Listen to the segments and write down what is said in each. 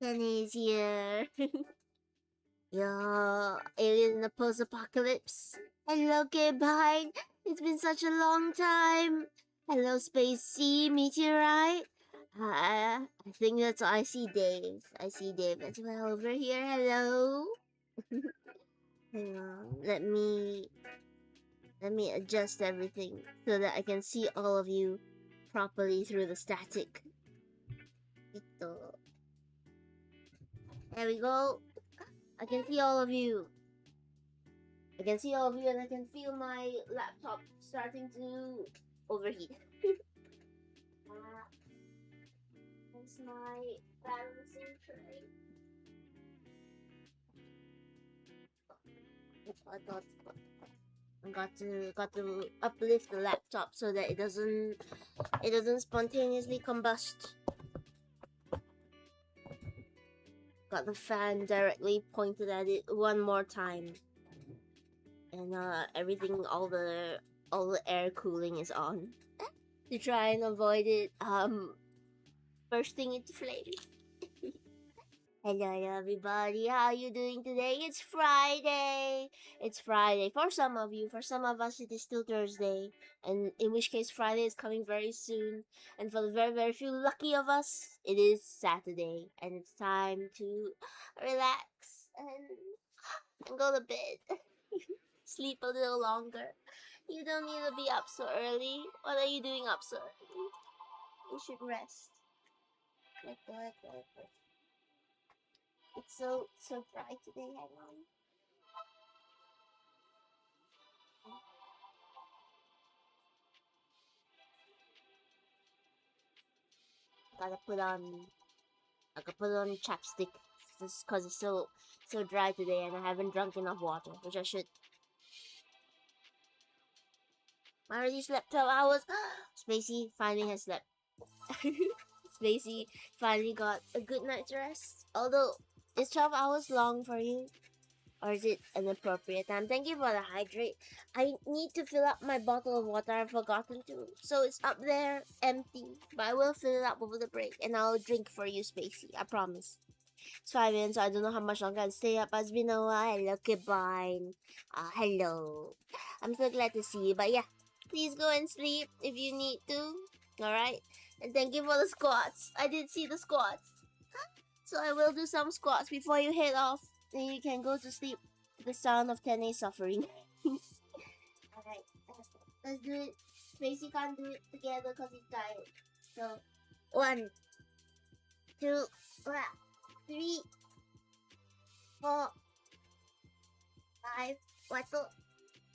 Kenny's here. Yo, alien in the post-apocalypse. Hello, K-Bine. It's been such a long time. Hello, Spacey Meteorite. I think that's I see Dave. I see Dave as well over here. Hello. Hang on. Let me adjust everything so that I can see all of you properly through the static. Ito. There we go. I can see all of you. I can see all of you and I can feel my laptop starting to overheat. That's my balancing tray. I thought I got to uplift the laptop so that it doesn't spontaneously combust. Got the fan directly pointed at it one more time, and everything, all the air cooling is on to try and avoid it bursting into flames. Hello everybody, how are you doing today? It's Friday. It's Friday for some of you. For some of us, it is still Thursday, and in which case Friday is coming very soon. And for the very, very few lucky of us, it is Saturday, and it's time to relax and go to bed. Sleep a little longer. You don't need to be up so early. What are you doing up so early? You should rest. It's so bright today. Hang on. I gotta put on chapstick just cause it's so dry today and I haven't drunk enough water, which I should. I already slept 12 hours. Spacey finally has slept. Spacey finally got a good night's rest. Although, is 12 hours long for you? Or is it an appropriate time? Thank you for the hydrate. I need to fill up my bottle of water. I've forgotten to. So it's up there, empty. But I will fill it up over the break. And I'll drink for you, Spacey. I promise. It's 5 minutes, so I don't know how much longer I'll stay up. It's been a while. Okay, bye. Hello. I'm so glad to see you. But yeah, please go and sleep if you need to. Alright? And thank you for the squats. I did see the squats. So I will do some squats before you head off. Then you can go to sleep to the sound of Tene suffering. Alright, let's do it. Spacey can't do it together because he's tired. So, 1, 2, 3, 4, 5,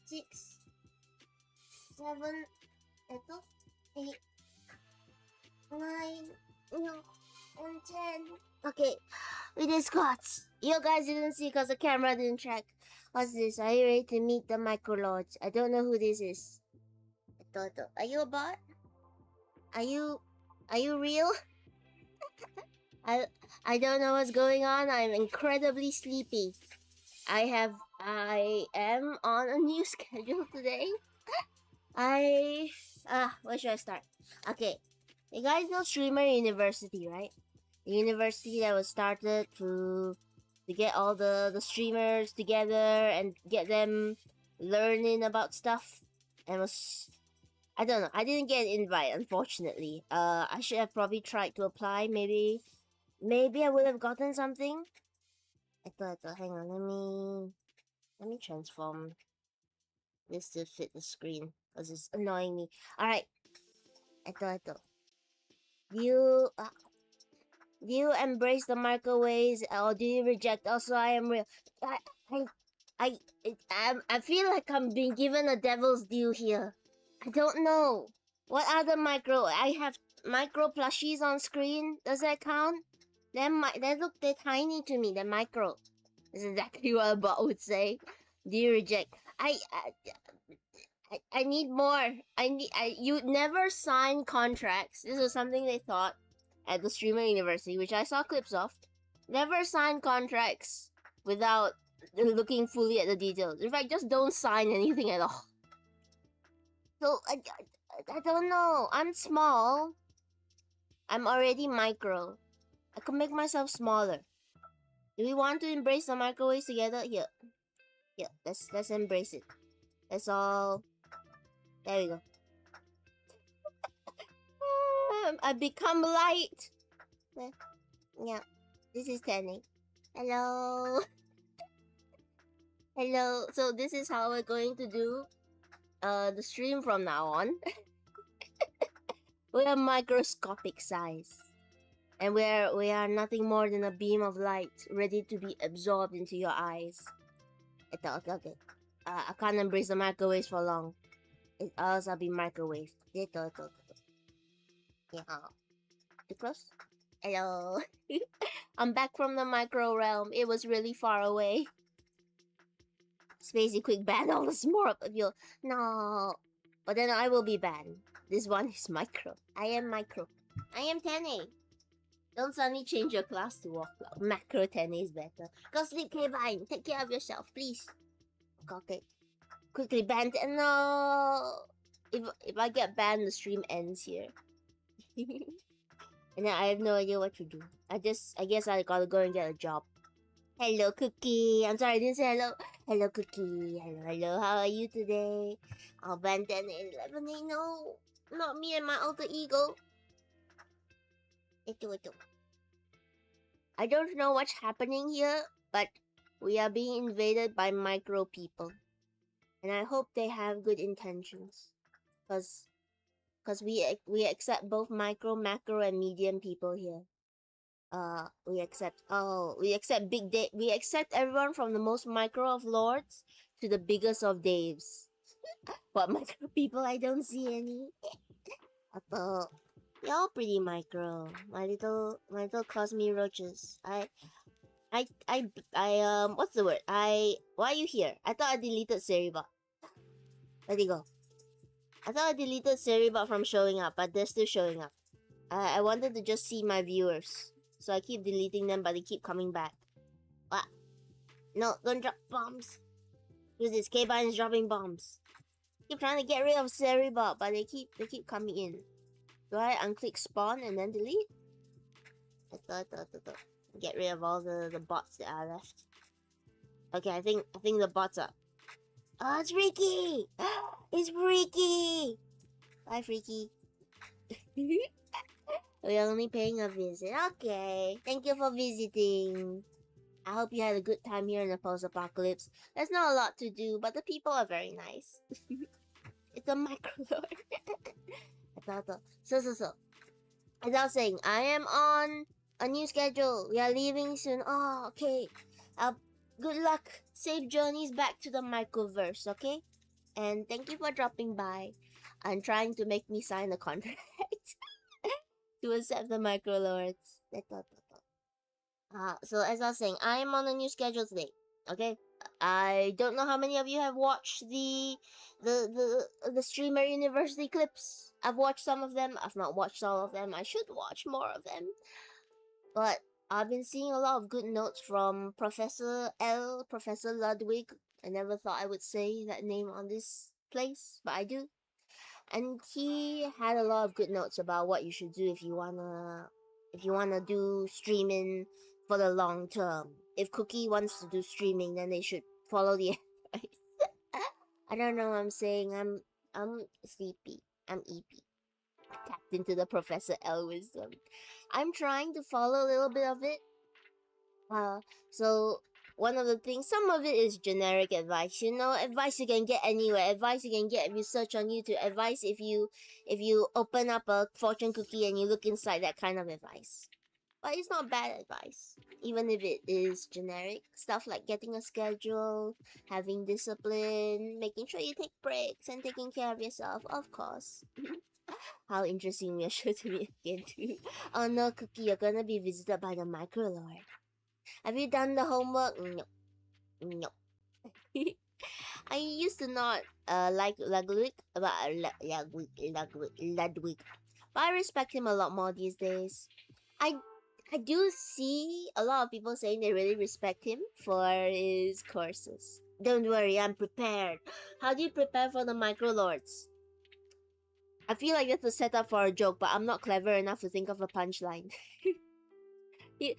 6, 7, 8, 9, and 10. Okay, we did squats. You guys didn't see because the camera didn't track. What's this? Are you ready to meet the microlords? I don't know who this is. Are you a bot? Are you real? I don't know what's going on. I'm incredibly sleepy. I am on a new schedule today. Where should I start? Okay, you guys know Streamer University, right? The university that was started to get all the streamers together and get them learning about stuff. And I don't know. I didn't get an invite, unfortunately. I should have probably tried to apply. Maybe I would have gotten something. Hang on. Let me transform this to fit the screen because it's annoying me. All right. Do you embrace the microwaves or do you reject? Also, I am real. I feel like I'm being given a devil's deal here. I don't know. What other micro? I have micro plushies on screen. Does that count? They're tiny to me. They're micro. That's exactly what a bot would say. Do you reject? I need more. You never sign contracts. This is something they thought at the Streamer University, which I saw clips of. Never sign contracts without looking fully at the details. In fact, just don't sign anything at all. So, I don't know. I'm small. I'm already micro. I can make myself smaller. Do we want to embrace the microwaves together? Here. Here. Let's embrace it. Let's all. There we go. I become light. Yeah. This is Tenny. Hello. Hello. So this is how we're going to do the stream from now on. We are microscopic size. And we are nothing more than a beam of light ready to be absorbed into your eyes. Okay. I can't embrace the microwaves for long. Else I'll be microwaved. Yeah. Too close? Hello. I'm back from the micro realm. It was really far away. Spacey, quick ban all the smorp of you. No. But then I will be banned. This one is micro. I am micro. I am 10A. Don't suddenly change your class to walk. Macro 10A is better. Go sleep, K-Vine. Take care of yourself, please. Okay. Quickly banned. No. If I get banned, the stream ends here. And then I have no idea what to do. I guess I gotta go and get a job. Hello, Cookie. I'm sorry, I didn't say hello. Hello, Cookie. Hello. How are you today? I'll ban 10 and 11. No, not me and my alter ego. Ito. I don't know what's happening here, but we are being invaded by micro people. And I hope they have good intentions. Because we accept both micro, macro, and medium people here. We accept we accept everyone from the most micro of lords to the biggest of Daves. What micro people? I don't see any. Y'all pretty micro. My little cosmy roaches. What's the word? Why are you here? I thought I deleted Seribot. Where'd he go? I thought I deleted Seribot from showing up, but they're still showing up. I wanted to just see my viewers. So I keep deleting them, but they keep coming back. What? No, don't drop bombs. Who's this? K-Vine is dropping bombs. Keep trying to get rid of Seribot, but they keep coming in. Do I unclick spawn and then delete? Get rid of all the bots that are left. Okay, I think the bots are. Oh, it's Ricky! It's Ricky! Bye, Freaky. We're only paying a visit. Okay. Thank you for visiting. I hope you had a good time here in the post-apocalypse. There's not a lot to do, but the people are very nice. It's a micro-lord. So. As I was saying, I am on a new schedule. We are leaving soon. Oh, okay. Good luck. Safe journeys back to the microverse, okay? And thank you for dropping by and trying to make me sign a contract to accept the microlords. So as I was saying, I'm on a new schedule today. Okay, I don't know how many of you have watched the streamer university clips. I've watched some of them. I've not watched all of them. I should watch more of them. But I've been seeing a lot of good notes from Professor Ludwig. I never thought I would say that name on this place, but I do. And he had a lot of good notes about what you should do if you wanna do streaming for the long term. If Cookie wants to do streaming, then they should follow the advice. I don't know what I'm saying. I'm sleepy. I'm EP. Tapped into the Professor L wisdom. I'm trying to follow a little bit of it. So one of the things, some of it is generic advice, advice you can get anywhere, advice you can get if you search on YouTube, advice if you open up a fortune cookie and you look inside, that kind of advice. But it's not bad advice, even if it is generic. Stuff like getting a schedule, having discipline, making sure you take breaks, and taking care of yourself, of course. How interesting we are sure to be again too. Oh no, Cookie, you're gonna be visited by the Microlord. Have you done the homework? No. I used to not like Ludwig, but Ludwig. But I respect him a lot more these days. I do see a lot of people saying they really respect him for his courses. Don't worry, I'm prepared. How do you prepare for the Microlords? I feel like that's a setup for a joke, but I'm not clever enough to think of a punchline. He,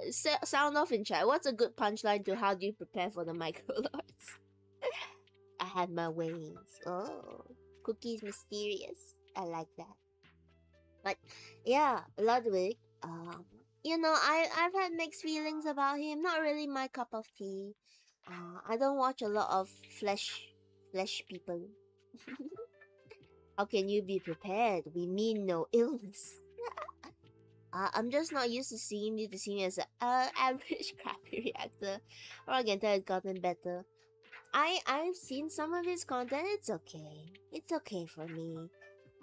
sound off in chat. What's a good punchline to how do you prepare for the microlords? I had my ways. Oh, Cookie's mysterious. I like that. But yeah, Ludwig. I've had mixed feelings about him. Not really my cup of tea. I don't watch a lot of flesh people. How can you be prepared? We mean no illness. I'm just not used to seeing you to see me as an average crappy reactor. Or I can tell it's gotten better. I've seen some of his content. It's okay. It's okay for me.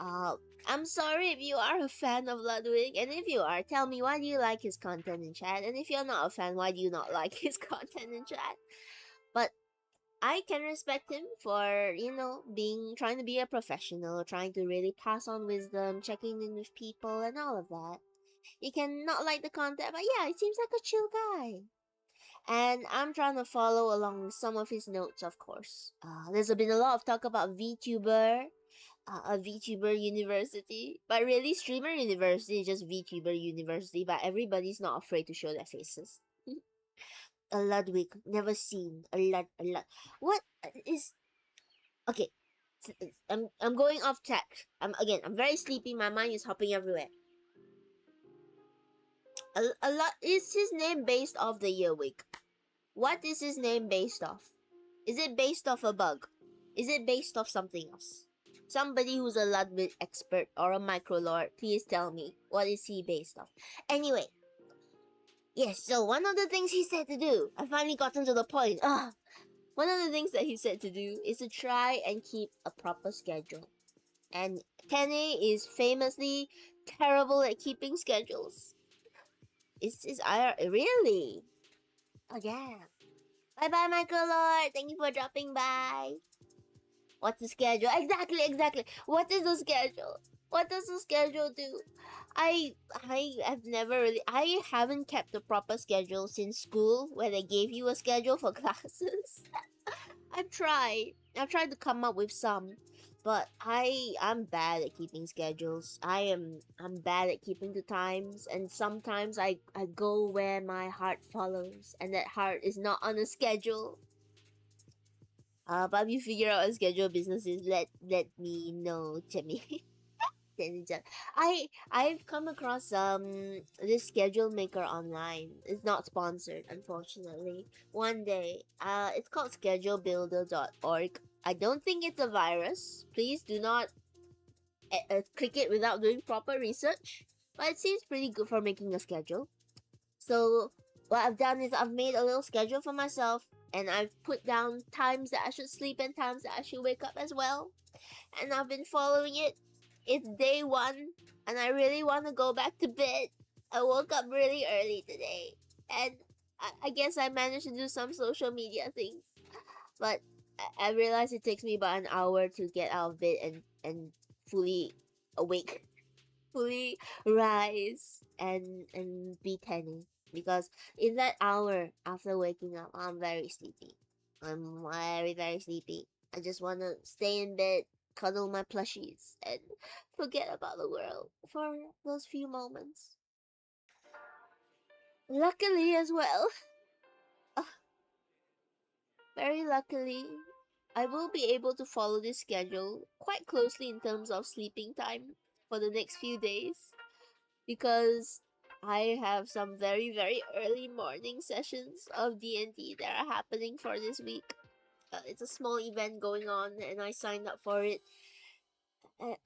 Uh, I'm sorry if you are a fan of Ludwig, and if you are, tell me why do you like his content in chat, and if you're not a fan, why do you not like his content in chat? But I can respect him for, trying to be a professional, trying to really pass on wisdom, checking in with people, and all of that. You can not like the content, but yeah, it seems like a chill guy. And I'm trying to follow along with some of his notes, of course. There's been a lot of talk about VTuber, a VTuber University, but really, Streamer University is just VTuber University, but everybody's not afraid to show their faces. A Ludwig, never seen. A Lud. What is. Okay, I'm going off track. I'm very sleepy, my mind is hopping everywhere. A lot is his name based off the earwig? What is his name based off? Is it based off a bug? Is it based off something else? Somebody who's a Ludwig expert or a microlord, please tell me. What is he based off? Anyway. Yes, so one of the things he said to do, I finally gotten to the point. One of the things that he said to do is to try and keep a proper schedule. And Kenny is famously terrible at keeping schedules. Is IR really? Oh yeah. Bye bye, Microlord. Thank you for dropping by. What's the schedule? Exactly. What is the schedule? What does the schedule do? I have never really. I haven't kept a proper schedule since school, where they gave you a schedule for classes. I've tried to come up with some, but I'm bad at keeping schedules. I'm bad at keeping the times, and sometimes I go where my heart follows, and that heart is not on a schedule. But if you figure out a schedule business is, let me know, Jimmy. I've come across this schedule maker online. It's not sponsored, unfortunately. One day, it's called schedulebuilder.org. I don't think it's a virus. Please do not click it without doing proper research. But it seems pretty good for making a schedule. So what I've done is I've made a little schedule for myself, and I've put down times that I should sleep and times that I should wake up as well. And I've been following it. It's day 1, and I really want to go back to bed. I woke up really early today, and I guess I managed to do some social media things. But I realized it takes me about an hour to get out of bed and fully awake, fully rise and be Tenny. Because in that hour after waking up, I'm very sleepy. I'm very sleepy. I just want to stay in bed, cuddle my plushies, and forget about the world for those few moments. Luckily as well, very luckily, I will be able to follow this schedule quite closely in terms of sleeping time for the next few days, because I have some very early morning sessions of D&D that are happening for this week. It's a small event going on, and I signed up for it. And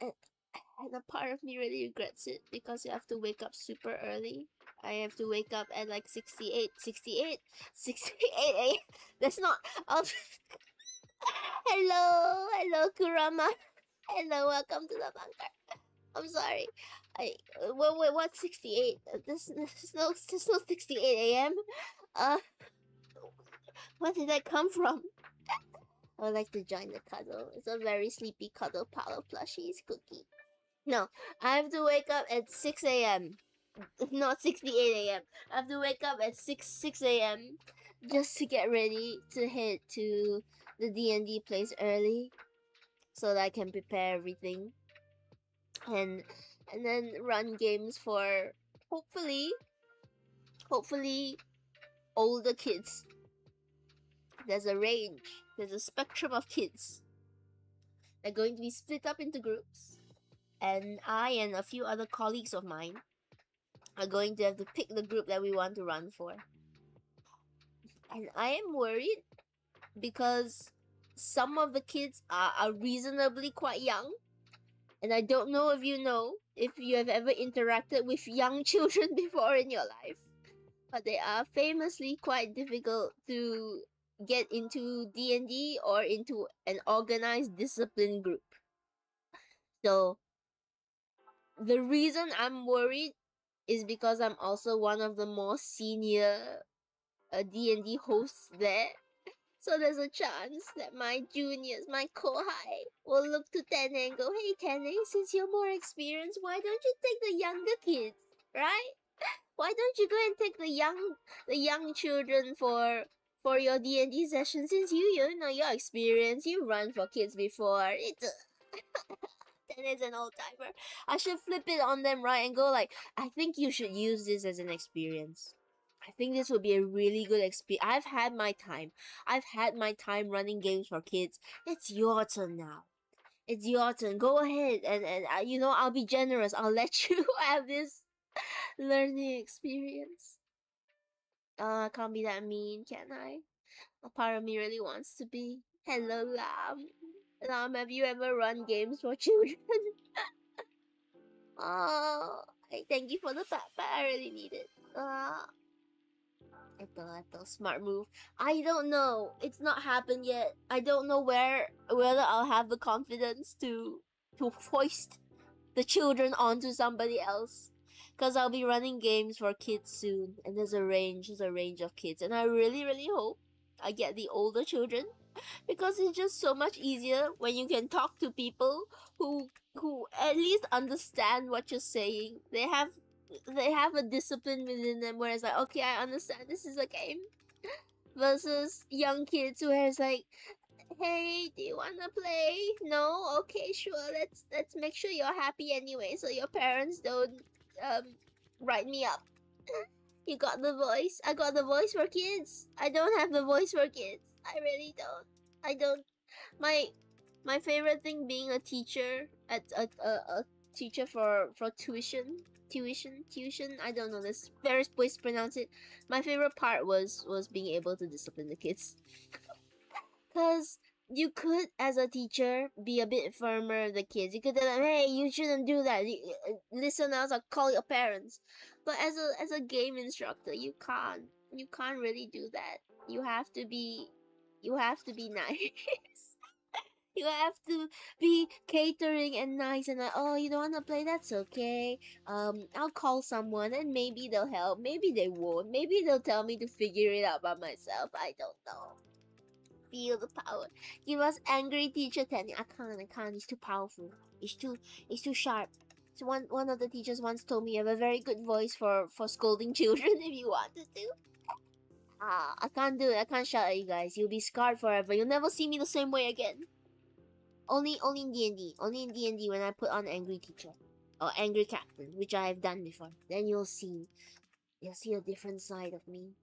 a part of me really regrets it, because you have to wake up super early. I have to wake up at like 68 a.m. That's not. Hello, Kurama. Hello, welcome to the bunker. I'm sorry. What's 68? There's no 68 a.m. Where did that come from? I would like to join the cuddle. It's a very sleepy cuddle pile of plushies, Cookie. No, I have to wake up at 6 a.m. Not 68 a.m. I have to wake up at 6 a.m. just to get ready to head to the D&D place early, so that I can prepare everything and then run games for hopefully hopefully older kids. There's a range, there's a spectrum of kids. They're going to be split up into groups, and I and a few other colleagues of mine are going to have to pick the group that we want to run for. And I am worried because some of the kids are reasonably quite young. And I don't know if you have ever interacted with young children before in your life. But they are famously quite difficult to get into D&D or into an organized discipline group. So the reason I'm worried is because I'm also one of the more senior D&D hosts there. So there's a chance that my juniors, my kohai, will look to Tene and go, "Hey Tene, since you're more experienced, why don't you take the younger kids, right? Why don't you go and take the young children for your D&D session, since you know your experience, you run for kids before. Tene's an old timer. I should flip it on them, right, and go like, I think you should use this as an experience. I think this would be a really good experience. I've had my time. I've had my time running games for kids. It's your turn now. It's your turn. Go ahead and I'll be generous. I'll let you have this learning experience. I can't be that mean, can I? A part of me really wants to be. Hello, Lam. Lam, have you ever run games for children? Oh, thank you for the pat, but I really need it. Ito, smart move. I don't know. It's not happened yet. I don't know whether I'll have the confidence to foist the children onto somebody else. Cause I'll be running games for kids soon, and there's a range of kids, and I really, really hope I get the older children, because it's just so much easier when you can talk to people who at least understand what you're saying. They have a discipline within them where it's like, okay, I understand this is a game, versus young kids where it's like, hey, do you wanna play? No? Okay, sure. Let's make sure you're happy anyway, so your parents don't write me up. You got the voice. I got the voice for kids. I don't have the voice for kids. I really don't. I don't. My favorite thing being a teacher at a teacher for tuition. I don't know this various ways to pronounce it. My favorite part was being able to discipline the kids, cause you could, as a teacher, be a bit firmer with the kids. You could tell them, "Hey, you shouldn't do that. Listen, else I'll call your parents." But as a game instructor, you can't. You can't really do that. You have to be. You have to be nice. You have to be catering and nice and like, oh, you don't wanna play? That's okay. I'll call someone and maybe they'll help. Maybe they won't. Maybe they'll tell me to figure it out by myself. I don't know. Feel the power. Give us angry teacher Tenny. I can't. It's too powerful. It's too sharp. So one of the teachers once told me you have a very good voice for scolding children if you wanted to. I can't do it. I can't shout at you guys. You'll be scarred forever. You'll never see me the same way again. Only in D&D. Only in D&D when I put on angry teacher or angry captain, which I have done before. Then you'll see a different side of me.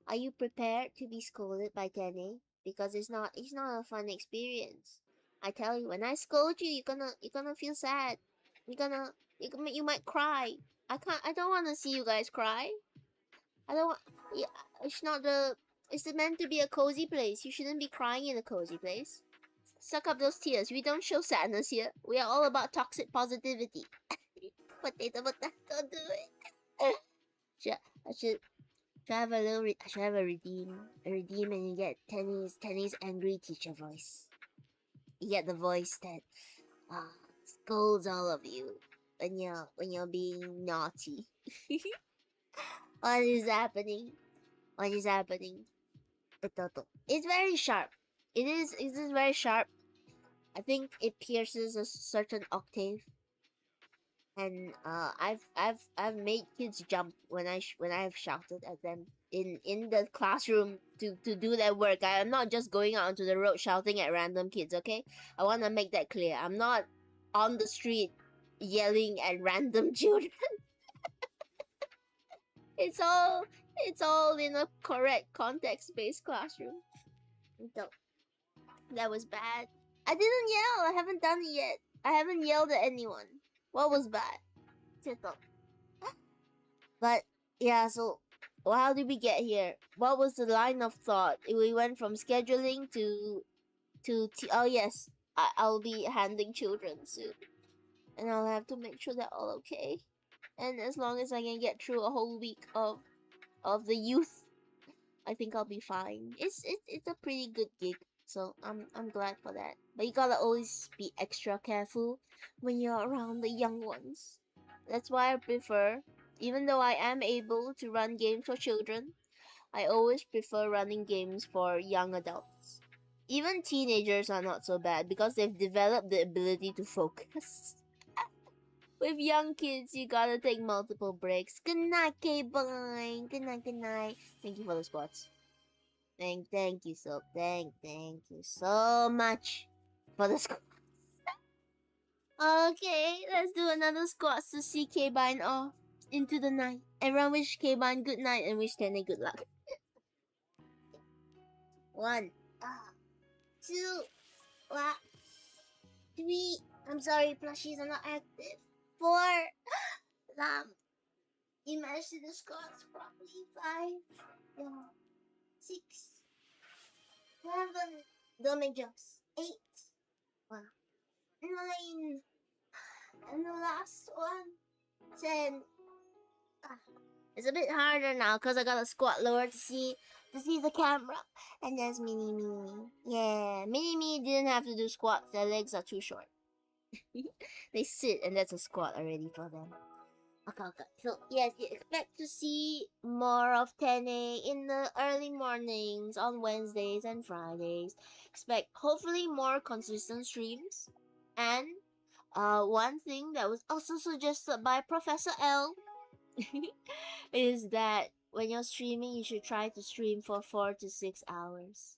Are you prepared to be scolded by Tene? Because it's not a fun experience. I tell you, when I scold you, you're gonna feel sad. You might cry. I don't want to see you guys cry. I don't want. Yeah, it's meant to be a cozy place. You shouldn't be crying in a cozy place. Suck up those tears. We don't show sadness here. We are all about toxic positivity. Potato, don't do it. I should have I should have a redeem, and you get Tenny's angry teacher voice. You get the voice that scolds all of you when you're being naughty. What is happening? What is happening? It's very sharp. It is very sharp. I think it pierces a certain octave, and I've made kids jump when I've shouted at them in the classroom to do their work. I am not just going out onto the road shouting at random kids. Okay, I want to make that clear. I'm not on the street yelling at random children. it's all in a correct context-based classroom. So, that was bad. I didn't yell. I haven't done it yet. I haven't yelled at anyone. What was bad? But yeah, so how did we get here? What was the line of thought? We went from scheduling oh yes, I'll be handling children soon, and I'll have to make sure they're all okay. And as long as I can get through a whole week of the youth, I think I'll be fine. It's a pretty good gig, so I'm glad for that. But you gotta always be extra careful when you're around the young ones. That's why I prefer, even though I am able to run games for children, I always prefer running games for young adults. Even teenagers are not so bad because they've developed the ability to focus. With young kids, you gotta take multiple breaks. Good night, K-Boy. Good night, good night. Thank you for the squats. Thank you thank you so much for the squats. Okay, let's do another squats to see K-Bine off into the night. Everyone wish K-Bine good night and wish Tene good luck. 1, 2, 3. I'm sorry, plushies are not active. 4. You managed to do squats properly. 5, 6, 7. Don't make jumps. 8, 9, and the last one, 10. It's a bit harder now because I gotta squat lower to see the camera. And there's Mini Me. Yeah, Mini Me didn't have to do squats. Their legs are too short. They sit, and that's a squat already for them. Okay. So yes, you expect to see more of Tene in the early mornings on Wednesdays and Fridays. Expect hopefully more consistent streams. And one thing that was also suggested by Professor L is that when you're streaming, you should try to stream for 4 to 6 hours.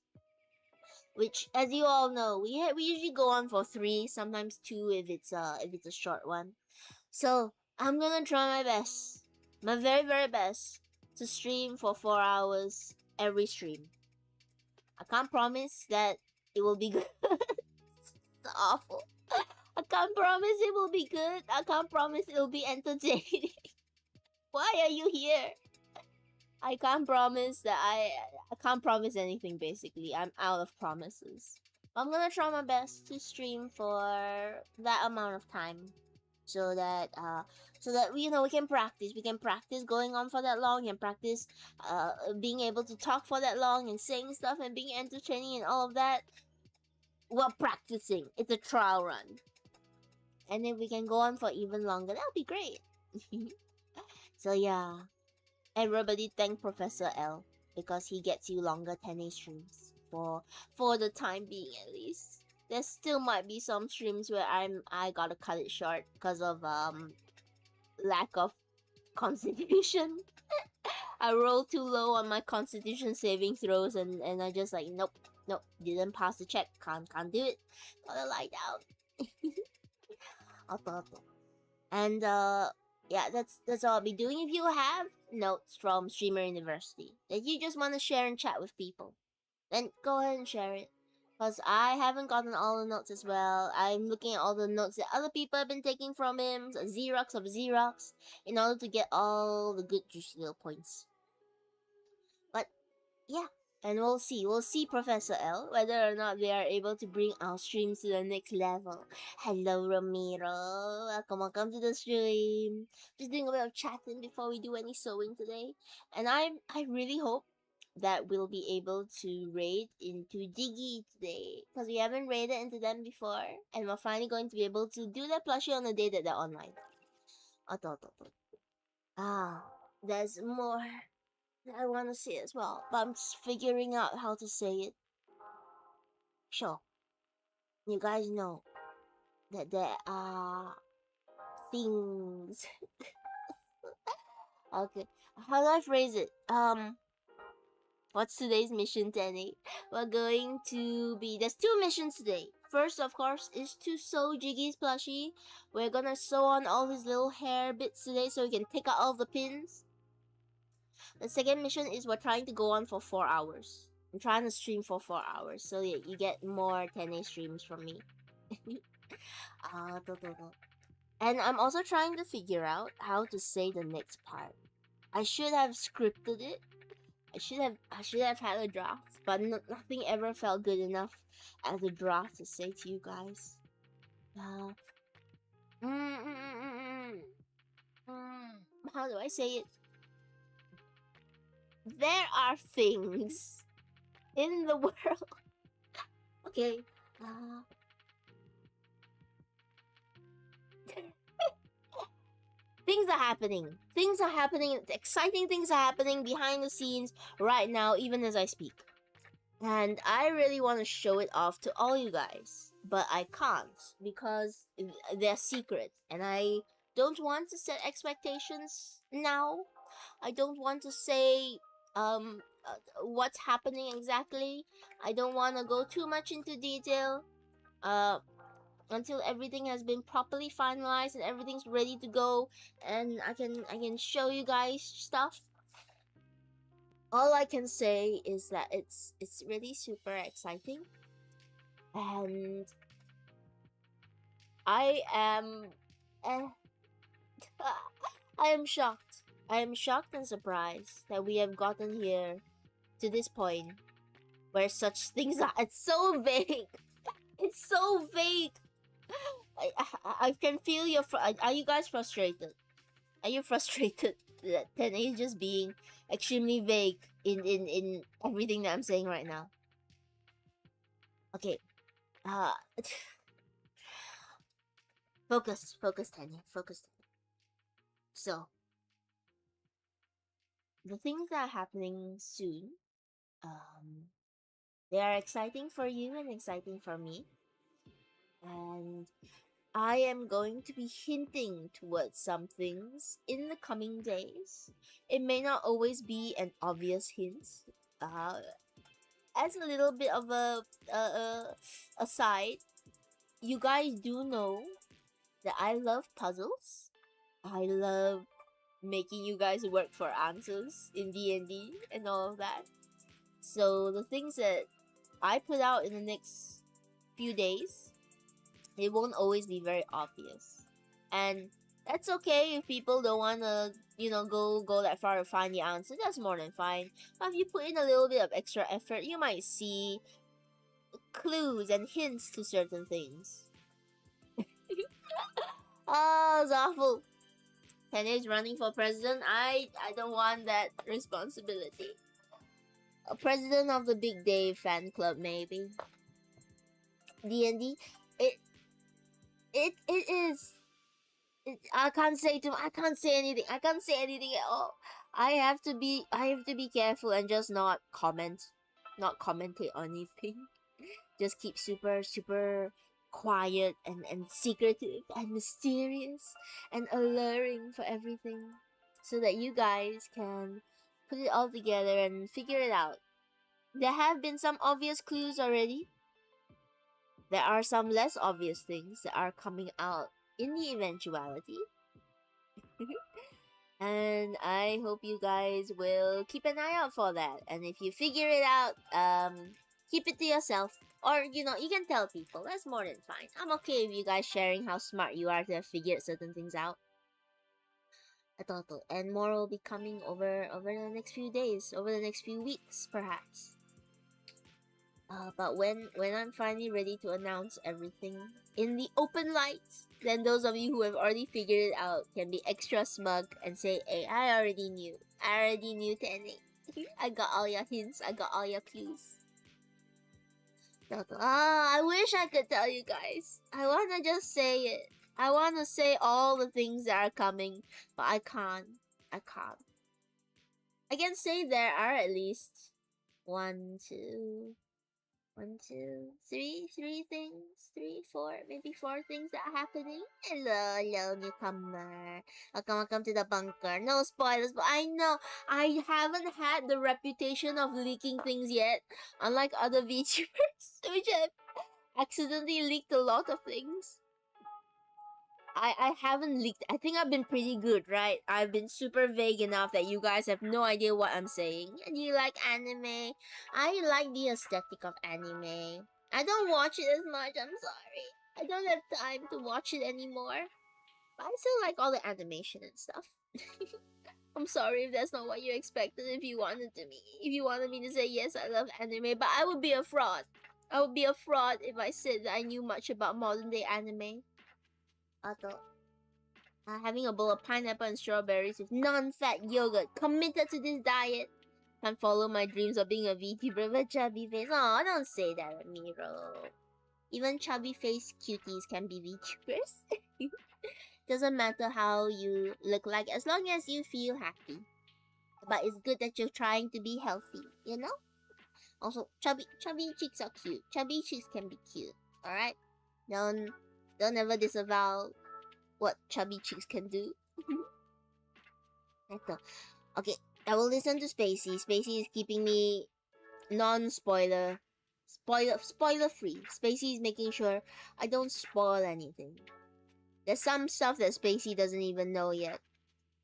Which, as you all know, we usually go on for 3, sometimes 2 if it's a short one. So I'm gonna try my very very best, to stream for 4 hours every stream. I can't promise that it will be good. It's awful. I can't promise it will be good. I can't promise it will be entertaining. Why are you here? I can't promise that I can't promise anything basically. I'm out of promises. I'm gonna try my best to stream for that amount of time, so that we can practice. We can practice going on for that long, and practice being able to talk for that long and saying stuff and being entertaining and all of that while practicing. It's a trial run. And if we can go on for even longer, that'll be great. So yeah, everybody thank Professor L, because he gets you longer 10 streams for the time being at least. There still might be some streams where I gotta cut it short because of lack of constitution. I rolled too low on my constitution saving throws, and I just like nope, didn't pass the check. Can't do it. Gotta lie down. And yeah, that's all I'll be doing. If you have notes from Streamer University that you just want to share and chat with people, then go ahead and share it. Because I haven't gotten all the notes as well. I'm looking at all the notes that other people have been taking from him, so Xerox of Xerox, in order to get all the good juicy little points. But yeah, and we'll see Professor L, whether or not they are able to bring our streams to the next level. Hello Ramiro, welcome to the stream. Just doing a bit of chatting before we do any sewing today. And I really hope that we'll be able to raid into Jiggy today, because we haven't raided into them before, and we're finally going to be able to do that plushie on the day that they're online. There's more that I want to say as well, but I'm just figuring out how to say it. Sure, you guys know that there are things. Okay, how do I phrase it? What's today's mission, Tenny? We're going to be... There's 2 missions today. First, of course, is to sew Jiggy's plushie. We're gonna sew on all his little hair bits today so we can take out all the pins. The second mission is we're trying to go on for 4 hours. I'm trying to stream for 4 hours so you get more 10A streams from me. And I'm also trying to figure out how to say the next part. I should have scripted it. I should have had a draft, but nothing ever felt good enough as a draft to say to you guys. Uh, mm, mm, mm, mm, how do I say it? There are things in the world. Okay. Things are happening. Things are happening. Exciting things are happening behind the scenes right now, even as I speak. And I really want to show it off to all you guys. But I can't because they're secret. And I don't want to set expectations now. I don't want to say what's happening exactly. I don't want to go too much into detail. Until everything has been properly finalized and everything's ready to go and I can show you guys stuff. All I can say is that it's really super exciting, and I am I am shocked. I am shocked and surprised that we have gotten here to this point where such things are. It's so vague. It's so vague. I can feel your. Are you guys frustrated? Are you frustrated that 10A is just being extremely vague in everything that I'm saying right now? Okay. Uh, focus, 10A, focus. So, the things that are happening soon, they are exciting for you and exciting for me. And I am going to be hinting towards some things in the coming days. It may not always be an obvious hint. As a little bit of a aside, you guys do know that I love puzzles. I love making you guys work for answers in D&D and all of that. So the things that I put out in the next few days, it won't always be very obvious. And that's okay if people don't want to, go that far to find the answer. That's more than fine. But if you put in a little bit of extra effort, you might see clues and hints to certain things. Oh, it's awful. Penny is running for president. I don't want that responsibility. A president of the Big Dave fan club, maybe. D&D, it is. I can't say I can't say anything. I can't say anything at all. I have to be careful and just not commentate on anything. Just keep super quiet and secretive and mysterious and alluring for everything, so that you guys can put it all together and figure it out. There have been some obvious clues already. There are some less obvious things that are coming out in the eventuality. And I hope you guys will keep an eye out for that. And if you figure it out, keep it to yourself. Or, you can tell people. That's more than fine. I'm okay with you guys sharing how smart you are to have figured certain things out. And more will be coming over the next few days, over the next few weeks, perhaps. But when I'm finally ready to announce everything in the open light, then those of you who have already figured it out can be extra smug and say, hey, I already knew 10A. I got all your hints, I got all your clues. I wish I could tell you guys. I wanna just say it. I wanna say all the things that are coming, but I can't. I can say there are at least 1, 2, 3 things, 4, maybe 4 things that are happening. Hello, newcomer. Welcome to the bunker. No spoilers, but I know I haven't had the reputation of leaking things yet, unlike other VTubers, which have accidentally leaked a lot of things. I haven't leaked. I think I've been pretty good, right? I've been super vague enough that you guys have no idea what I'm saying. And you like anime. I like the aesthetic of anime. I don't watch it as much, I'm sorry. I don't have time to watch it anymore. But I still like all the animation and stuff. I'm sorry if that's not what you expected. If you wanted me to say yes, I love anime, but I would be a fraud. I would be a fraud if I said that I knew much about modern day anime. Although, having a bowl of pineapple and strawberries with non-fat yogurt, committed to this diet. Can't follow my dreams of being a VTuber with a chubby face. Oh, don't say that, Ramiro. Even chubby face cuties can be VTubers. Doesn't matter how you look like as long as you feel happy. But it's good that you're trying to be healthy, you know? Also, chubby cheeks are cute. Chubby cheeks can be cute. Alright? Don't ever disavow what chubby cheeks can do. Okay, I will listen to Spacey. Spacey is keeping me non-spoiler. Spoiler free. Spacey is making sure I don't spoil anything. There's some stuff that Spacey doesn't even know yet.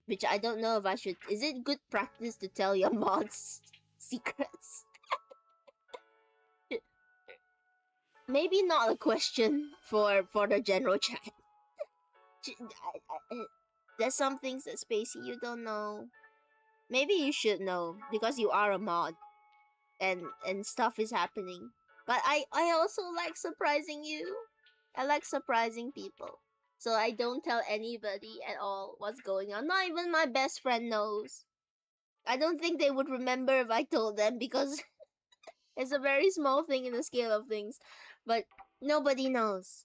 Which I don't know if I should. Is it good practice to tell your mods secrets? Maybe not a question for the general chat. There's some things that Spacey you don't know. Maybe you should know because you are a mod and stuff is happening. But I also like surprising you. I like surprising people. So I don't tell anybody at all what's going on. Not even my best friend knows. I don't think they would remember if I told them because it's a very small thing in the scale of things. But nobody knows.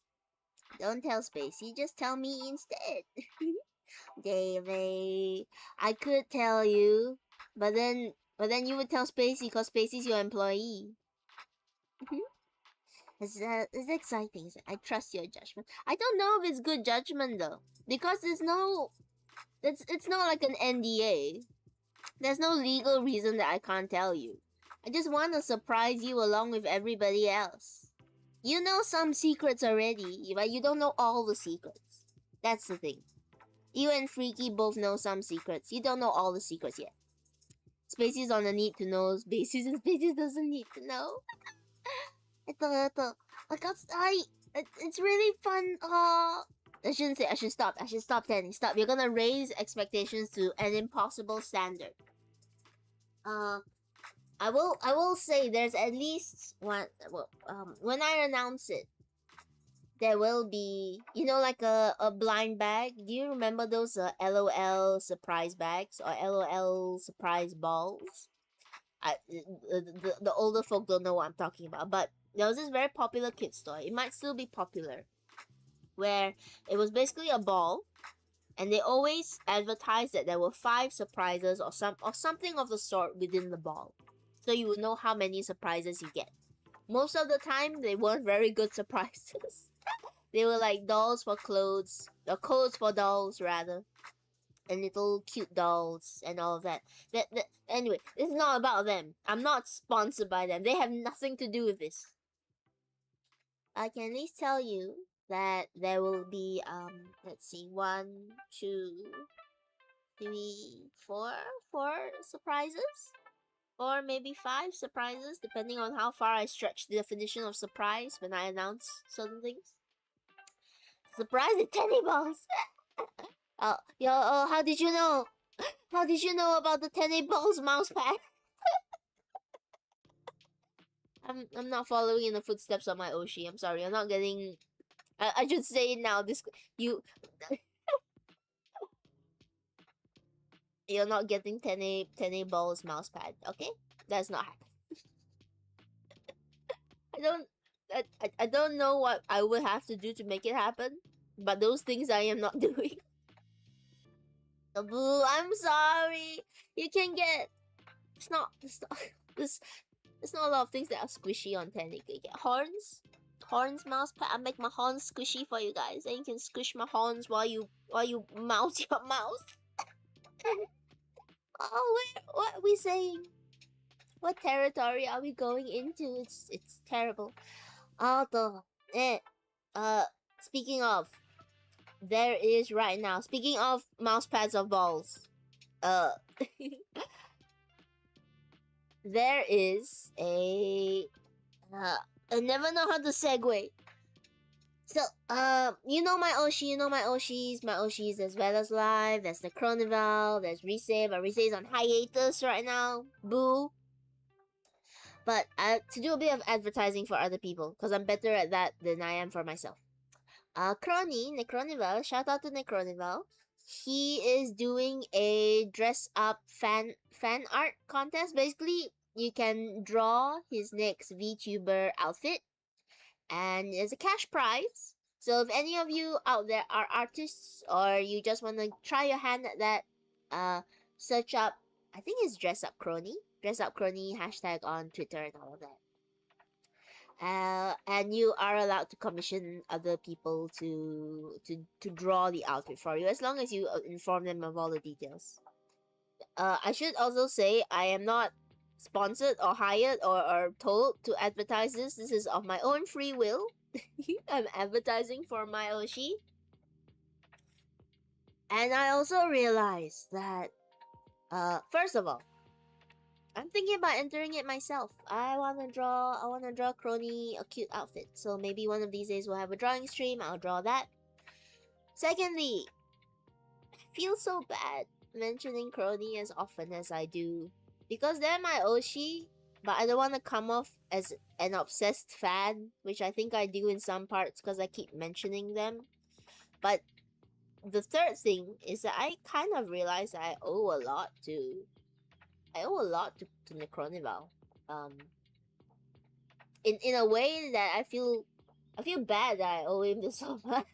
Don't tell Spacey, just tell me instead. David, I could tell you, but then you would tell Spacey because Spacey's your employee. It's exciting. I trust your judgment. I don't know if it's good judgment though, because it's not like an NDA. There's no legal reason that I can't tell you. I just want to surprise you along with everybody else. You know some secrets already, but you don't know all the secrets. That's the thing. You and Freaky both know some secrets. You don't know all the secrets yet. Spacey's on a need to know basis, and Spacey doesn't need to know. It's really fun. I shouldn't say. I should stop. I should stop telling. Stop. You're gonna raise expectations to an impossible standard. I will say there's at least one. Well, when I announce it, there will be, like a blind bag. Do you remember those LOL surprise bags or LOL surprise balls? The older folk don't know what I'm talking about, but there was this very popular kids toy. It might still be popular, where it was basically a ball, and they always advertised that there were 5 surprises or something of the sort within the ball, so you would know how many surprises you get. Most of the time, they weren't very good surprises. They were like dolls for clothes, or clothes for dolls rather, and little cute dolls and all of that. Anyway, this is not about them. I'm not sponsored by them. They have nothing to do with this. I can at least tell you that there will be let's see, 1, 2, 3, 4 surprises, or maybe 5 surprises, depending on how far I stretch the definition of surprise when I announce certain things. Surprise is tenny balls. How did you know? How did you know about the tenny balls mouse pad? I'm not following in the footsteps of my Oshi. I'm sorry. I'm not getting. I should say it now. You're not getting tenny balls mouse pad. Okay, that's not happening. I don't know what I would have to do to make it happen, but those things I am not doing. Boo, I'm sorry. You can get. It's not there's not a lot of things that are squishy on Tenny. You get horns mouse pad. I make my horns squishy for you guys, and you can squish my horns while you mouse your mouse. Oh, what are we saying? What territory are we going into? It's terrible. Speaking of, there is right now. Speaking of mouse pads of balls, uh, there is a. I never know how to segue. So, you know my Oshi, you know my Oshis. My Oshis, there's Velas Live, there's the Carnival, there's Rise, but Rise is on hiatus right now. Boo. But to do a bit of advertising for other people, because I'm better at that than I am for myself. Necronival, shout out to Necronival. He is doing a dress up fan art contest. Basically, you can draw his next VTuber outfit, and there's a cash prize. So if any of you out there are artists or you just want to try your hand at that, search up. I think it's dress up crony hashtag on Twitter and all of that. And you are allowed to commission other people to draw the outfit for you as long as you inform them of all the details. I should also say I am not sponsored or hired or told to advertise this. This is of my own free will. I'm advertising for my Oshi. And I also realized that first of all, I'm thinking about entering it myself. I wanna draw Crony a cute outfit. So maybe one of these days we'll have a drawing stream. I'll draw that. Secondly, I feel so bad mentioning Crony as often as I do. Because they're my Oshi, but I don't want to come off as an obsessed fan, which I think I do in some parts because I keep mentioning them. But the third thing is that I kind of realize I owe a lot to Necronival. In a way that I feel bad that I owe him this so much.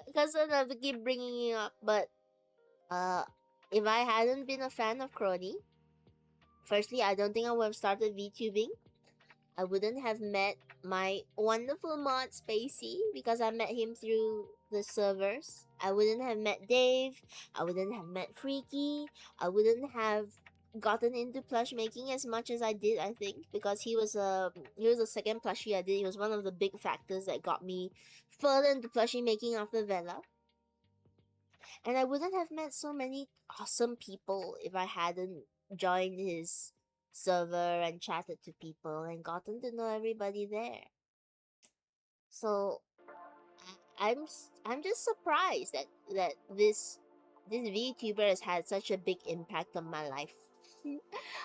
Because I have to keep bringing it up. But if I hadn't been a fan of Crony, firstly, I don't think I would have started VTubing. I wouldn't have met my wonderful mod Spacey because I met him through the servers. I wouldn't have met Dave. I wouldn't have met Freaky. I wouldn't have gotten into plush making as much as I did, I think, because he was a second plushie I did. He was one of the big factors that got me further into plushie making after Vela. And I wouldn't have met so many awesome people if I hadn't joined his server and chatted to people and gotten to know everybody there. So I'm just surprised that this VTuber has had such a big impact on my life.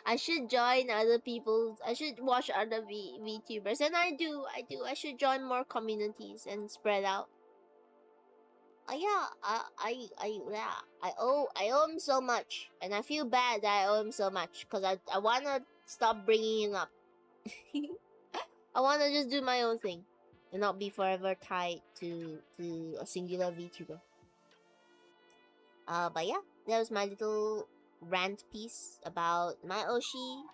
I should join other people's. I should watch other VTubers, and I do. I should join more communities and spread out. Yeah, I owe him so much, and I feel bad that I owe him so much because I wanna stop bringing him up. I wanna just do my own thing, and not be forever tied to a singular VTuber. But yeah, that was my little rant piece about my Oshi,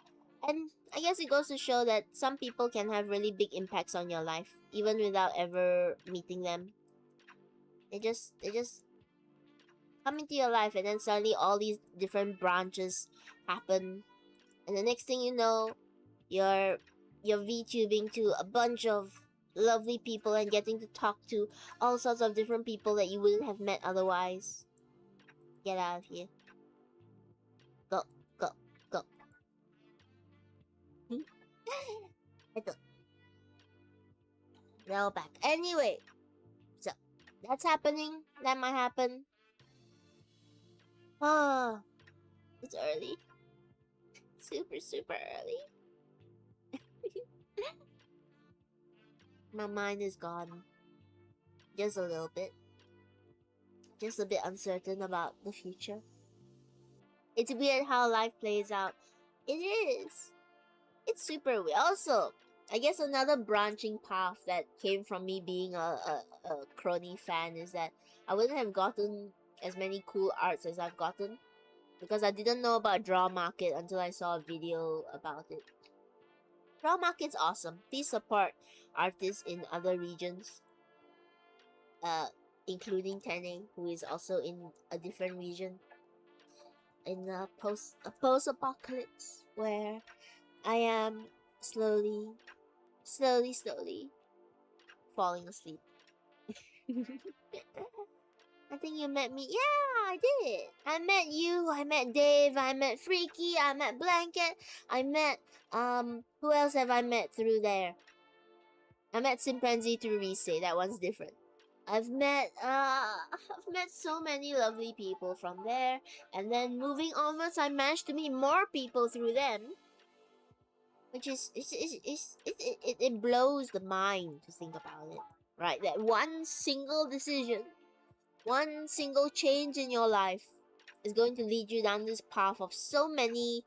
and I guess it goes to show that some people can have really big impacts on your life, even without ever meeting them. They just come into your life, and then suddenly all these different branches happen, and the next thing you know, you're VTubing to a bunch of lovely people and getting to talk to all sorts of different people that you wouldn't have met otherwise. Get out of here. Go, go, go. Now back. Anyway, so that's happening. That might happen. Ah, it's early. Super, super early. My mind is gone. Just a little bit. Just a bit uncertain about the future. It's weird how life plays out. It is. It's super weird. Also, I guess another branching path that came from me being a Crony fan is that I wouldn't have gotten as many cool arts as I've gotten because I didn't know about Draw Market until I saw a video about it. Draw Market's awesome. Please support artists in other regions, including Tene, who is also in a different region in a post-apocalypse where I am slowly falling asleep. I think you met me. Yeah, I did. I met you. I met Dave. I met Freaky. I met Blanket. I met who else have I met through there? I met Chimpanzee through Rise. That one's different. I've met so many lovely people from there, and then moving onwards, I managed to meet more people through them, which is it blows the mind to think about it, right? That one single decision, one single change in your life is going to lead you down this path of so many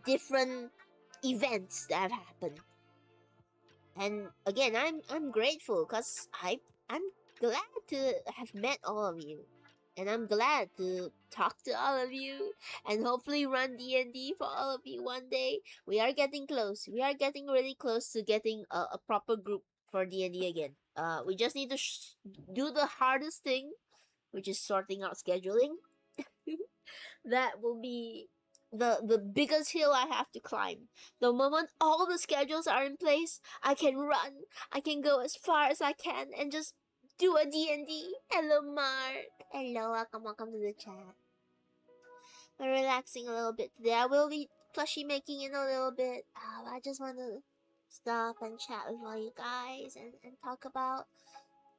different events that have happened. And again, I'm grateful because I'm glad to have met all of you, and I'm glad to talk to all of you, and hopefully run D&D for all of you one day. We are getting close. We are getting really close to getting a proper group for D&D again. We just need to do the hardest thing, which is sorting out scheduling. That will be the biggest hill I have to climb. The moment all the schedules are in place, I can run. I can go as far as I can and just do a D&D. Hello, Mark. Hello, welcome to the chat. We're relaxing a little bit today. I will be plushie making in a little bit. I just want to stop and chat with all you guys and talk about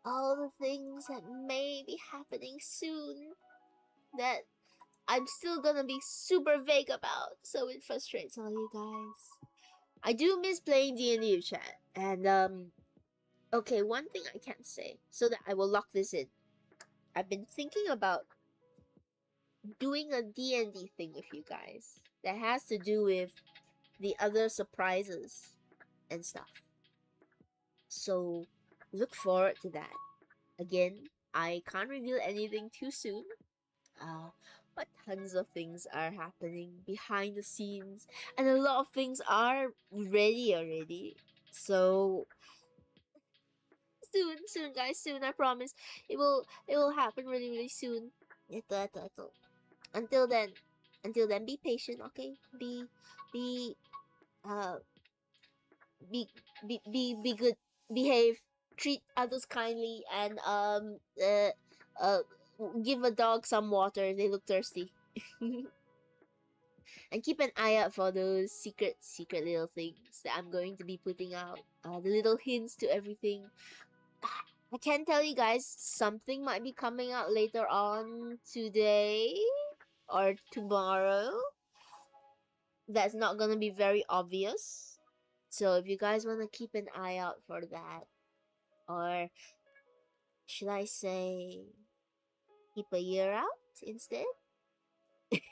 all the things that may be happening soon that I'm still gonna be super vague about, so it frustrates all you guys. I do miss playing D&D chat, and okay, one thing I can say, so that I will lock this in. I've been thinking about doing a D&D thing with you guys that has to do with the other surprises and stuff. So look forward to that. Again, I can't reveal anything too soon. But tons of things are happening behind the scenes, and a lot of things are ready already. So soon, guys, soon. I promise, it will happen really soon. Ito. Until then, be patient, okay? Be uh be good, behave, treat others kindly, and give a dog some water if they look thirsty. And keep an eye out for those secret little things that I'm going to be putting out. The little hints to everything. I can tell you guys, something might be coming out later on today or tomorrow. That's not gonna be very obvious. So if you guys want to keep an eye out for that, or should I say, keep a ear out instead? This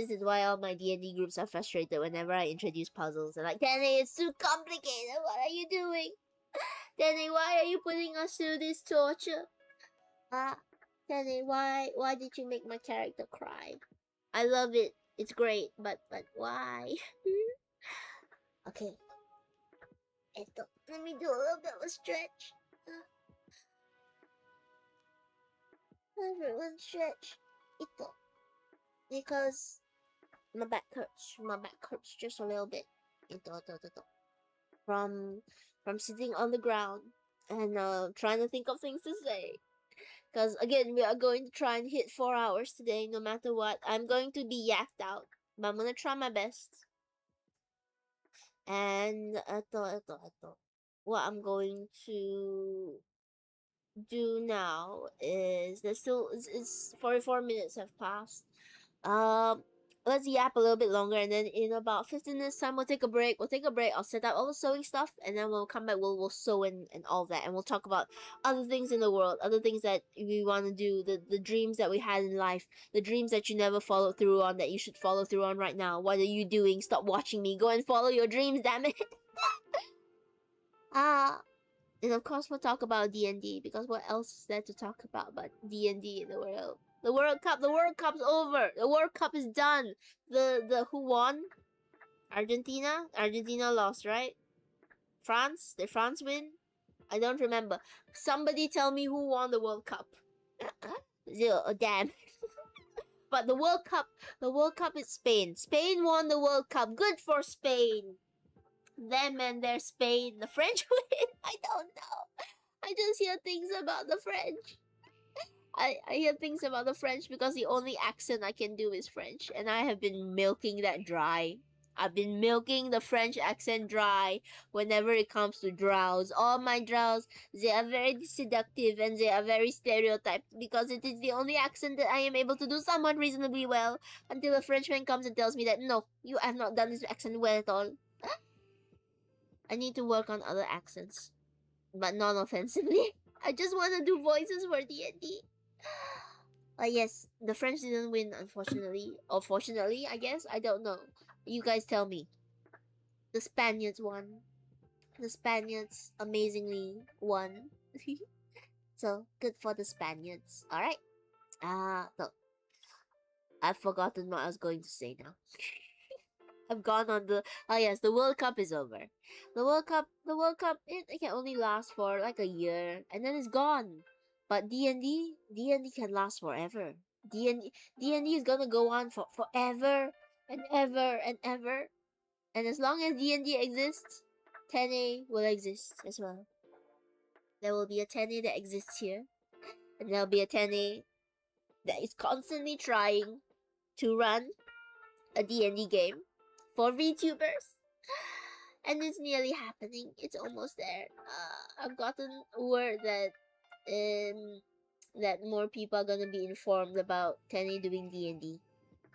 is why all my D&D groups are frustrated whenever I introduce puzzles. They're like, Danny, it's too complicated. What are you doing? Danny, why are you putting us through this torture? Danny, why did you make my character cry? I love it. It's great, but why? Okay. Let me do a little bit of a stretch. Everyone stretch. Because my back hurts. My back hurts just a little bit. From sitting on the ground and trying to think of things to say. Because again, we are going to try and hit 4 hours today, no matter what. I'm going to be yacked out, but I'm gonna try my best. And what I'm going to do now is there's still it's 44 minutes have passed. Let's yap a little bit longer, and then in about 15 minutes time we'll take a break. I'll set up all the sewing stuff, and then we'll come back. We'll sew and all that, and we'll talk about other things in the world, other things that we want to do, the dreams that we had in life, the dreams that you never followed through on that you should follow through on right now. What are you doing? Stop watching me. Go and follow your dreams, damn it. And of course we'll talk about D&D, because what else is there to talk about but D&D in the world? The World Cup's over. The World Cup is done. The who won? Argentina lost, right? France? Did France win? I don't remember. Somebody tell me who won the World Cup. Zero. Oh, damn. But the World Cup is Spain. Spain won the World Cup. Good for Spain. Them and their Spain. The French win. I don't know. I just hear things about the French. I hear things about the French because the only accent I can do is French, and I have been milking that dry. I've been milking the French accent dry whenever it comes to draws. All my draws, they are very seductive and they are very stereotyped because it is the only accent that I am able to do somewhat reasonably well until a Frenchman comes and tells me that no, you have not done this accent well at all. I need to work on other accents, but non-offensively. I just want to do voices for D&D. Yes, the French didn't win, unfortunately. Or fortunately, I guess. I don't know. You guys tell me. The Spaniards won. The Spaniards amazingly won. So, good for the Spaniards. Alright. No. I've forgotten what I was going to say now. I've gone on the... Oh yes, the World Cup is over. The World Cup, it can only last for like a year. And then it's gone. But D&D can last forever. D&D is gonna go on for forever and ever and ever. And as long as D&D exists, 10A will exist as well. There will be a 10A that exists here. And there'll be a 10A that is constantly trying to run a D&D game for VTubers. And it's nearly happening. It's almost there. I've gotten word that more people are gonna be informed about 10A doing D&D.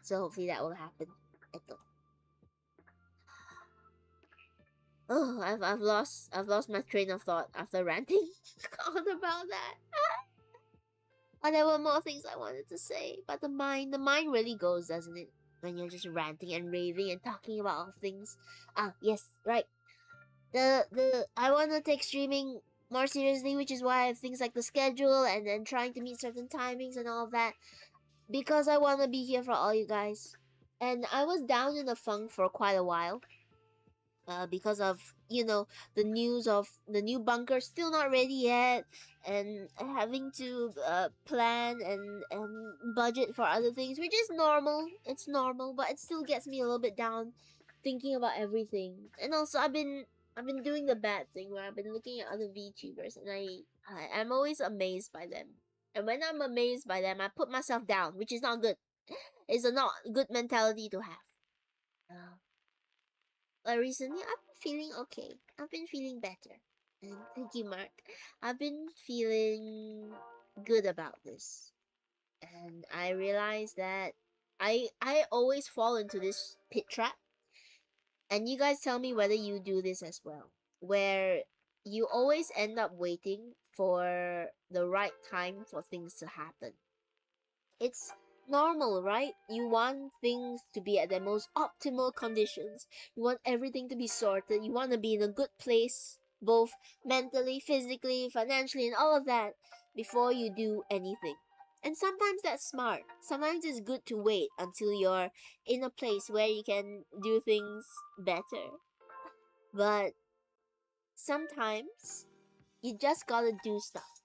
So hopefully that will happen. Oh, I've lost my train of thought after ranting on about that. Oh, there were more things I wanted to say, but the mind really goes, doesn't it? When you're just ranting and raving and talking about all things. Yes, right. I want to take streaming more seriously, which is why I have things like the schedule and then trying to meet certain timings and all of that, because I want to be here for all you guys. And I was down in the funk for quite a while, because of the news of the new bunker still not ready yet, and having to plan and budget for other things, which is normal. It's normal, but it still gets me a little bit down thinking about everything. And also I've been doing the bad thing where I've been looking at other VTubers, and I'm always amazed by them. And when I'm amazed by them, I put myself down, which is not good. It's a not good mentality to have. Recently I've been feeling okay. I've been feeling better. And thank you, Mark. I've been feeling good about this. And I realized that I always fall into this pit trap. And you guys tell me whether you do this as well. Where you always end up waiting for the right time for things to happen. It's normal, right? You want things to be at their most optimal conditions. You want everything to be sorted. You want to be in a good place, both mentally, physically, financially, and all of that before you do anything. And sometimes that's smart. Sometimes it's good to wait until you're in a place where you can do things better. But sometimes you just gotta do stuff.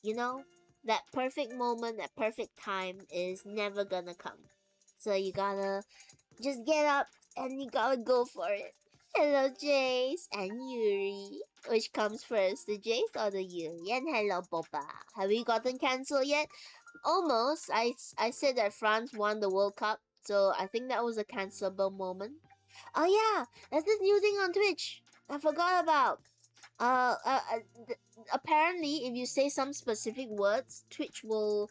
You know? That perfect moment, that perfect time is never gonna come. So you gotta just get up and you gotta go for it. Hello, Jace and Yuri. Which comes first, the Jace or the Yuri? And hello, Boba. Have you gotten cancelled yet? Almost. I said that France won the World Cup, so I think that was a cancelable moment. Oh yeah, there's this new thing on Twitch I forgot about. Apparently, if you say some specific words, Twitch will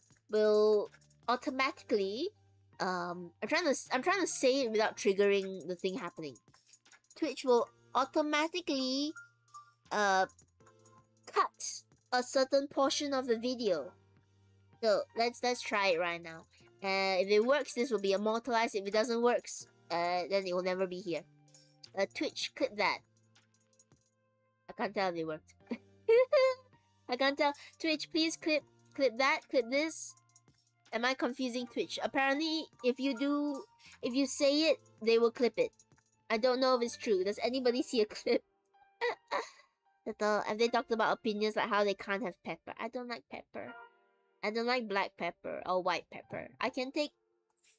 automatically I'm trying to say it without triggering the thing happening. Twitch will automatically cut a certain portion of the video. So let's try it right now. If it works, this will be immortalized. If it doesn't work, then it will never be here. Twitch, clip that. I can't tell if it worked. I can't tell. Twitch, please clip that, clip this. Am I confusing Twitch? Apparently, if you say it, they will clip it. I don't know if it's true. Does anybody see a clip? Have they talked about opinions like how they can't have pepper? I don't like pepper. I don't like black pepper or white pepper. I can take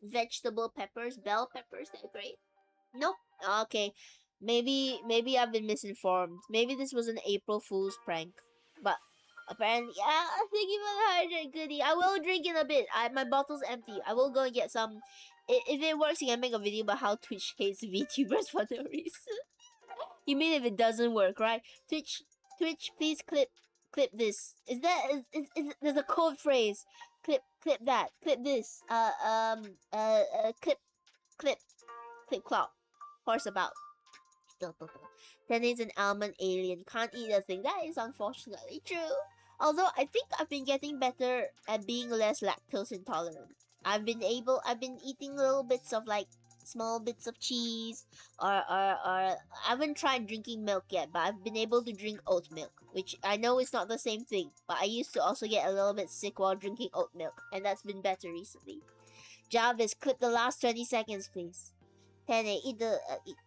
vegetable peppers, bell peppers, they're great. Nope. Okay. Maybe I've been misinformed. Maybe this was an April Fool's prank. But Apparently, thank you for the hydrate, goodie. I will drink in a bit. My bottle's empty. I will go and get some. If it works, you can make a video about how Twitch hates VTubers for no reason. You mean if it doesn't work, right? Twitch, please clip this. Is that there's a code phrase? Clip that. Clip this. Clip clock. Horse about. Then is an almond alien. Can't eat a thing. That is unfortunately true. Although I think I've been getting better at being less lactose intolerant. I've been eating little bits of like small bits of cheese or I haven't tried drinking milk yet, but I've been able to drink oat milk, which I know is not the same thing, but I used to also get a little bit sick while drinking oat milk, and that's been better recently. Jarvis, clip the last 20 seconds, please. Tene,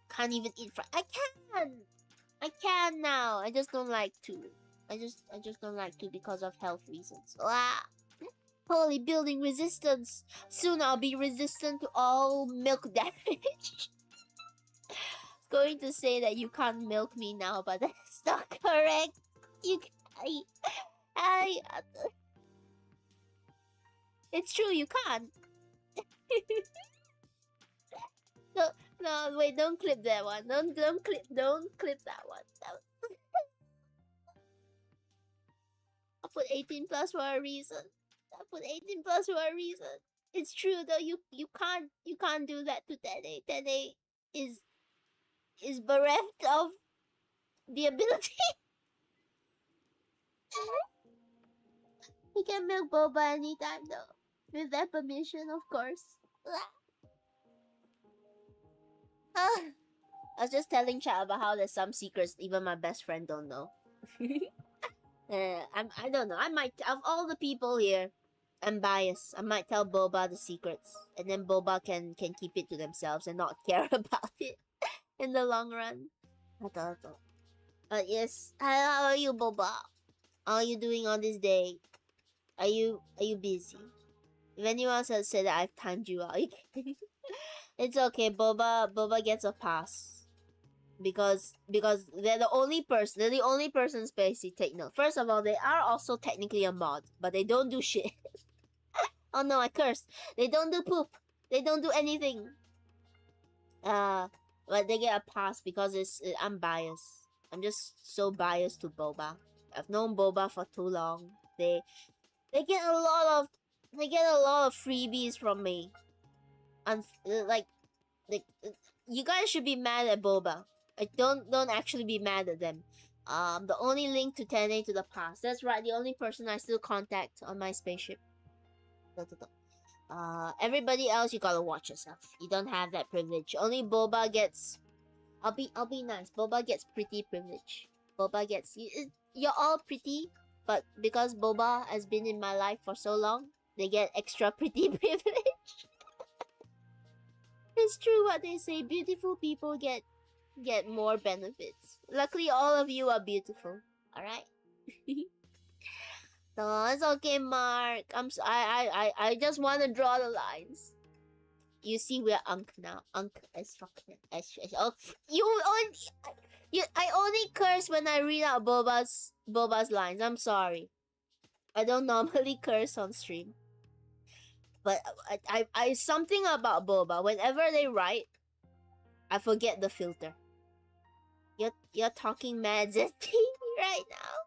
can't even eat I can now. I just don't like to. I just don't like to because of health reasons. Ah! Holy, building resistance. Soon I'll be resistant to all milk damage. Going to say that you can't milk me now, but that's not correct. It's true, you can't. No, wait, don't clip that one. Don't clip that one. I put 18 plus for a reason. It's true though. You can't do that to Tene. Tene is bereft of the ability. He can milk Boba anytime though, with their permission, of course. I was just telling chat about how there's some secrets even my best friend don't know. I don't know. I might, of all the people here, I'm biased. I might tell Boba the secrets, and then Boba can keep it to themselves and not care about it in the long run. But yes, how are you, Boba? How are you doing on this day? Are you busy? If anyone else has said that I've timed you out, it's okay. Boba gets a pass because they're the only person. They're the only person Spacey take note. First of all, they are also technically a mod, but they don't do shit. Oh no, I cursed. They don't do poop. They don't do anything. But they get a pass because I'm biased. I'm just so biased to Boba. I've known Boba for too long. They get a lot of freebies from me. And like you guys should be mad at Boba. Don't actually be mad at them. The only link to Tene to the past. That's right, the only person I still contact on my spaceship. Everybody else, you gotta watch yourself. You don't have that privilege. Only Boba gets. I'll be nice. Boba gets pretty privilege. Boba gets. You're all pretty, but because Boba has been in my life for so long, they get extra pretty privilege. It's true what they say. Beautiful people get more benefits. Luckily, all of you are beautiful. All right. No, it's okay, Mark. I just want to draw the lines. You see, we're Unk now. Unk as fuck. Oh, I only curse when I read out Boba's lines. I'm sorry. I don't normally curse on stream. But I something about Boba. Whenever they write, I forget the filter. You're talking mad zesty right now.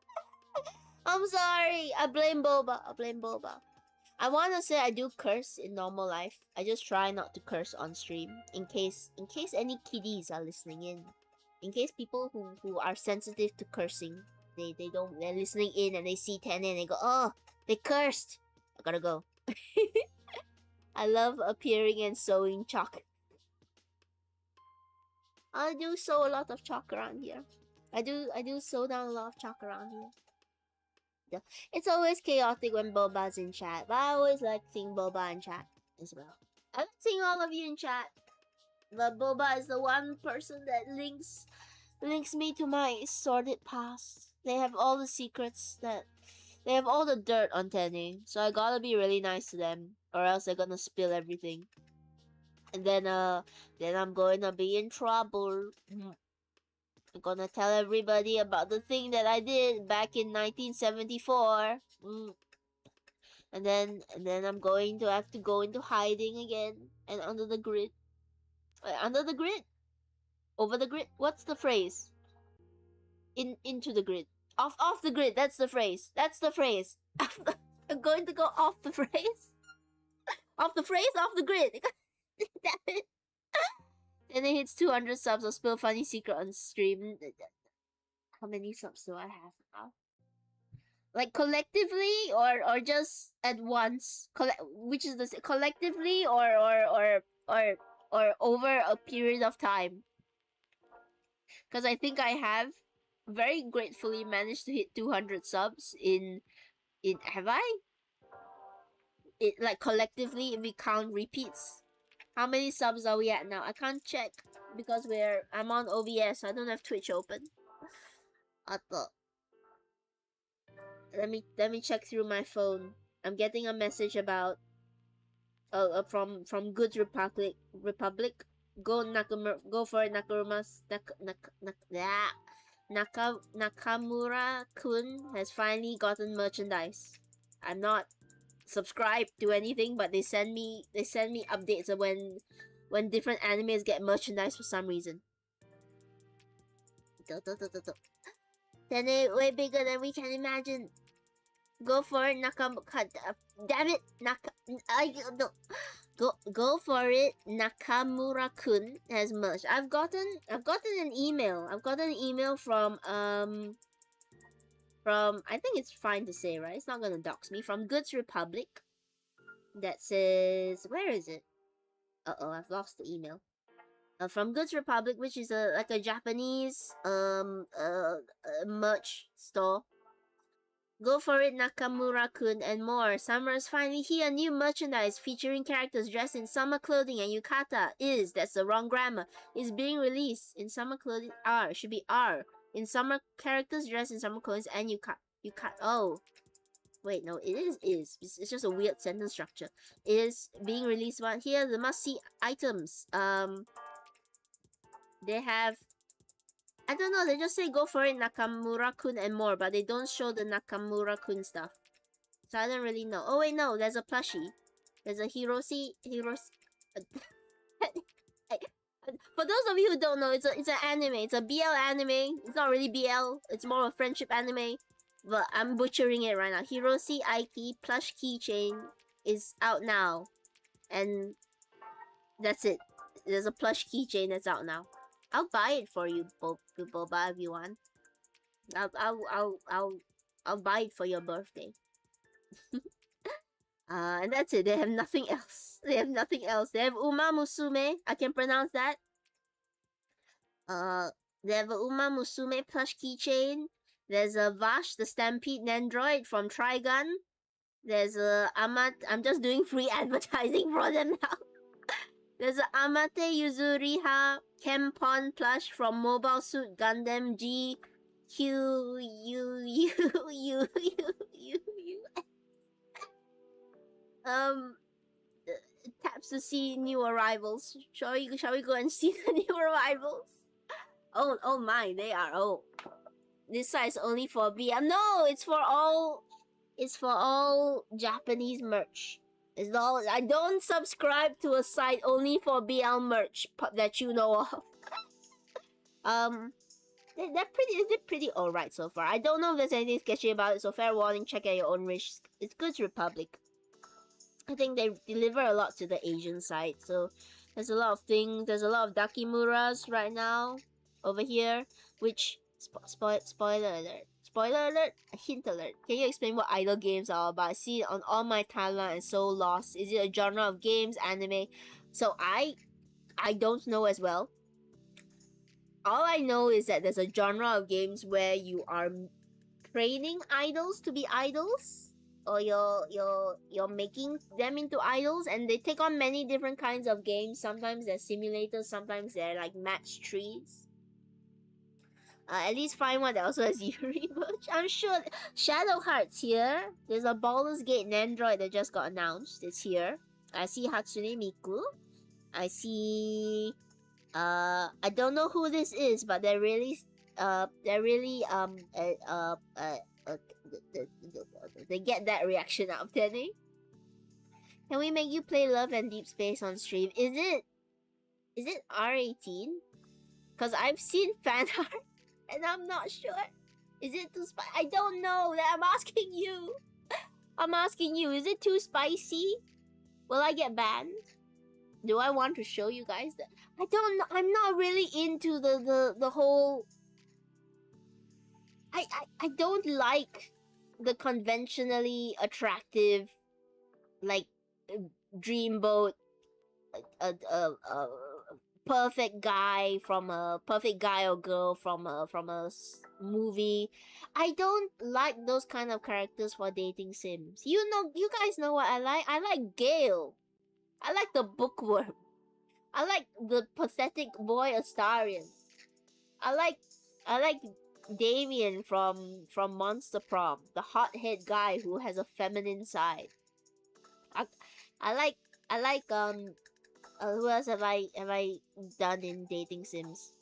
I'm sorry. I blame Boba. I wanna say I do curse in normal life. I just try not to curse on stream in case any kiddies are listening in. In case people who are sensitive to cursing, they're listening in and they see Tene and they go, oh, they cursed. I gotta go. I love appearing and sewing chalk. I do sew a lot of chalk around here. I do sew down a lot of chalk around here. Yeah. It's always chaotic when Boba's in chat, but I always like seeing Boba in chat as well. I like seeing all of you in chat, but Boba is the one person that links me to my sordid past. They have all the secrets they have all the dirt on Tene, so I gotta be really nice to them, or else they're gonna spill everything. And then I'm going to be in trouble. I'm gonna tell everybody about the thing that I did back in 1974. And then I'm going to have to go into hiding again and under the grid. Under the grid? Over the grid? What's the phrase? Into the grid. Off the grid. That's the phrase. That's the phrase. I'm going to go off the phrase. Off the phrase, off the grid. Damn it. And it hits 200 subs. I'll spill funny secret on stream. How many subs do I have now? Like collectively or just at once? Which is the collectively or over a period of time? Because I think I have very gratefully managed to hit 200 subs in have I? It like collectively if we count repeats. How many subs are we at now? I can't check because I'm on OBS, so I don't have Twitch open. Let me check through my phone. I'm getting a message about from Good Republic. Go for it, Nakamura-kun has finally gotten merchandise. I'm not subscribed to anything, but they send me updates of when different animes get merchandise for some reason. Then it way bigger than we can imagine. Go for it, damn it, Go for it, Nakamura-kun has merch. I've gotten an email. I've gotten an email from I think it's fine to say, right? It's not gonna dox me. From Goods Republic. That says, where is it? Uh-oh, I've lost the email. From Goods Republic, which is like a Japanese merch store. Go for it, Nakamura-kun, and more. Summer is finally here. New merchandise featuring characters dressed in summer clothing and yukata that's the wrong grammar, is being released. In summer clothing, it should be R. In summer, characters dressed in summer clothes and yukata. Oh. Wait, no, it is. It's just a weird sentence structure. It is being released. But here, the must-see items. They have... I don't know, they just say go for it, Nakamura-kun and more, but they don't show the Nakamura-kun stuff. So I don't really know. Oh wait, no, there's a plushie. There's a Hiroshi... For those of you who don't know, it's an anime. It's a BL anime. It's not really BL. It's more of a friendship anime. But I'm butchering it right now. Hiroshi Aiki plush keychain is out now. And that's it. There's a plush keychain that's out now. I'll buy it for you, Boba, if you want. I'll buy it for your birthday. And that's it. They have nothing else. They have nothing else. They have Uma Musume. I can pronounce that. They have a Uma Musume plush keychain. There's a Vash, the Stampede Nandroid from Trigun. There's a I'm just doing free advertising for them now. There's a Amate Yuzuriha Kempon plush from Mobile Suit Gundam G Q U U U U U. Taps to see new arrivals. Shall we go and see the new arrivals? Oh my, they are this size only for BM. No, it's for all Japanese merch. It's all, I don't subscribe to a site only for BL merch that you know of. They're pretty alright so far. I don't know if there's anything sketchy about it, so fair warning, check at your own risk. It's Goods Republic. I think they deliver a lot to the Asian side, so there's a lot of things. There's a lot of Dakimuras right now over here, which spoiler alert. Spoiler alert, hint alert. Can you explain what idol games are about? I see it on all my timeline and so lost. Is it a genre of games, anime? So I don't know as well. All I know is that there's a genre of games where you are training idols to be idols, or you're making them into idols, and they take on many different kinds of games. Sometimes they're simulators, sometimes they're like match trees. At least find one that also has Yuri merch. I'm sure Shadow Heart's here. There's a Baldur's Gate Nandroid that just got announced. It's here. I see Hatsune Miku. I see I don't know who this is, but they're really they're really uh, they get that reaction out of Tenny. Can we make you play Love and Deep Space on stream? Is it R18? Cause I've seen fan art and I'm not sure. Is it too spicy? I don't know. I'm asking you. I'm asking you. Is it too spicy? Will I get banned? Do I want to show you guys that? I don't know. I'm not really into the whole. I don't like the conventionally attractive, like, dreamboat, a perfect guy or girl from a movie. I don't like those kind of characters for dating sims. You guys know what I like. I like Gale. I like the bookworm. I like the pathetic boy Astarion. I like Damien from Monster Prom, the hothead guy who has a feminine side. I like who else have I done in dating sims?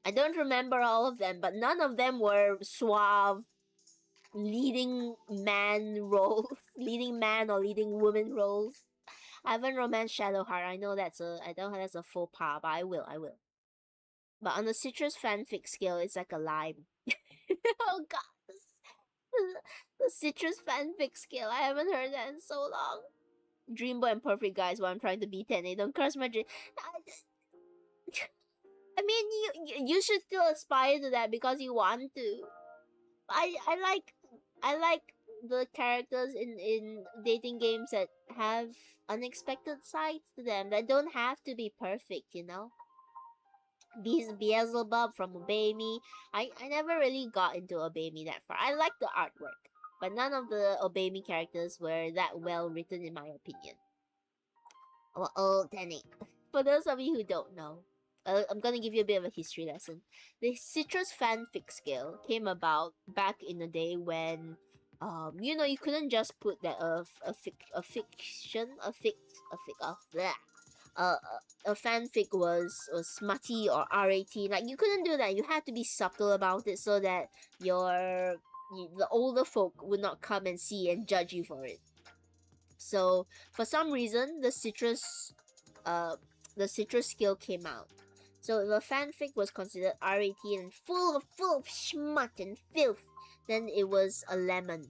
I don't remember all of them, but none of them were suave leading man roles, leading man or leading woman roles. I haven't romanced Shadowheart. I know that's a faux pas, but I will. But on the citrus fanfic scale, it's like a lime. Oh god, the citrus fanfic scale. I haven't heard that in so long. Dreamboy and perfect guy is what I'm trying to be. 10. Don't crush my dream. I mean, you should still aspire to that because you want to. I like the characters in dating games that have unexpected sides to them that don't have to be perfect, you know. Beelzebub from Obey Me. I never really got into Obey Me that far. I like the artwork, but none of the Obey Me characters were that well written in my opinion. Oh, Danny. For those of you who don't know, I'm gonna give you a bit of a history lesson. The citrus fanfic scale came about back in the day when, you couldn't just put that a fanfic was smutty or R18. Like, you couldn't do that. You had to be subtle about it so that the older folk would not come and see and judge you for it. So for some reason, the citrus skill came out. So if a fanfic was considered R18 and full of smut and filth, then it was a lemon.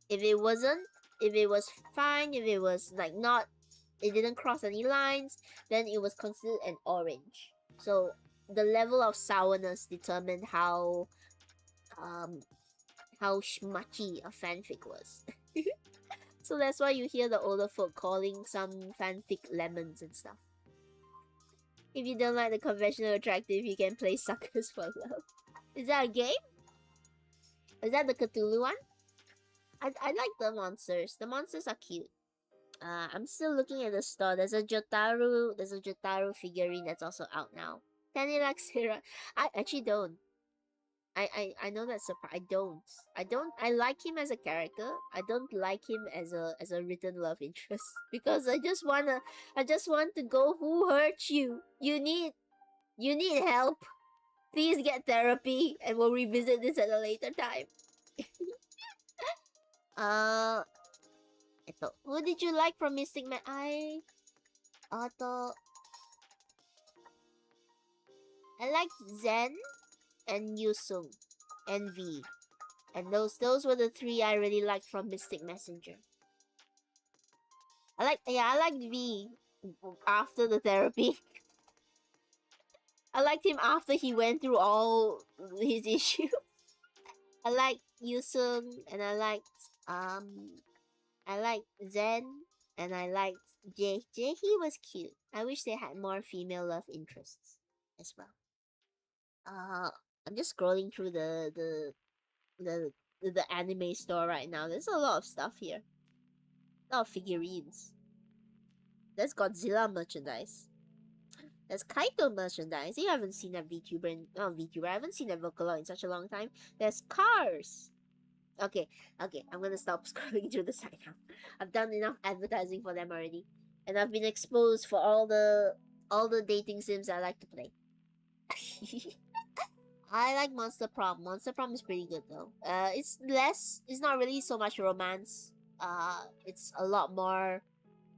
If it wasn't, if it was fine, if it was like not, it didn't cross any lines, then it was considered an orange. So the level of sourness determined how smutty a fanfic was. So that's why you hear the older folk calling some fanfic lemons and stuff. If you don't like the conventional attractive, you can play Suckers for Love. Is that a game? Is that the Cthulhu one? I like the monsters. The monsters are cute. I'm still looking at the store. There's a Jotaro figurine that's also out now. Danny likes Hira. I actually don't. I know that's a I don't. I like him as a character. I don't like him as a written love interest because I just want to go. Who hurt you? You need help. Please get therapy, and we'll revisit this at a later time. Who did you like from Mystic Man? I liked Zen and Yusung and V. And those were the three I really liked from Mystic Messenger. I liked V after the therapy. I liked him after he went through all his issues. I liked Yusung and I liked Zen and I liked Jay. Jay, he was cute. I wish they had more female love interests as well. I'm just scrolling through the anime store right now. There's a lot of stuff here. A lot of figurines. There's Godzilla merchandise. There's Kaito merchandise. You haven't seen a VTuber I haven't seen a Vocaloid in such a long time. There's cars. Okay, I'm gonna stop scrolling through the site now. I've done enough advertising for them already. And I've been exposed for all the dating sims I like to play. I like Monster Prom. Monster Prom is pretty good though. It's not really so much romance. It's a lot more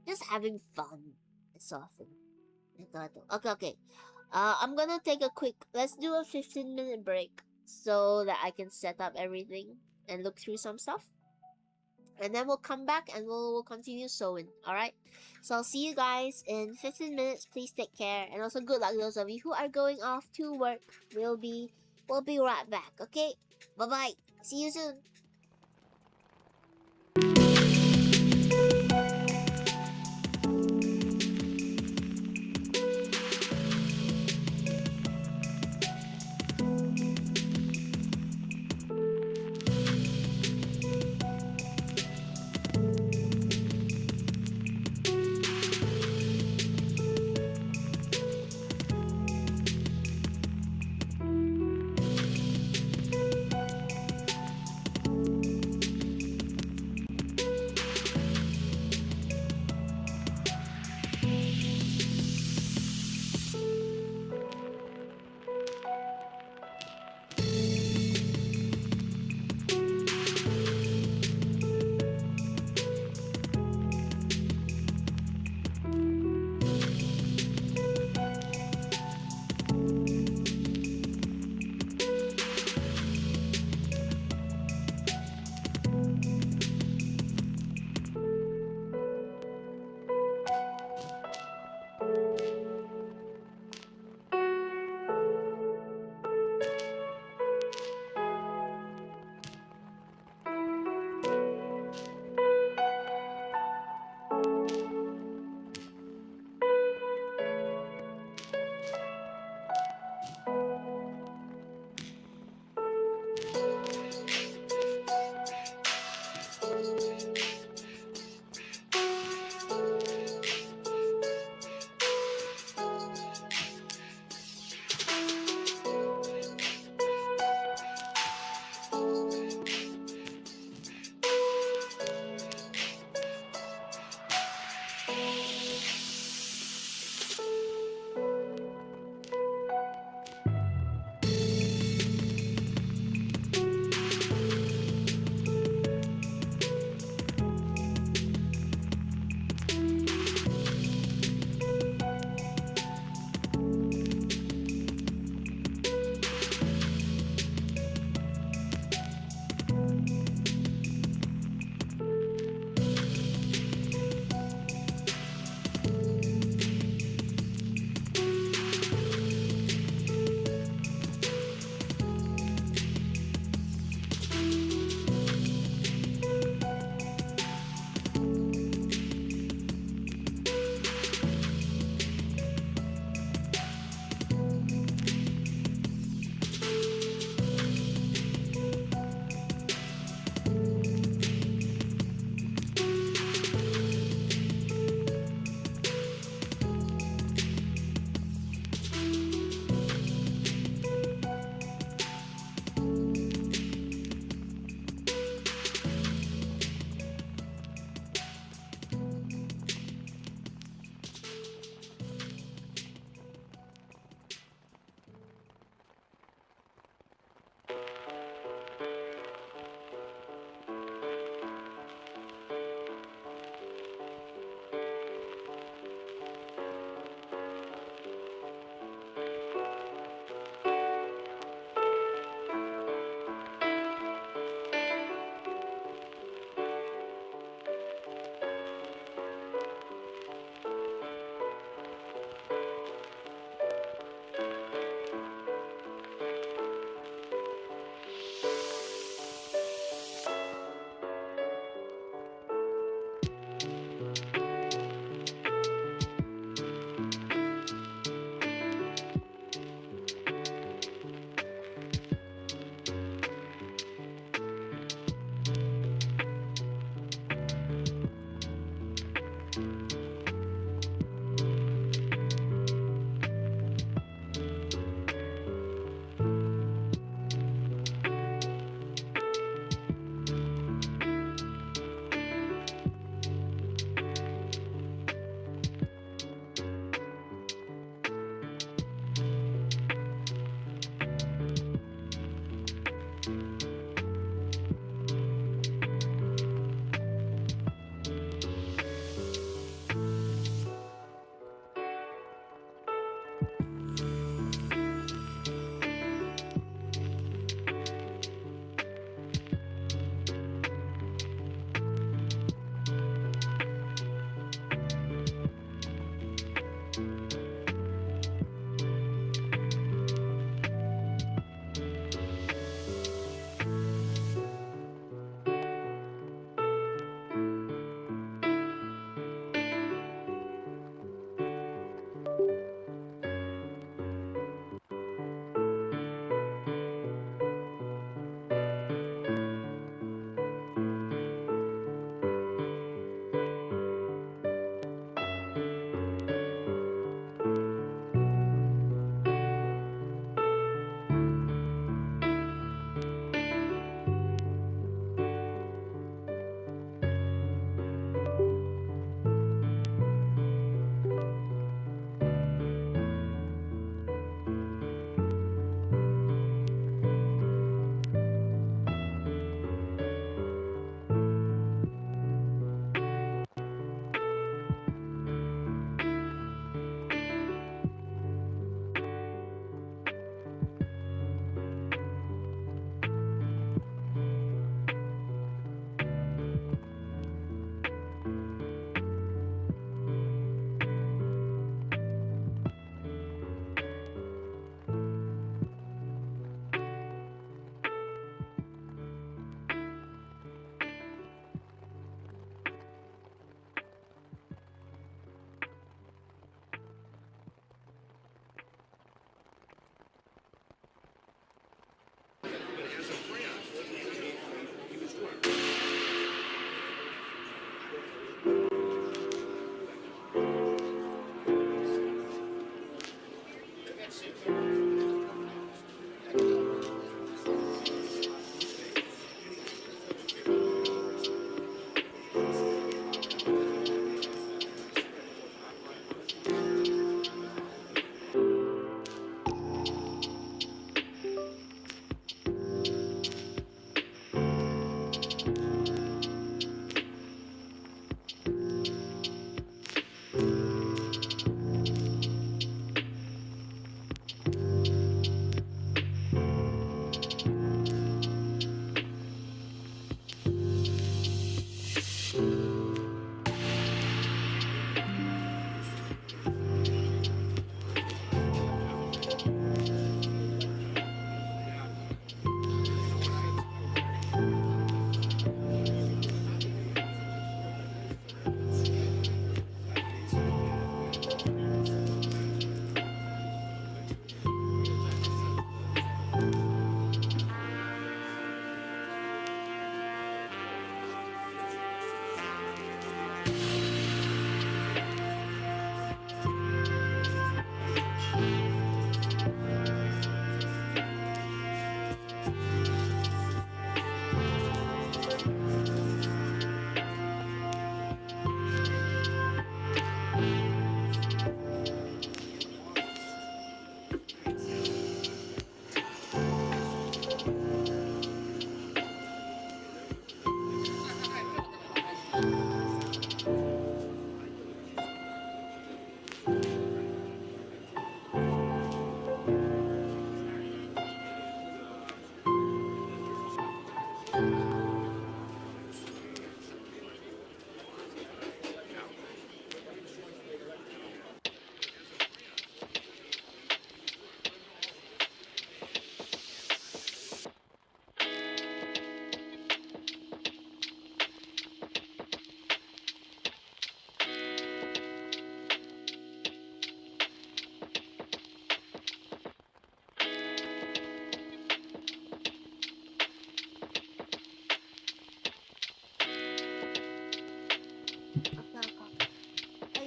just having fun and sort of thing. Okay, okay. I'm gonna take a quick. Let's do a 15-minute break so that I can set up everything and look through some stuff. And then we'll come back and we'll continue sewing. Alright? So I'll see you guys in 15 minutes. Please take care. And also good luck those of you who are going off to work. We'll be right back. Okay? Bye-bye. See you soon.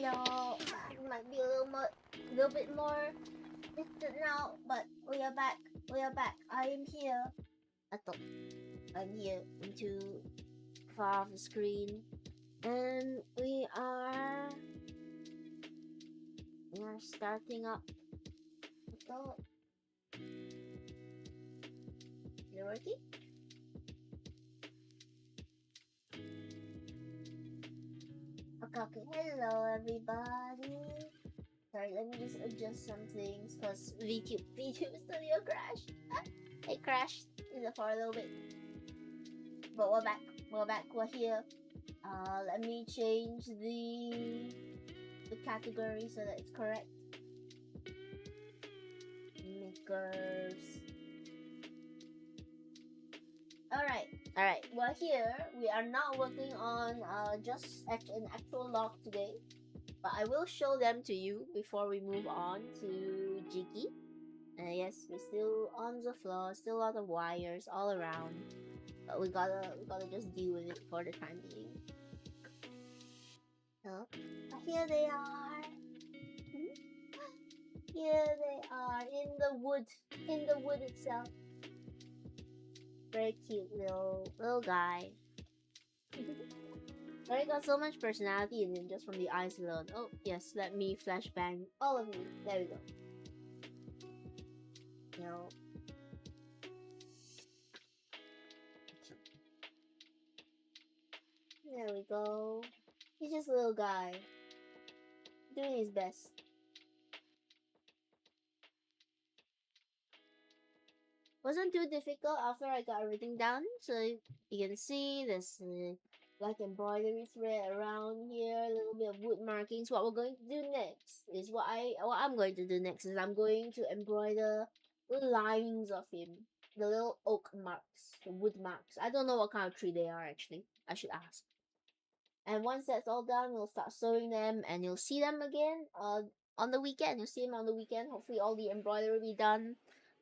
Hello. It might be a little bit more distant now, but we are back. We are back. I am here. I'm here into far off the screen, and we are starting up. Ito. Is it working? Okay. Hello, everybody. Sorry, let me just adjust some things because VTube Studio crashed. It crashed for a little bit, but we're back. We're back. We're here. Let me change the the category so that it's correct. Makers. Alright. Well, here we are not working on just an actual log today, but I will show them to you before we move on to Jiggy. Yes, we're still on the floor, still a lot of wires all around, but we gotta just deal with it for the time being. So, here they are. Here they are in the wood itself. Very cute little guy. They got so much personality in him just from the eyes alone. Oh yes, let me flashbang all of you. There we go. No. There we go. He's just a little guy, doing his best. Wasn't too difficult after I got everything done. So you can see there's like embroidery thread around here, a little bit of wood markings. What we're going to do next is what I'm going to do next is I'm going to embroider the lines of him, the little oak marks, the wood marks. I don't know what kind of tree they are actually. I should ask. And once that's all done, we'll start sewing them, and you'll see them again on the weekend. You'll see them on the weekend. Hopefully, all the embroidery will be done.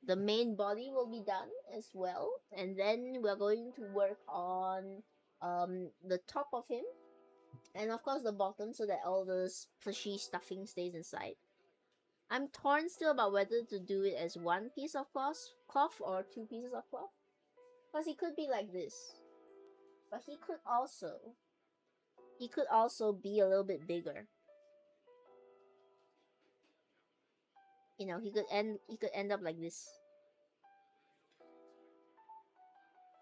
The main body will be done as well, and then we're going to work on the top of him, and of course the bottom, so that all the plushy stuffing stays inside. I'm torn still about whether to do it as one piece of cloth or two pieces of cloth, because he could be like this, but he could also be a little bit bigger. You know, he could end up like this.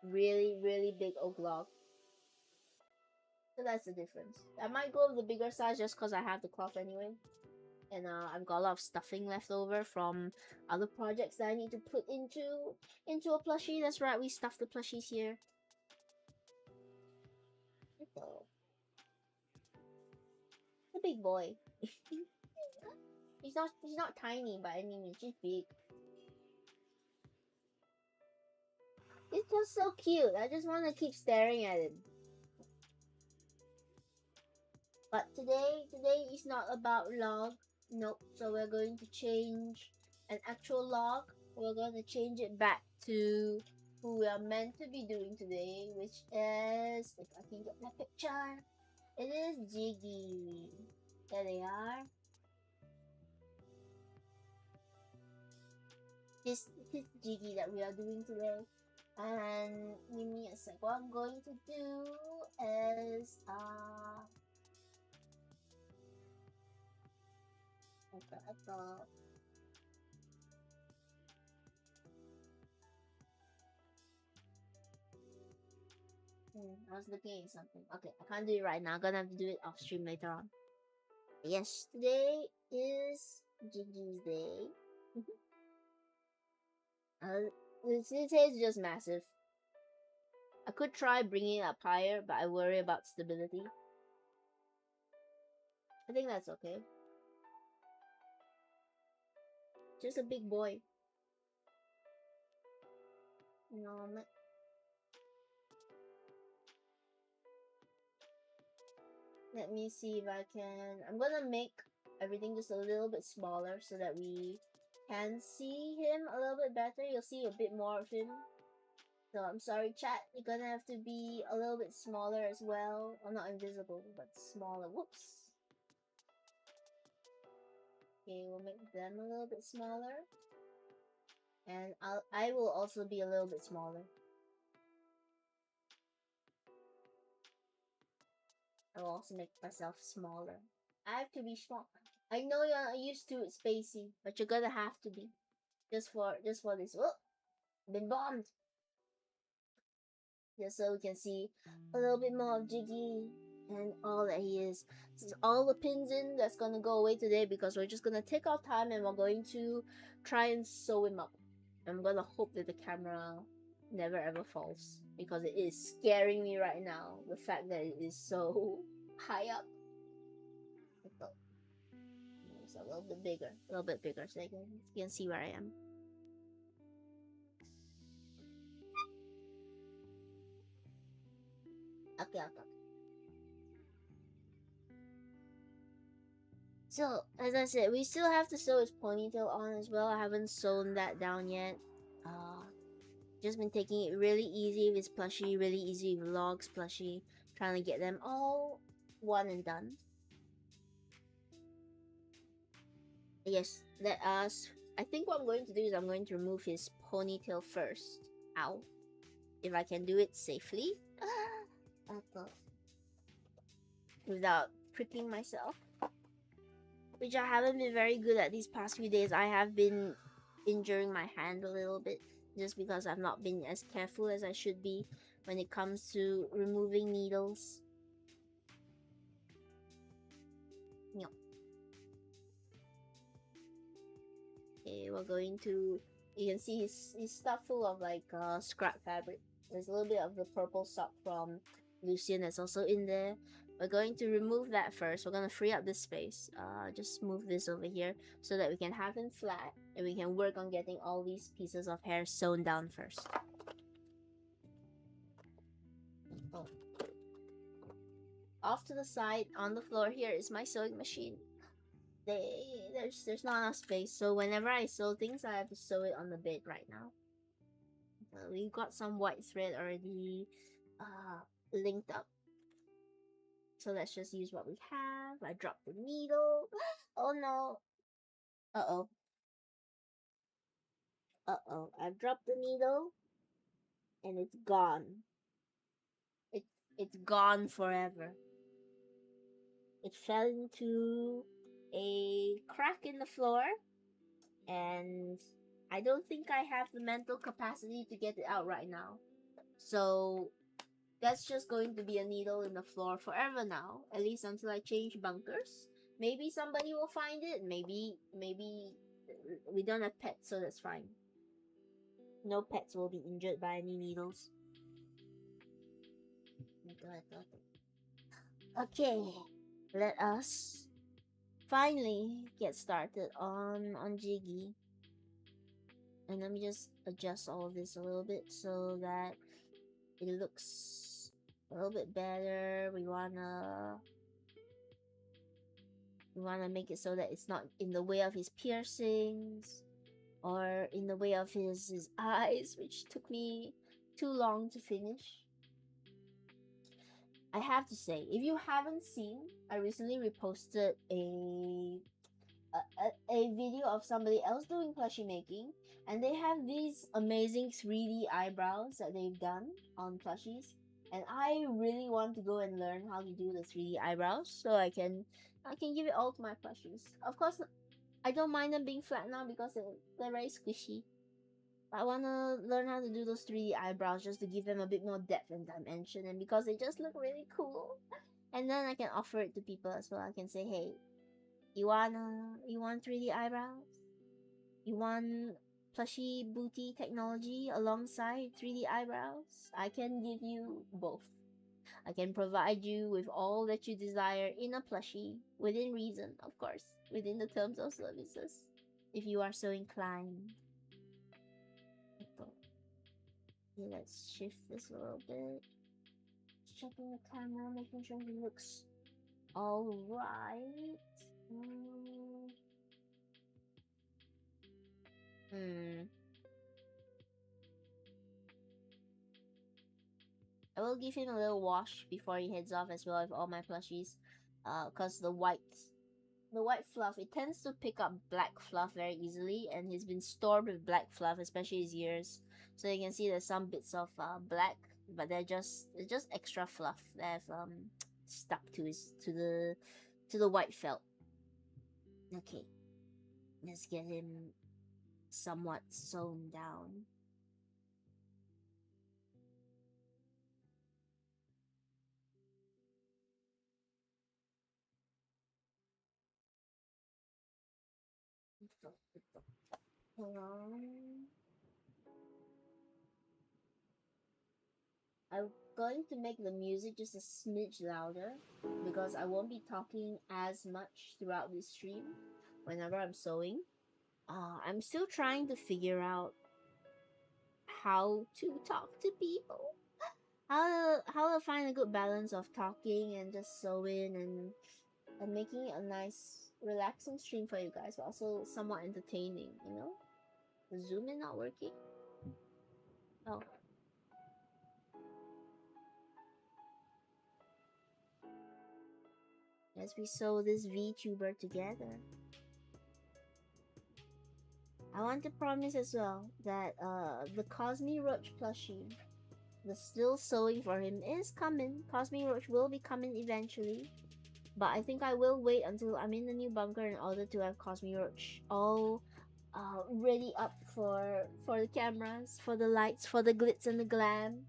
Really big oak log. So that's the difference. I might go with the bigger size just because I have the cloth anyway. And I've got a lot of stuffing left over from other projects that I need to put into a plushie. That's right, we stuffed the plushies here. So, a big boy. He's not tiny by any means, he's big. It's just so cute. I just want to keep staring at him. But today is not about log. Nope. So we're going to change an actual log. We're going to change it back to who we are meant to be doing today, which is, if I can get my picture, it is Jiggy. There they are. This Jiggy that we are doing today. And give me a sec. What I'm going to do is I was looking at something. Okay, I can't do it right now. I'm gonna have to do it off stream later on. Yes, today is Jiggy's day. This is just massive. I could try bringing it up higher, but I worry about stability. I think that's okay. Just a big boy. No, let me see if I can. I'm gonna make everything just a little bit smaller so that we can see him a little bit better. You'll see a bit more of him. So I'm sorry, chat. You're gonna have to be a little bit smaller as well. Well, not invisible, but smaller. Whoops. Okay, we'll make them a little bit smaller. And I will also be a little bit smaller. I will also make myself smaller. I have to be small. I know you're not used to it, Spacey, but you're gonna have to be. Just for this. Oh, been bombed. Just so we can see a little bit more of Jiggy and all that he is. This is all the pins in that's gonna go away today because we're just gonna take our time and we're going to try and sew him up. I'm gonna hope that the camera never ever falls because it is scaring me right now. The fact that it is so high up. a little bit bigger, so you can see where I am. Okay, okay. So, as I said, we still have to sew his ponytail on as well. I haven't sewn that down yet. Just been taking it really easy with his plushie, really easy with Vlogs plushie, trying to get them all one and done. Yes, let us. I think what I'm going to do is I'm going to remove his ponytail first. Ow. If I can do it safely. Without pricking myself. Which I haven't been very good at these past few days. I have been injuring my hand a little bit just because I've not been as careful as I should be when it comes to removing needles. Yep. Okay, we're going to. You can see he's stuffed full of like scrap fabric. There's a little bit of the purple sock from Lucian that's also in there. We're going to remove that first. We're going to free up this space. Just move this over here so that we can have him flat and we can work on getting all these pieces of hair sewn down first. Oh. Off to the side on the floor here is my sewing machine. There's not enough space, so whenever I sew things, I have to sew it on the bed right now. We've got some white thread already linked up. So let's just use what we have. I dropped the needle. Oh no. Uh-oh. Uh-oh. I've dropped the needle. And it's gone. It's gone forever. It fell into a crack in the floor. And I don't think I have the mental capacity to get it out right now. So that's just going to be a needle in the floor forever now, at least until I change bunkers. Maybe somebody will find it. Maybe we don't have pets, so that's fine. No pets will be injured by any needles. Okay, let us finally get started on Jiggy. And let me just adjust all of this a little bit so that it looks a little bit better. We wanna make it so that it's not in the way of his piercings or in the way of his eyes, which took me too long to finish. I have to say, if you haven't seen, I recently reposted a video of somebody else doing plushie making, and they have these amazing 3D eyebrows that they've done on plushies, and I really want to go and learn how to do the 3D eyebrows so I can give it all to my plushies. Of course, I don't mind them being flat now because they're very squishy. I want to learn how to do those 3D eyebrows just to give them a bit more depth and dimension, and because they just look really cool. And then I can offer it to people as well. I can say, hey, you want 3D eyebrows? You want plushy booty technology alongside 3D eyebrows? I can give you both. I can provide you with all that you desire in a plushie, within reason, of course, within the terms of services, if you are so inclined. Okay, let's shift this a little bit. Checking the camera, making sure he looks alright. I will give him a little wash before he heads off as well with all my plushies. Cause the white fluff, it tends to pick up black fluff very easily, and he's been stored with black fluff, especially his ears. So you can see there's some bits of black, but they're just extra fluff that have stuck to the white felt. Okay, let's get him somewhat sewn down. I'm going to make the music just a smidge louder because I won't be talking as much throughout this stream. whenever I'm sewing. I'm still trying to figure out how to talk to people. How to find a good balance of talking and just sewing and making it a nice relaxing stream for you guys, but also somewhat entertaining, you know? The Zoom is not working. Oh. As we sew this VTuber together. I want to promise as well that the Cosmy Roach plushie, the still sewing for him is coming. Cosmy Roach will be coming eventually. But I think I will wait until I'm in the new bunker in order to have Cosmy Roach all ready up for the cameras, for the lights, for the glitz and the glam.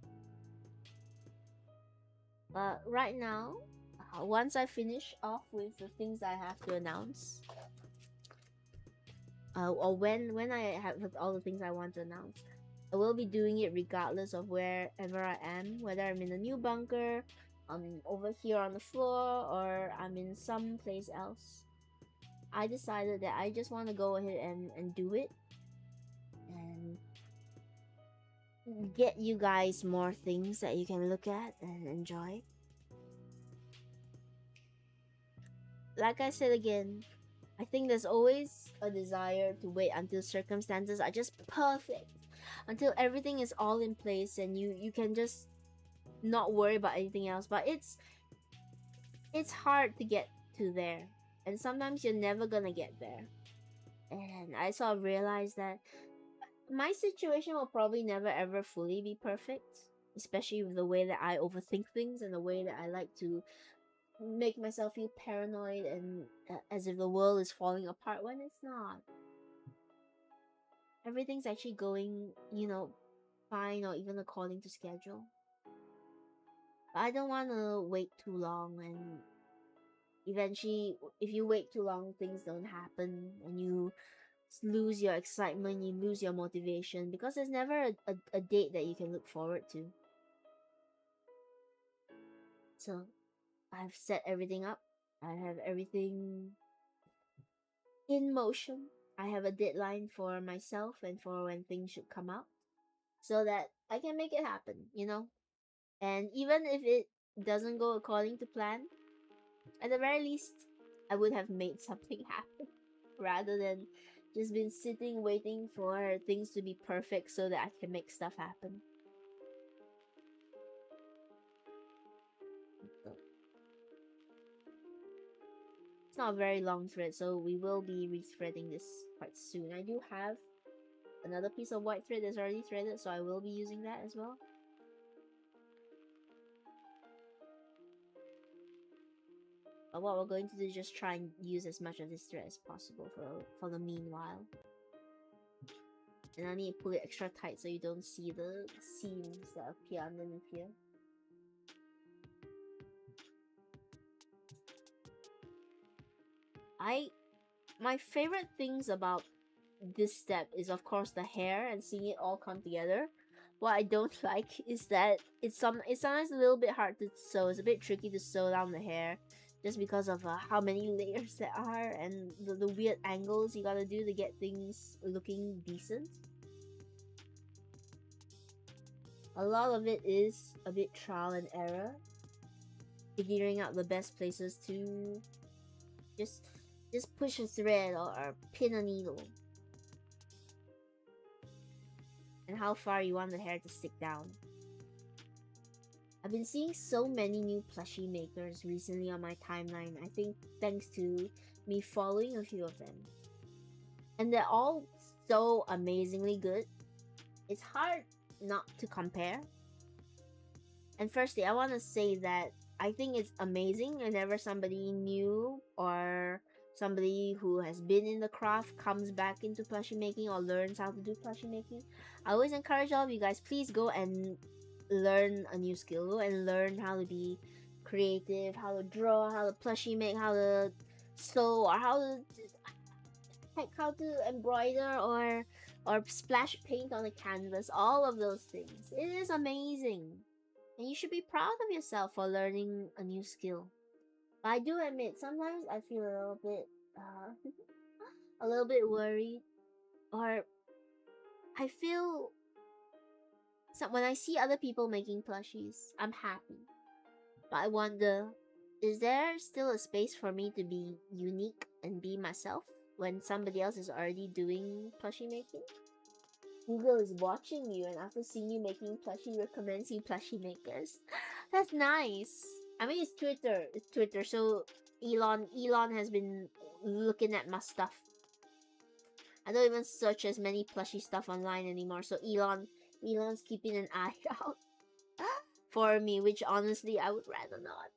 But right now, once I finish off with the things I have to announce, or when I have all the things I want to announce, I will be doing it regardless of wherever I am, whether I'm in a new bunker, over here on the floor, or I'm in some place else. I decided that I just want to go ahead and do it and get you guys more things that you can look at and enjoy. Like I said again, I think there's always a desire to wait until circumstances are just perfect, until everything is all in place and you can just not worry about anything else. But it's hard to get to there, and sometimes you're never gonna get there. And I sort of realized that my situation will probably never ever fully be perfect, especially with the way that I overthink things and the way that I like to make myself feel paranoid and as if the world is falling apart when it's not. Everything's actually going, fine or even according to schedule. But I don't want to wait too long, and eventually, if you wait too long, things don't happen and you lose your excitement, you lose your motivation, because there's never a date that you can look forward to. So I've set everything up. I have everything in motion. I have a deadline for myself and for when things should come out so that I can make it happen, And even if it doesn't go according to plan, at the very least, I would have made something happen rather than just been sitting waiting for things to be perfect so that I can make stuff happen. It's not a very long thread, so we will be rethreading this quite soon. I do have another piece of white thread that's already threaded, so I will be using that as well. But what we're going to do is just try and use as much of this thread as possible for the meanwhile. And I need to pull it extra tight so you don't see the seams that appear underneath here. My favorite things about this step is of course the hair and seeing it all come together. What I don't like is that it's sometimes a little bit hard to sew. It's a bit tricky to sew down the hair just because of how many layers there are and the weird angles you gotta do to get things looking decent. A lot of it is a bit trial and error, figuring out the best places to just push a thread or pin a needle, and how far you want the hair to stick down. I've been seeing so many new plushie makers recently on my timeline, I think thanks to me following a few of them. And they're all so amazingly good. It's hard not to compare. And firstly, I want to say that I think it's amazing whenever somebody new or somebody who has been in the craft comes back into plushie making or learns how to do plushie making. I always encourage all of you guys, please go and learn a new skill. Go and learn how to be creative, how to draw, how to plushie make, how to sew, or how to embroider or splash paint on a canvas. All of those things. It is amazing. And you should be proud of yourself for learning a new skill. But I do admit, sometimes I feel a little bit a little bit worried, or I feel when I see other people making plushies, I'm happy. But I wonder, is there still a space for me to be unique and be myself when somebody else is already doing plushie making? Google is watching you, and after seeing you making plushie, recommends you plushie makers. That's nice. I mean, it's Twitter. It's Twitter, so Elon has been looking at my stuff. I don't even search as many plushie stuff online anymore, so Elon's keeping an eye out for me, which honestly I would rather not.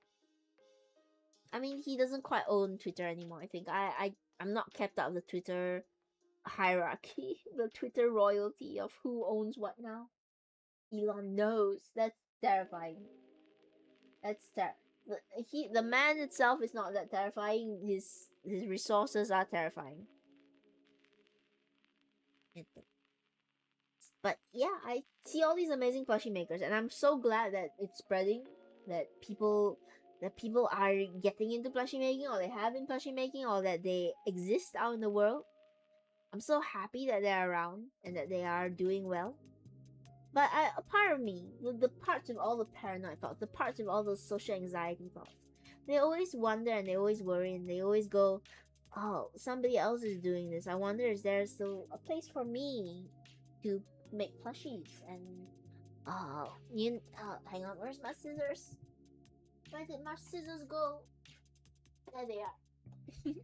I mean, he doesn't quite own Twitter anymore. I think I'm not kept up of the Twitter hierarchy, the Twitter royalty of who owns what now. Elon knows. That's terrifying. That's the man itself is not that terrifying. His resources are terrifying. But yeah, I see all these amazing plushie makers, and I'm so glad that it's spreading. That people are getting into plushie making, or they have been plushie making, or that they exist out in the world. I'm so happy that they're around and that they are doing well. But a part of me, the parts of all the paranoid thoughts, the parts of all those social anxiety thoughts, they always wonder and they always worry and they always go, oh, somebody else is doing this. I wonder, is there still a place for me to make plushies? And hang on, where's my scissors? Where did my scissors go? There they are.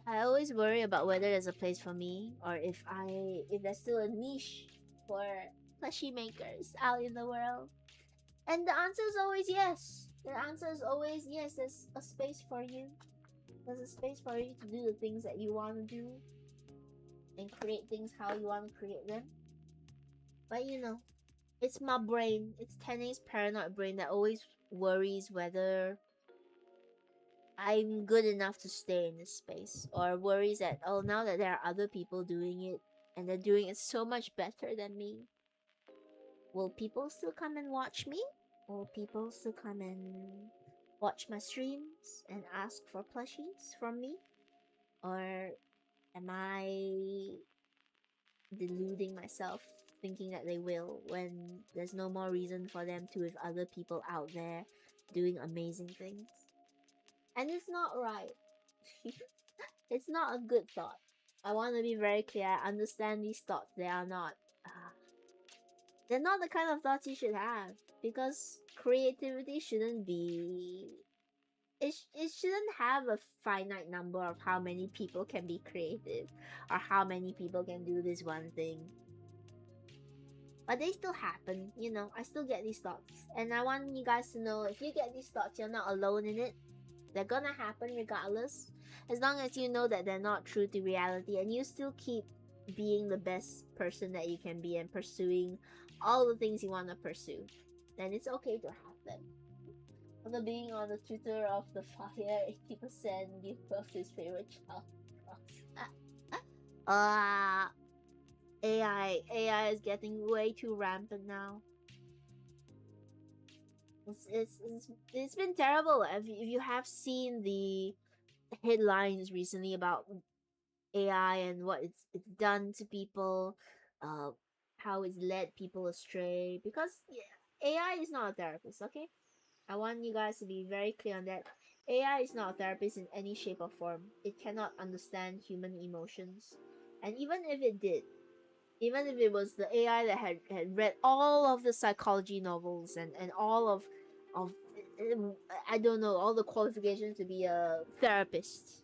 I always worry about whether there's a place for me, or if there's still a niche for plushie makers out in the world. And the answer is always yes. The answer is always yes. There's a space for you. There's a space for you to do the things that you want to do and create things how you want to create them. But it's my brain. It's Tenny's paranoid brain that always worries whether I'm good enough to stay in this space, or worries that, oh, now that there are other people doing it and they're doing it so much better than me, will people still come and watch me? Will people still come and watch my streams and ask for plushies from me? Or am I deluding myself thinking that they will, when there's no more reason for them to, with other people out there doing amazing things? And it's not right. It's not a good thought. I want to be very clear. I understand these thoughts. They are not. They're not the kind of thoughts you should have. Because creativity shouldn't be. It shouldn't have a finite number of how many people can be creative, or how many people can do this one thing. But they still happen, I still get these thoughts. And I want you guys to know, if you get these thoughts, you're not alone in it. They're gonna happen regardless. As long as you know that they're not true to reality, and you still keep being the best person that you can be and pursuing all the things you want to pursue, then it's okay to have them. After being on the Twitter of the fire, 80% give birth to his favorite child. AI is getting way too rampant now. It's been terrible. If you have seen the headlines recently about AI and what it's done to people, how it's led people astray. Because AI is not a therapist, okay? I want you guys to be very clear on that. AI is not a therapist in any shape or form. It cannot understand human emotions. And even if it did, even if it was the AI that had read all of the psychology novels and all of I don't know, all the qualifications to be a therapist.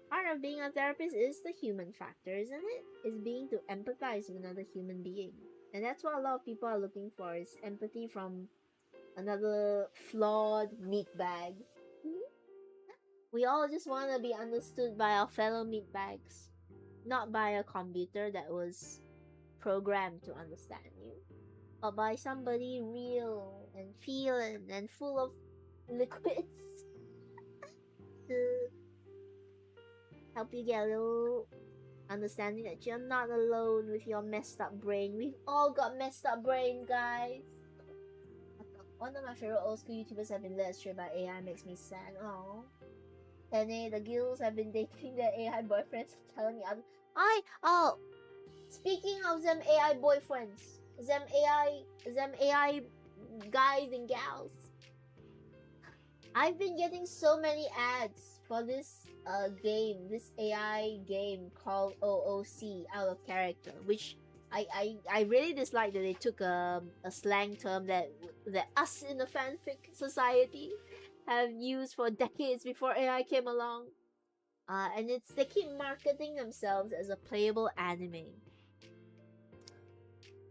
Part of being a therapist is the human factor, isn't it? Is being to empathize with another human being. And that's what a lot of people are looking for, is empathy from another flawed meatbag. We all just want to be understood by our fellow meatbags, not by a computer that was programmed to understand you, but by somebody real and feeling and full of liquids to help you get a little understanding that you're not alone with your messed up brain. We've all got messed up brain, guys. One of my favorite old school YouTubers have been led astray by AI, makes me sad. Oh. Penny, the gills have been dating their AI boyfriends, telling me oh, speaking of them AI boyfriends, them AI guys and gals, I've been getting so many ads for this game, this AI game called OOC, out of character, which I really dislike that they took a slang term that us in the fanfic society have used for decades before AI came along. And they keep marketing themselves as a playable anime.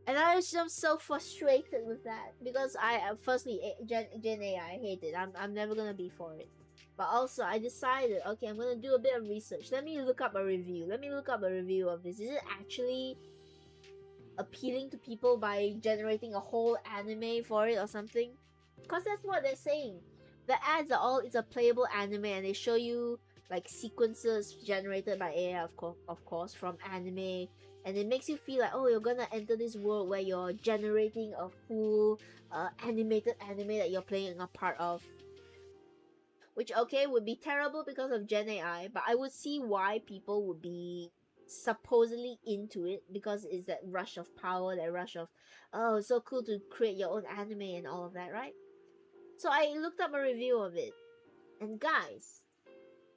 And I was just so frustrated with that because firstly Gen AI, I hate it. I'm never gonna be for it. But also I decided, okay, I'm gonna do a bit of research. Let me look up a review. Let me look up a review of this. Is it actually appealing to people by generating a whole anime for it or something? Because that's what they're saying. The ads are all, it's a playable anime, and they show you like sequences generated by AI, of course, from anime, and it makes you feel like, oh, you're gonna enter this world where you're generating a full animated anime that you're playing a part of. Which, okay, would be terrible because of Gen AI, but I would see why people would be supposedly into it, because it's that rush of power, that rush of, oh, it's so cool to create your own anime and all of that, right? So I looked up a review of it, and guys,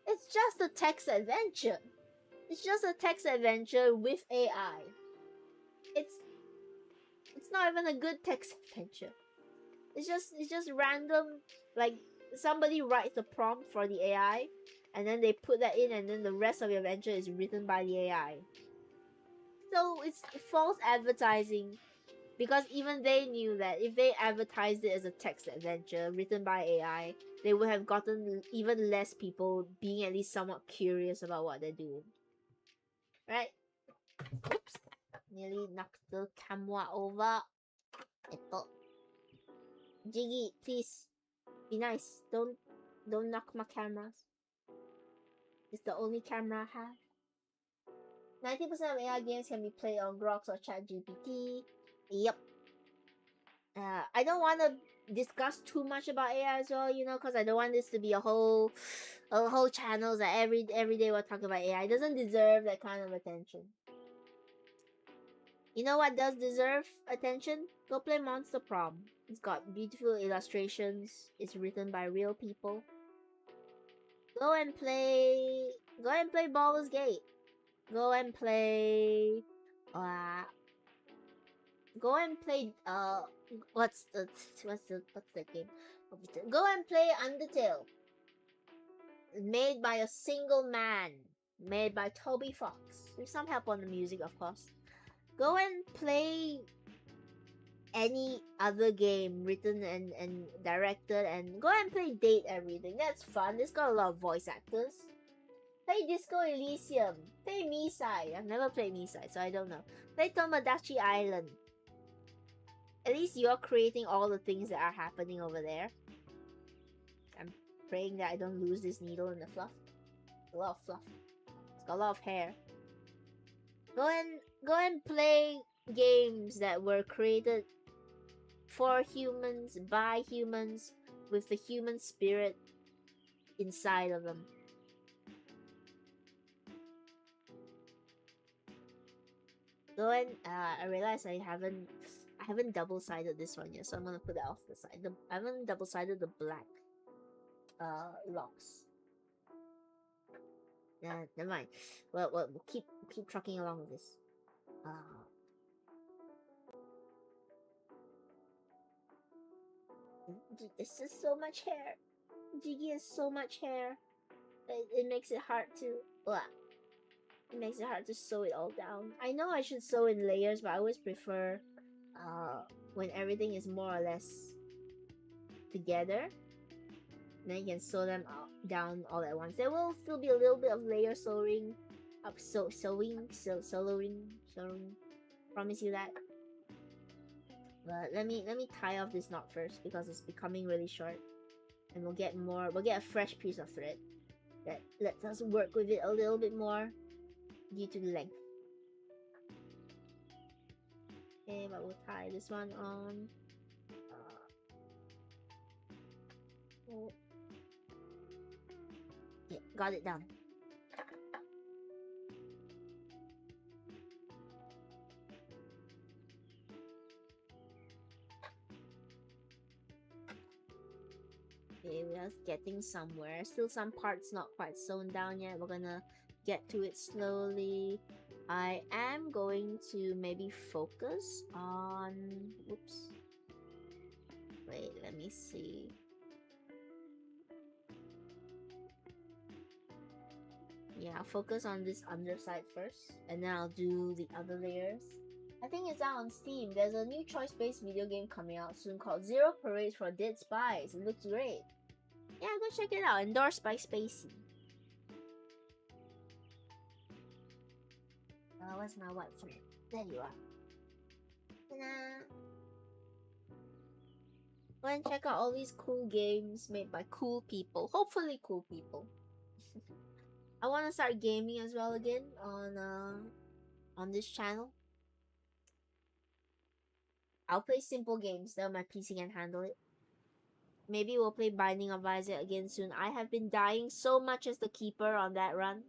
it's just a text adventure. It's just a text adventure with AI. It's not even a good text adventure. It's just random, like somebody writes the prompt for the AI, and then they put that in, and then the rest of your adventure is written by the AI. So it's false advertising, because even they knew that if they advertised it as a text adventure written by AI, they would have gotten even less people being at least somewhat curious about what they're doing. Right? Oops. Nearly knocked the camera over. Jiggy, please. Be nice. Don't knock my cameras. It's the only camera I have. 90% of AI games can be played on Grok or ChatGPT. Yep. I don't want to discuss too much about AI as well, because I don't want this to be a whole channel that every day we're talking about AI. It doesn't deserve that kind of attention. You know what does deserve attention? Go play Monster Prom. It's got beautiful illustrations. It's written by real people. Go and play Baldur's Gate. Go and play what's the game? Go and play Undertale. Made by a single man. Made by Toby Fox. With some help on the music, of course. Go and play any other game written and directed, and go and play Date Everything. That's fun. It's got a lot of voice actors. Play Disco Elysium. Play Misai. I've never played Misai, so I don't know. Play Tomodachi Island. At least you're creating all the things that are happening over there. I'm praying that I don't lose this needle in the fluff. A lot of fluff. It's got a lot of hair. Go and play games that were created for humans, by humans, with the human spirit inside of them. Go and I realize I haven't double-sided this one yet, so I'm gonna put that off the side. I haven't double-sided the black locks. Never mind. Well, we'll keep trucking along with this. This is so much hair. Jiggy has so much hair. It makes it hard to. It makes it hard to sew it all down. I know I should sew in layers, but I always prefer when everything is more or less together. Then you can sew them down all at once. There will still be a little bit of layer sewing, sewing. Promise you that. But let me tie off this knot first, because it's becoming really short, and we'll get a fresh piece of thread that lets us work with it a little bit more due to the length. Okay, but we'll tie this one on. Oh. Yeah, got it done. Okay, we are getting somewhere. Still some parts not quite sewn down yet. We're gonna get to it slowly. I am going to maybe focus on... Whoops. Wait, let me see. Yeah, I'll focus on this underside first, and then I'll do the other layers. I think it's out on Steam. There's a new choice-based video game coming out soon called Zero Parades for Dead Spies. It looks great. Yeah, go check it out. Endorsed by Spacey. Where's my white friend? There you are. Ta-da! Go and check out all these cool games made by cool people. Hopefully cool people. I want to start gaming as well again on this channel. I'll play simple games that my PC can handle it. Maybe we'll play Binding of Isaac again soon. I have been dying so much as the keeper on that run.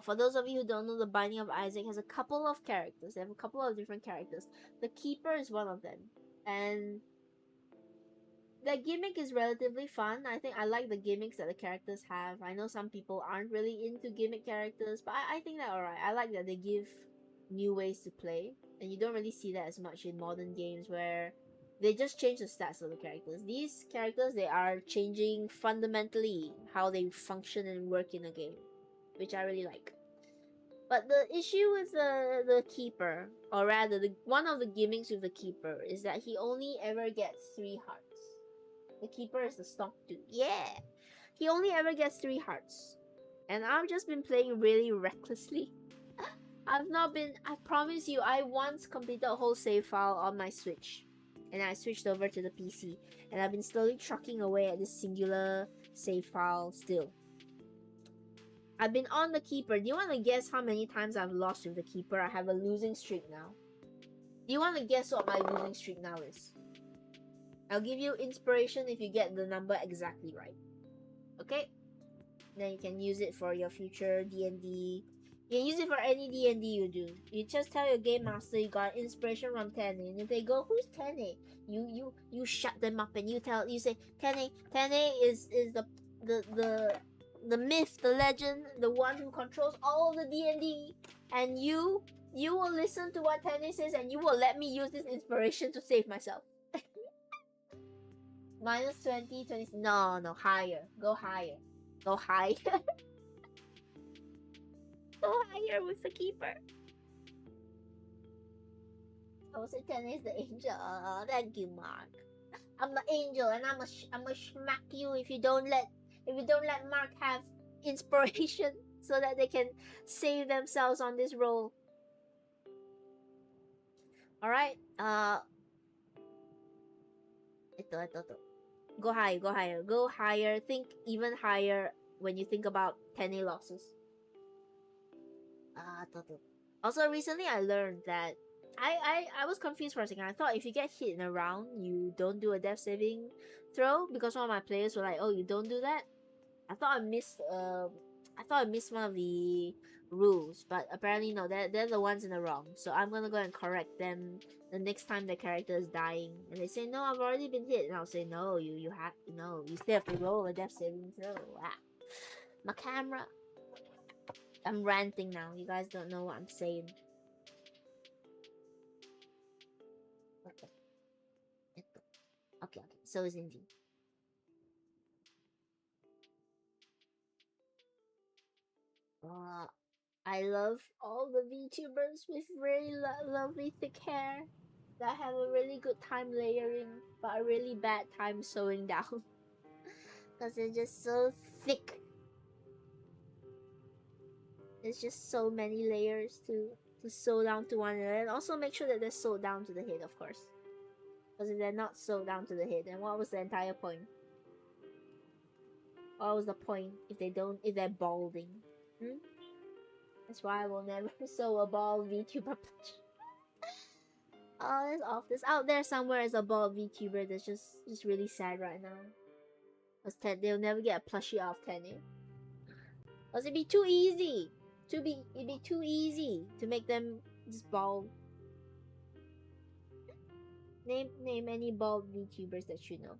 For those of you who don't know, the Binding of Isaac has a couple of characters. They have a couple of different characters. The keeper is one of them. And the gimmick is relatively fun. I think I like the gimmicks that the characters have. I know some people aren't really into gimmick characters, but I think they're alright. I like that they give new ways to play. And you don't really see that as much in modern games where they just change the stats of the characters. These characters, they are changing fundamentally how they function and work in a game, which I really like. But the issue with the keeper, or rather, one of the gimmicks with the keeper is that he only ever gets 3 hearts. The keeper is the stock dude. Yeah! He only ever gets 3 hearts. And I've just been playing really recklessly. I promise you, I once completed a whole save file on my Switch. And I switched over to the PC. And I've been slowly trucking away at this singular save file still. I've been on the keeper. Do you want to guess how many times I've lost with the keeper? I have a losing streak now. Do you want to guess what my losing streak now is? I'll give you inspiration if you get the number exactly right. Okay? Then you can use it for your future D&D. You can use it for any D&D you do. You just tell your game master you got inspiration from Tene, and if they go, "Who's Tene?" You shut them up and you say, Tene is the myth, the legend, the one who controls all the D&D, and you will listen to what Tene says and you will let me use this inspiration to save myself. Minus 20, 20. No, higher. Go higher. Go higher. Go higher with the keeper. Oh, so Tene is the angel. Oh, thank you, Mark. I'm the angel, and I'm a smack you if you don't let Mark have inspiration so that they can save themselves on this roll. All right. Go higher. Go higher. Think even higher when you think about 10 losses. Also, recently I learned that I was confused for a second. I thought if you get hit in a round, you don't do a death saving throw, because one of my players were like, "Oh, you don't do that." I thought I missed one of the rules, but apparently no, they're the ones in the wrong. So I'm gonna go and correct them the next time the character is dying, and they say, "No, I've already been hit," and I'll say, "No, you still have to roll a death saving throw." Ah. My camera. I'm ranting now. You guys don't know what I'm saying. Okay. So is Indy. I love all the VTubers with really lovely thick hair that have a really good time layering, but a really bad time sewing down. Because they're just so thick. There's just so many layers to sew down to one another. And also make sure that they're sewed down to the head, of course. Because if they're not sewed down to the head, then what was the entire point? What was the point if they're balding? Hmm? That's why I will never sew a bald VTuber plushie. Oh, there's out there somewhere is a bald VTuber that's just really sad right now. Because they'll never get a plushie off Tenny. Because it'd be too easy. It'd be too easy to make them just bald. Name any bald VTubers that you know.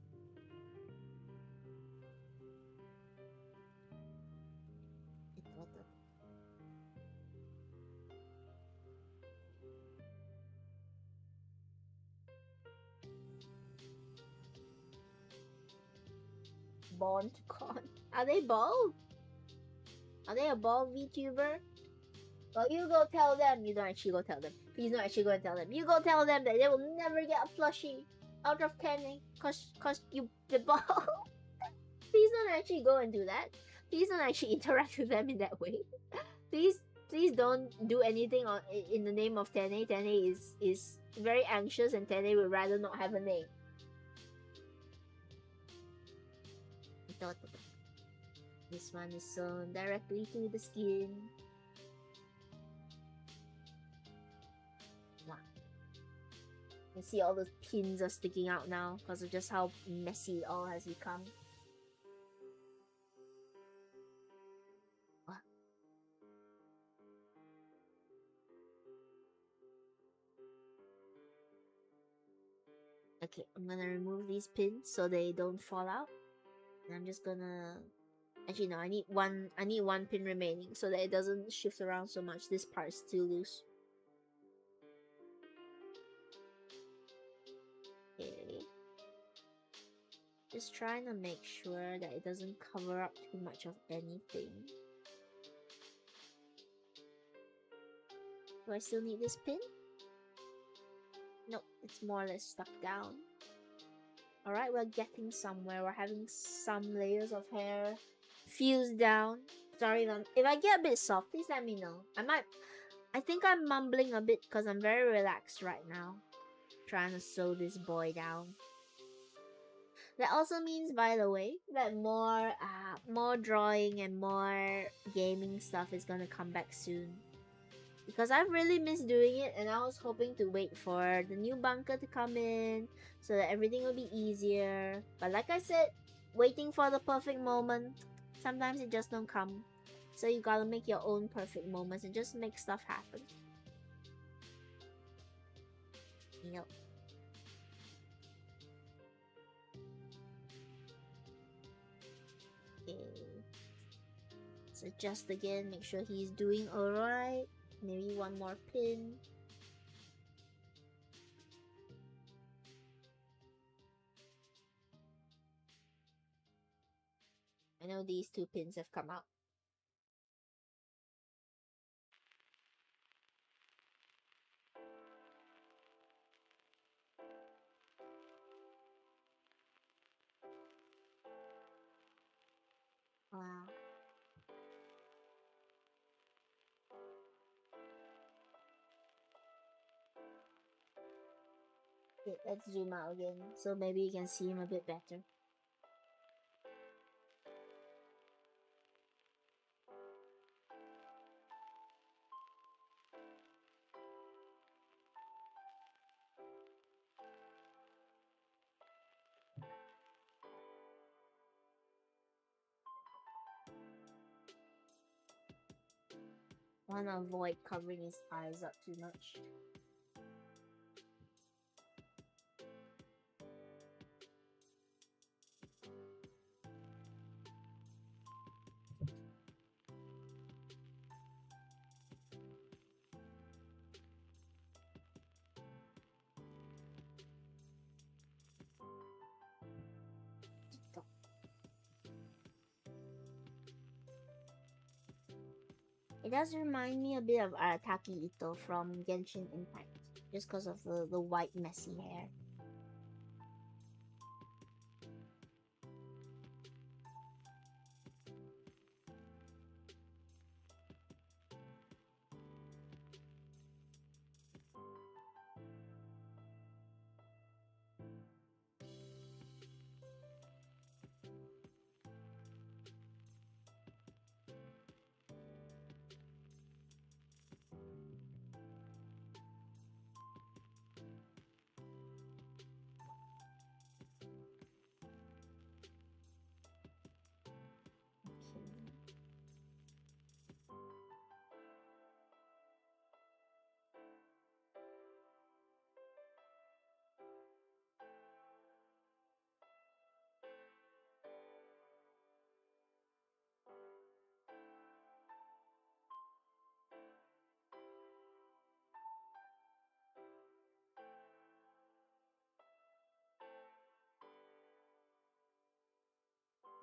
Born to con. Are they bald? Are they a bald VTuber? Well, you go tell them. You don't actually go tell them. Please don't actually go and tell them. You go tell them that they will never get a plushie out of Kenny cause you the bald. Please don't actually go and do that. Please don't actually interact with them in that way. Please don't do anything in the name of Tene. Tene is very anxious and Tene would rather not have a name. This one is sewn directly to the skin. Wow. You see all those pins are sticking out now because of just how messy it all has become. What? Okay, I'm gonna remove these pins so they don't fall out. And I'm just gonna actually no, I need one pin remaining so that it doesn't shift around so much. This part is still loose. Okay. Just trying to make sure that it doesn't cover up too much of anything. Do I still need this pin? Nope, it's more or less stuck down. Alright, we're getting somewhere. We're having some layers of hair fused down. Sorry if I get a bit soft, please let me know. I think I'm mumbling a bit because I'm very relaxed right now. Trying to sew this boy down. That also means, by the way, that more drawing and more gaming stuff is gonna come back soon. Because I've really missed doing it and I was hoping to wait for the new bunker to come in so that everything will be easier. But like I said, waiting for the perfect moment, sometimes it just don't come. So you gotta make your own perfect moments and just make stuff happen. Yep. Okay. Let's adjust again, make sure he's doing alright. Maybe one more pin. I know these two pins have come out. Wow. Okay, let's zoom out again so maybe you can see him a bit better. I want to avoid covering his eyes up too much. It does remind me a bit of Arataki Ito from Genshin Impact, just because of the white messy hair.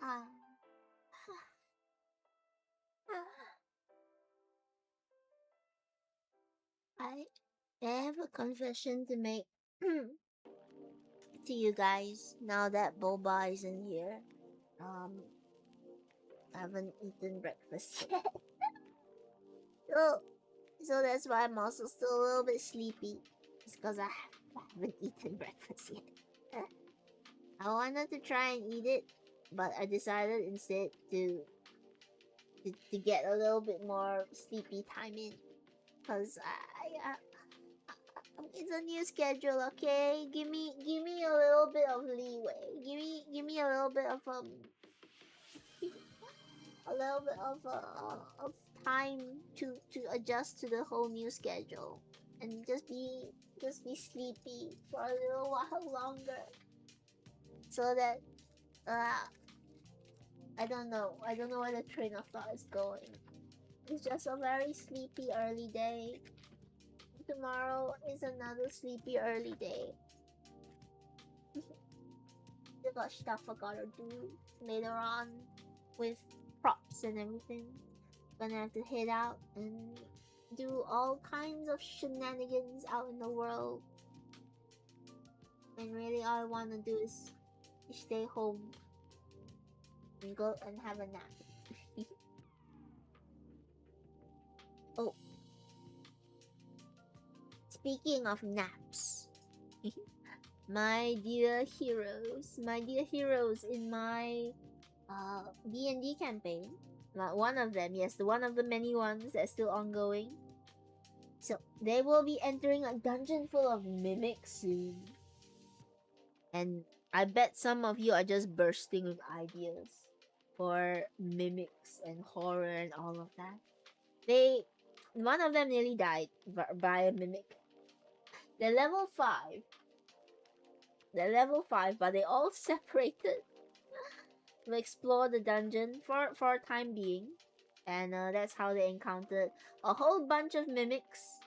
Ah. I have a confession to make to you guys now that Boba isn't here. I haven't eaten breakfast yet. so, so that's why I'm also still a little bit sleepy. It's because I haven't eaten breakfast yet. I wanted to try and eat it, but I decided instead to get a little bit more sleepy time in. Because it's a new schedule, okay? Give me a little bit of leeway. Give me a little bit of a little bit of time to adjust to the whole new schedule, and just be sleepy for a little while longer, so that uh I don't know where the train of thought is going. It's just a very sleepy early day. Tomorrow is another sleepy early day. I got stuff I gotta do later on with props and everything. Gonna have to head out and do all kinds of shenanigans out in the world. And really all I wanna do is stay home and go and have a nap. Oh, speaking of naps. my dear heroes in my D&D campaign. One of them, yes, one of the many ones that's still ongoing. So they will be entering a dungeon full of mimics soon. And I bet some of you are just bursting with ideas for mimics and horror and all of that. One of them nearly died by a mimic. They're level 5. But they all separated to explore the dungeon for a time being. And that's how they encountered a whole bunch of mimics.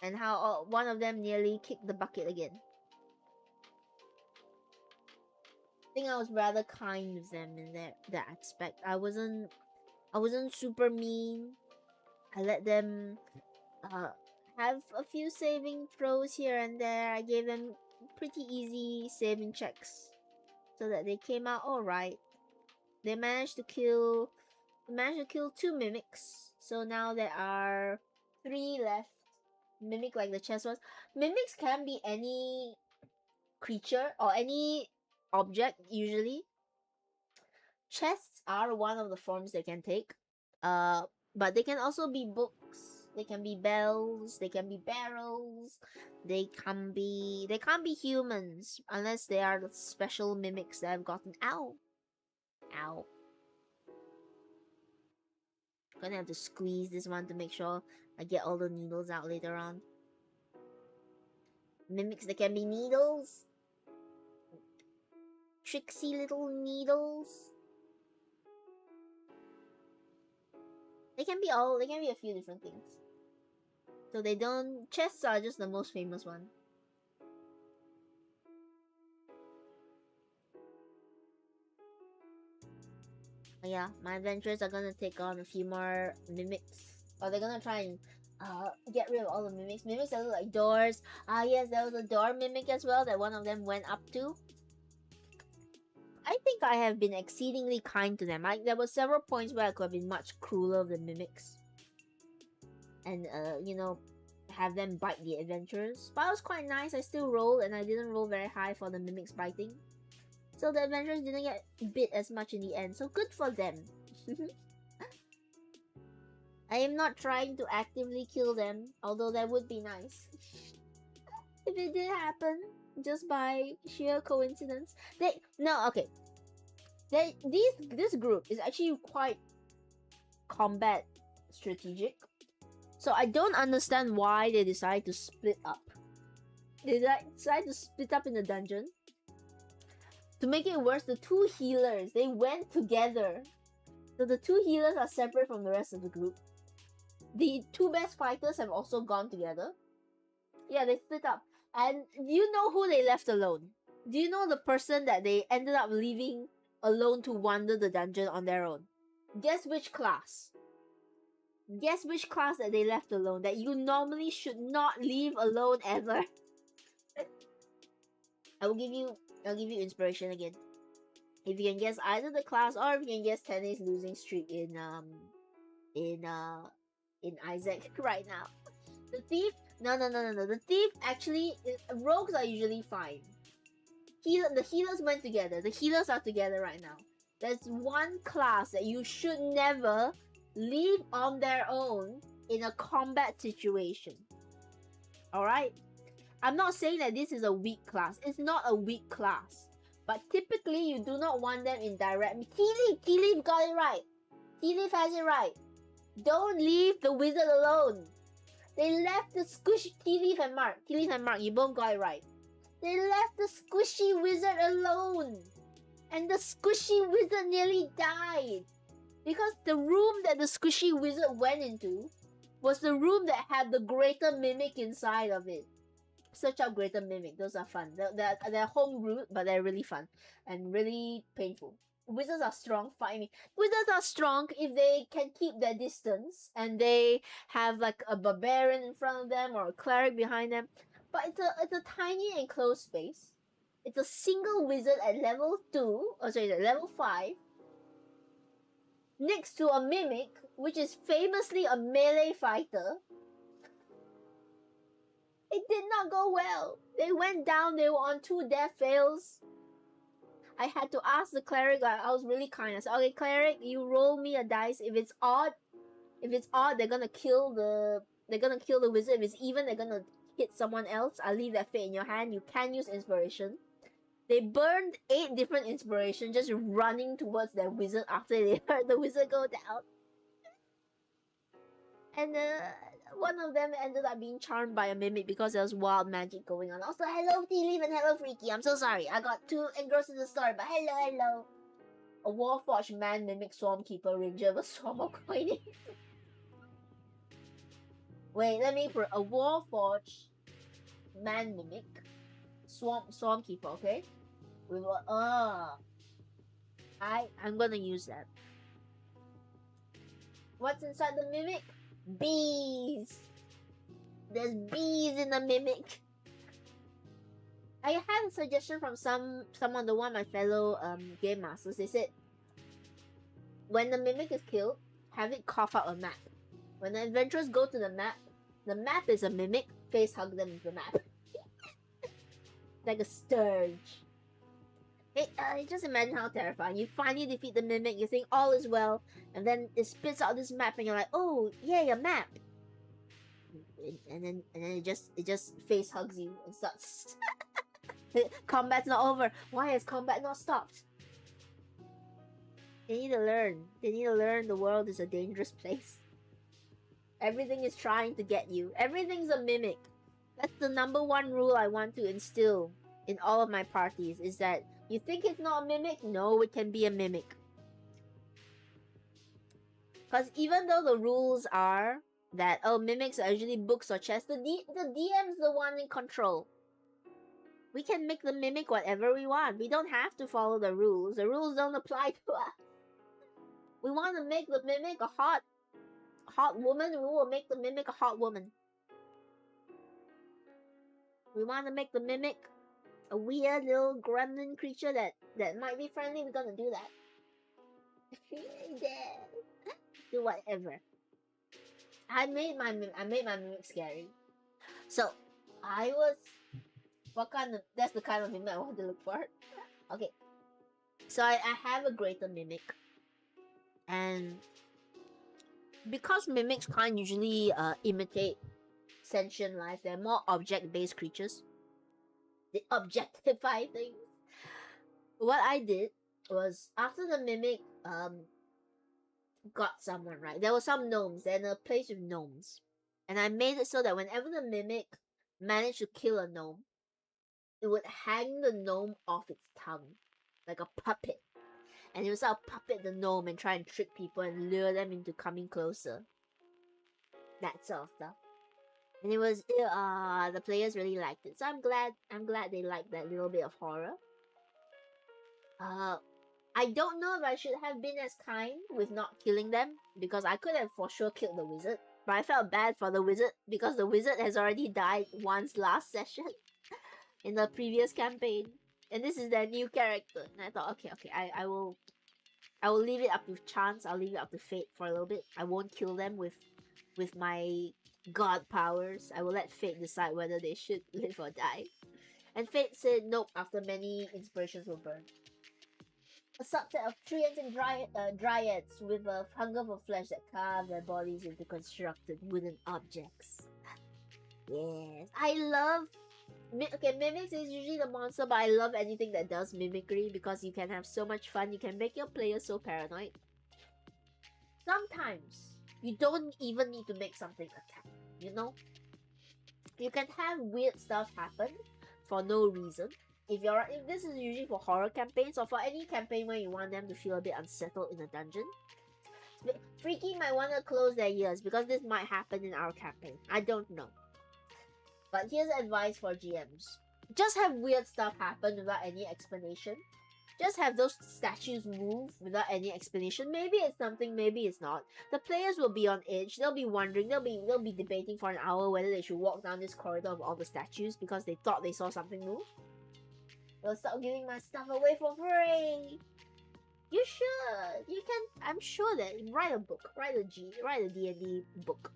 And how one of them nearly kicked the bucket again. I think I was rather kind with them in that aspect. I wasn't super mean. I let them have a few saving throws here and there. I gave them pretty easy saving checks so that they came out alright. They managed to kill 2 mimics. So now there are 3 left. Mimic like the chest was. Mimics can be any creature or any object usually. Chests are one of the forms they can take. But they can also be books. They can be bells. They can be barrels. They can't be humans unless they are the special mimics that have gotten. Ow. Gonna have to squeeze this one to make sure I get all the needles out later on. Mimics, they can be needles. Tricksy little needles. They can be a few different things. So they don't. Chests are just the most famous one. Yeah, my adventurers are gonna take on a few more mimics. Or they're gonna try and get rid of all the mimics. Mimics that look like doors. Yes, there was a door mimic as well that one of them went up to. I think I have been exceedingly kind to them. There were several points where I could have been much crueler than mimics. And, have them bite the adventurers. But I was quite nice. I still rolled, and I didn't roll very high for the mimics biting. So the adventurers didn't get bit as much in the end. So good for them. I am not trying to actively kill them, although that would be nice. If it did happen, just by sheer coincidence. This group is actually quite combat strategic. So I don't understand why they decide to split up. They decide to split up in the dungeon. To make it worse, the 2 healers, they went together. So the 2 healers are separate from the rest of the group. The 2 best fighters have also gone together. Yeah, they split up. And you know who they left alone? Do you know the person that they ended up leaving alone to wander the dungeon on their own? Guess which class? Guess which class that they left alone that you normally should not leave alone ever. I'll give you inspiration again. If you can guess either the class or if you can guess Tenny's losing streak in Isaac right now. The thief? No. The thief actually, rogues are usually fine. The healers went together. The healers are together right now. There's one class that you should never leave on their own in a combat situation. Alright? I'm not saying that this is a weak class. It's not a weak class. But typically, you do not want them in direct... Tea Leaf got it right. Tea Leaf has it right. Don't leave the wizard alone. They left the squishy... Tea Leaf and Mark, you both got it right. They left the squishy wizard alone. And the squishy wizard nearly died. Because the room that the squishy wizard went into was the room that had the greater mimic inside of it. Search out greater mimic. Those are fun. They're homebrew, but they're really fun and really painful. Wizards are strong. Fight me. Wizards are strong if they can keep their distance and they have like a barbarian in front of them or a cleric behind them. But it's a tiny enclosed space. It's a single wizard at level 2. Oh, sorry, level 5. Next to a mimic, which is famously a melee fighter. It did not go well. They went down. They were on 2 death fails. I had to ask the cleric. I was really kind. I said, "Okay, cleric, you roll me a dice. If it's odd, they're gonna kill the wizard. If it's even, they're gonna hit someone else. I'll leave that fate in your hand. You can use inspiration." They burned 8 different inspiration just running towards their wizard after they heard the wizard go down. And one of them ended up being charmed by a mimic because there was wild magic going on. Also, hello Tea Leaf and hello Freaky. I'm so sorry. I got too engrossed in the story, but hello. A Warforged man mimic swarm keeper ranger of a swarm of coinage. Wait, let me put a Warforged man mimic swarm keeper, okay? We will I'm gonna use that. What's inside the mimic? Bees. There's bees in the mimic. I had a suggestion from someone, the one of my fellow game masters. They said when the mimic is killed, have it cough out a map. When the adventurers go to the map is a mimic. Face hug them with the map. Like a sturge. Just imagine how terrifying. You finally defeat the mimic, you think all is well, and then it spits out this map and you're like, oh yay, a map. And then it just face hugs you and starts. Combat's not over. Why has combat not stopped? They need to learn. The world is a dangerous place. Everything is trying to get you. Everything's a mimic. That's the #1 rule I want to instill in all of my parties, is that you think it's not a mimic? No, it can be a mimic. Because even though the rules are that, oh, mimics are usually books or chests, the DM's the one in control. We can make the mimic whatever we want. We don't have to follow the rules. The rules don't apply to us. We want to make the mimic a hot woman, we will make the mimic a hot woman. We want to make the mimic a weird little gremlin creature that might be friendly, we're gonna do that. Do whatever. I made my mimic scary. So that's the kind of mimic I want to look for. Okay. So I have a greater mimic. And because mimics can't usually imitate sentient life, they're more object-based creatures. They objectify things. What I did was, after the mimic got someone, right? There were some gnomes. They're in a place with gnomes. And I made it so that whenever the mimic managed to kill a gnome, it would hang the gnome off its tongue. Like a puppet. And it would sort of puppet the gnome and try and trick people and lure them into coming closer. That sort of stuff. And it was the players really liked it. So I'm glad they liked that little bit of horror. I don't know if I should have been as kind with not killing them, because I could have for sure killed the wizard. But I felt bad for the wizard because the wizard has already died once last session in the previous campaign. And this is their new character. And I thought, okay, I will leave it up to chance, I'll leave it up to fate for a little bit. I won't kill them with my god powers. I will let fate decide whether they should live or die. And fate said nope after many inspirations were burned. A subset of treants and dryads with a hunger for flesh that carve their bodies into constructed wooden objects. Yes, I love. Okay, mimics is usually the monster, but I love anything that does mimicry because you can have so much fun. You can make your players so paranoid. Sometimes you don't even need to make something attack. You know, you can have weird stuff happen for no reason. If this is usually for horror campaigns or for any campaign where you want them to feel a bit unsettled in a dungeon. Freaky might want to close their ears because this might happen in our campaign. I don't know. But here's advice for GMs. Just have weird stuff happen without any explanation. Just have those statues move without any explanation. Maybe it's something, maybe it's not. The players will be on edge. They'll be wondering. They'll be debating for an hour whether they should walk down this corridor of all the statues because they thought they saw something move. They'll stop giving my stuff away for free. You should. You can. I'm sure that write a book. Write a D&D book.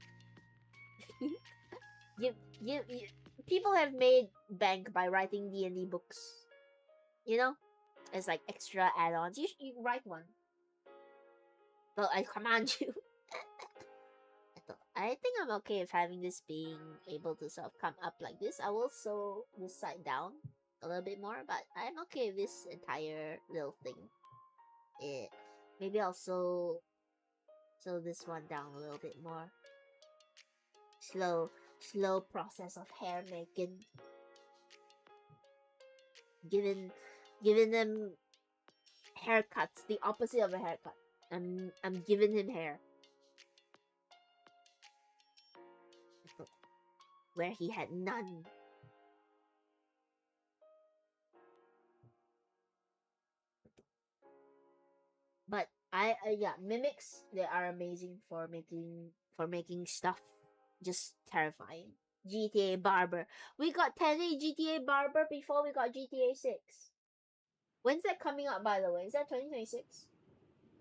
People have made bank by writing D&D books. You know, as like extra add-ons. You write one. Well, I command you. I think I'm okay with having this being able to sort of come up like this. I will sew this side down a little bit more, but I'm okay with this entire little thing. Maybe I'll sew this one down a little bit more. Slow process of hair making. Giving them haircuts, the opposite of a haircut. I'm giving him hair where he had none. But yeah, mimics, they are amazing for making stuff just terrifying. GTA Barber. We got 10A GTA Barber before we got GTA 6. When's that coming out, by the way? Is that 2026?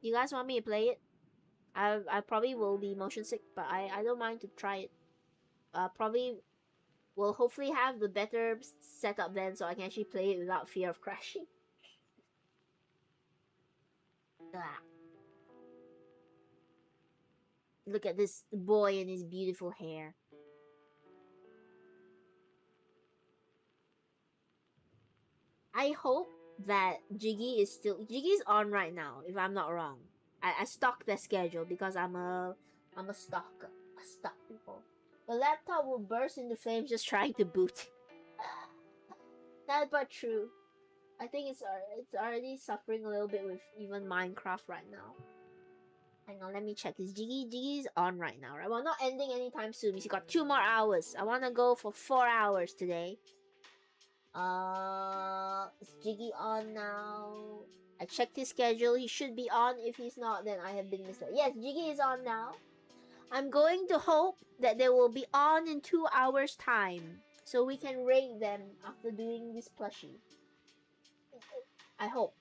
You guys want me to play it? I probably will be motion sick, but I don't mind to try it. Probably will hopefully have the better setup then so I can actually play it without fear of crashing. Look at this boy and his beautiful hair. I hope that Jiggy's on right now, if I'm not wrong. I stalk their schedule because I'm a stalker. I stalk people. The laptop will burst into flames just trying to boot. Sad but true. I think it's already suffering a little bit with even Minecraft right now. Hang on, let me check. Is Jiggy's on right now, right? Well, not ending anytime soon. He's got 2 more hours. I want to go for 4 hours today. Is Jiggy on now? I checked his schedule. He should be on. If he's not, then I have been misled. Yes, Jiggy is on now. I'm going to hope that they will be on in 2 hours time, so we can raid them after doing this plushie. I hope.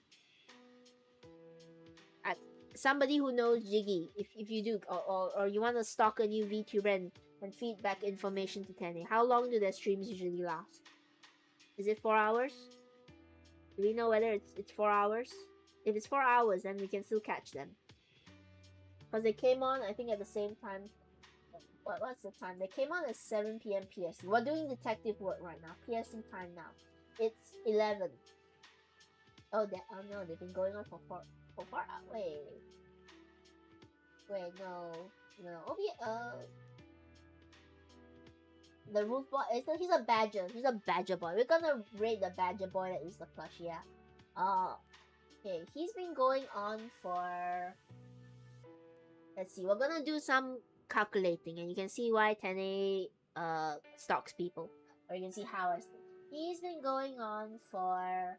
Somebody who knows Jiggy, if you do, or you want to stalk a new VTuber and feed back information to Tenny. How long do their streams usually last? Is it 4 hours? Do we know whether it's 4 hours? If it's 4 hours, then we can still catch them. Because they came on, I think, at the same time. What's the time? They came on at 7 p.m. PST. We're doing detective work right now. PST time now. It's 11. Oh no, they've been going on for 4 hours. Wait, no. The roof boy, he's a badger. He's a badger boy. We're gonna raid the badger boy that is the plushie, yeah. Okay, he's been going on for... Let's see, we're gonna do some calculating, and you can see why Tene stalks people. Or you can see how he's been going on for,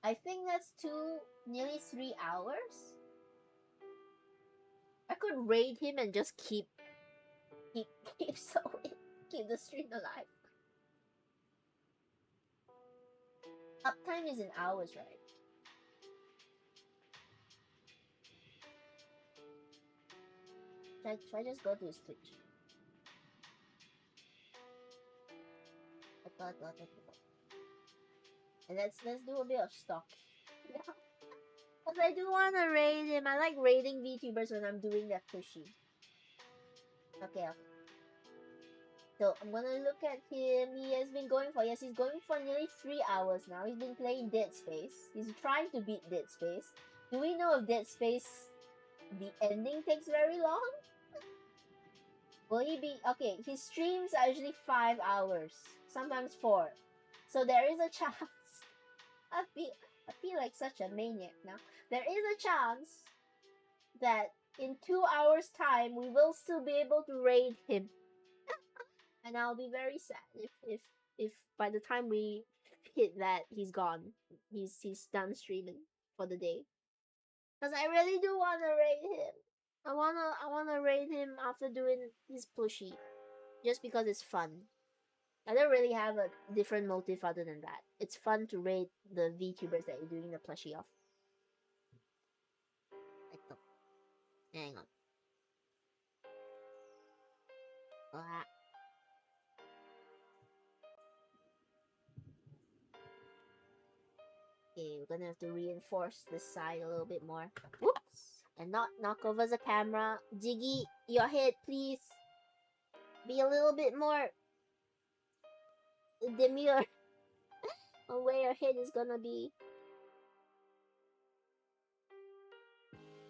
I think that's nearly 3 hours. I could raid him and just keep keep sewing, keep the stream alive. Uptime is in hours, right? Should I just go to his Twitch? And let's do a bit of stock. Because I do want to raid him. I like raiding VTubers when I'm doing that pushy. Okay. So I'm gonna look at him. He has been going for, he's going for nearly 3 hours now. He's been playing Dead Space. He's trying to beat Dead Space. Do we know if Dead Space, the ending takes very long? Will he be, okay, his streams are usually 5 hours, sometimes 4. So there is a chance. I feel like such a maniac now. There is a chance that in 2 hours time we will still be able to raid him. And I'll be very sad if by the time we hit that, he's gone. He's done streaming for the day. Cause I really do wanna raid him. I wanna raid him after doing his plushie, just because it's fun. I don't really have a different motive other than that. It's fun to raid the VTubers that you're doing the plushie of. Hang on. Ah. Okay, we're gonna have to reinforce this side a little bit more. Whoops! And not knock over the camera. Jiggy, your head, please. Be a little bit more demure on where your head is gonna be.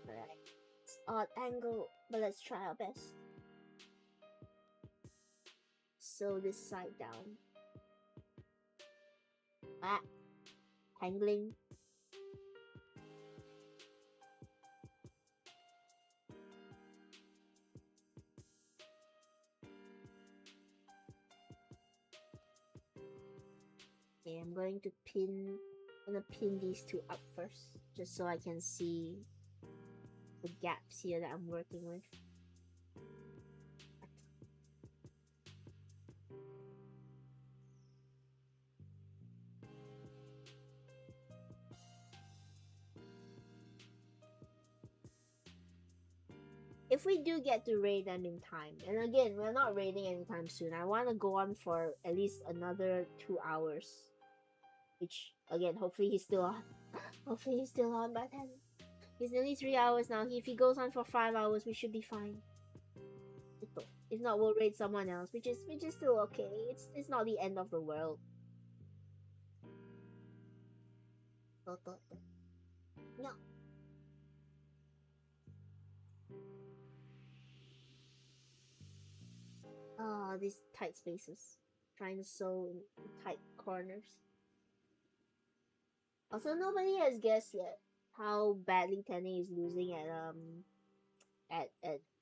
Alright. It's odd angle, but let's try our best. Sew this side down. Ah! Tangling. Okay, I'm going to pin these two up first, just so I can see the gaps here that I'm working with. If we do get to raid them in time, and again, we're not raiding anytime soon, I want to go on for at least another 2 hours. Which, again, hopefully he's still on. Hopefully he's still on by then. He's nearly 3 hours now. If he goes on for 5 hours, we should be fine. If not, we'll raid someone else, which is still okay. It's not the end of the world. No. Ah, these tight spaces. Trying to sew in tight corners. Also, nobody has guessed yet how badly Tenny is losing at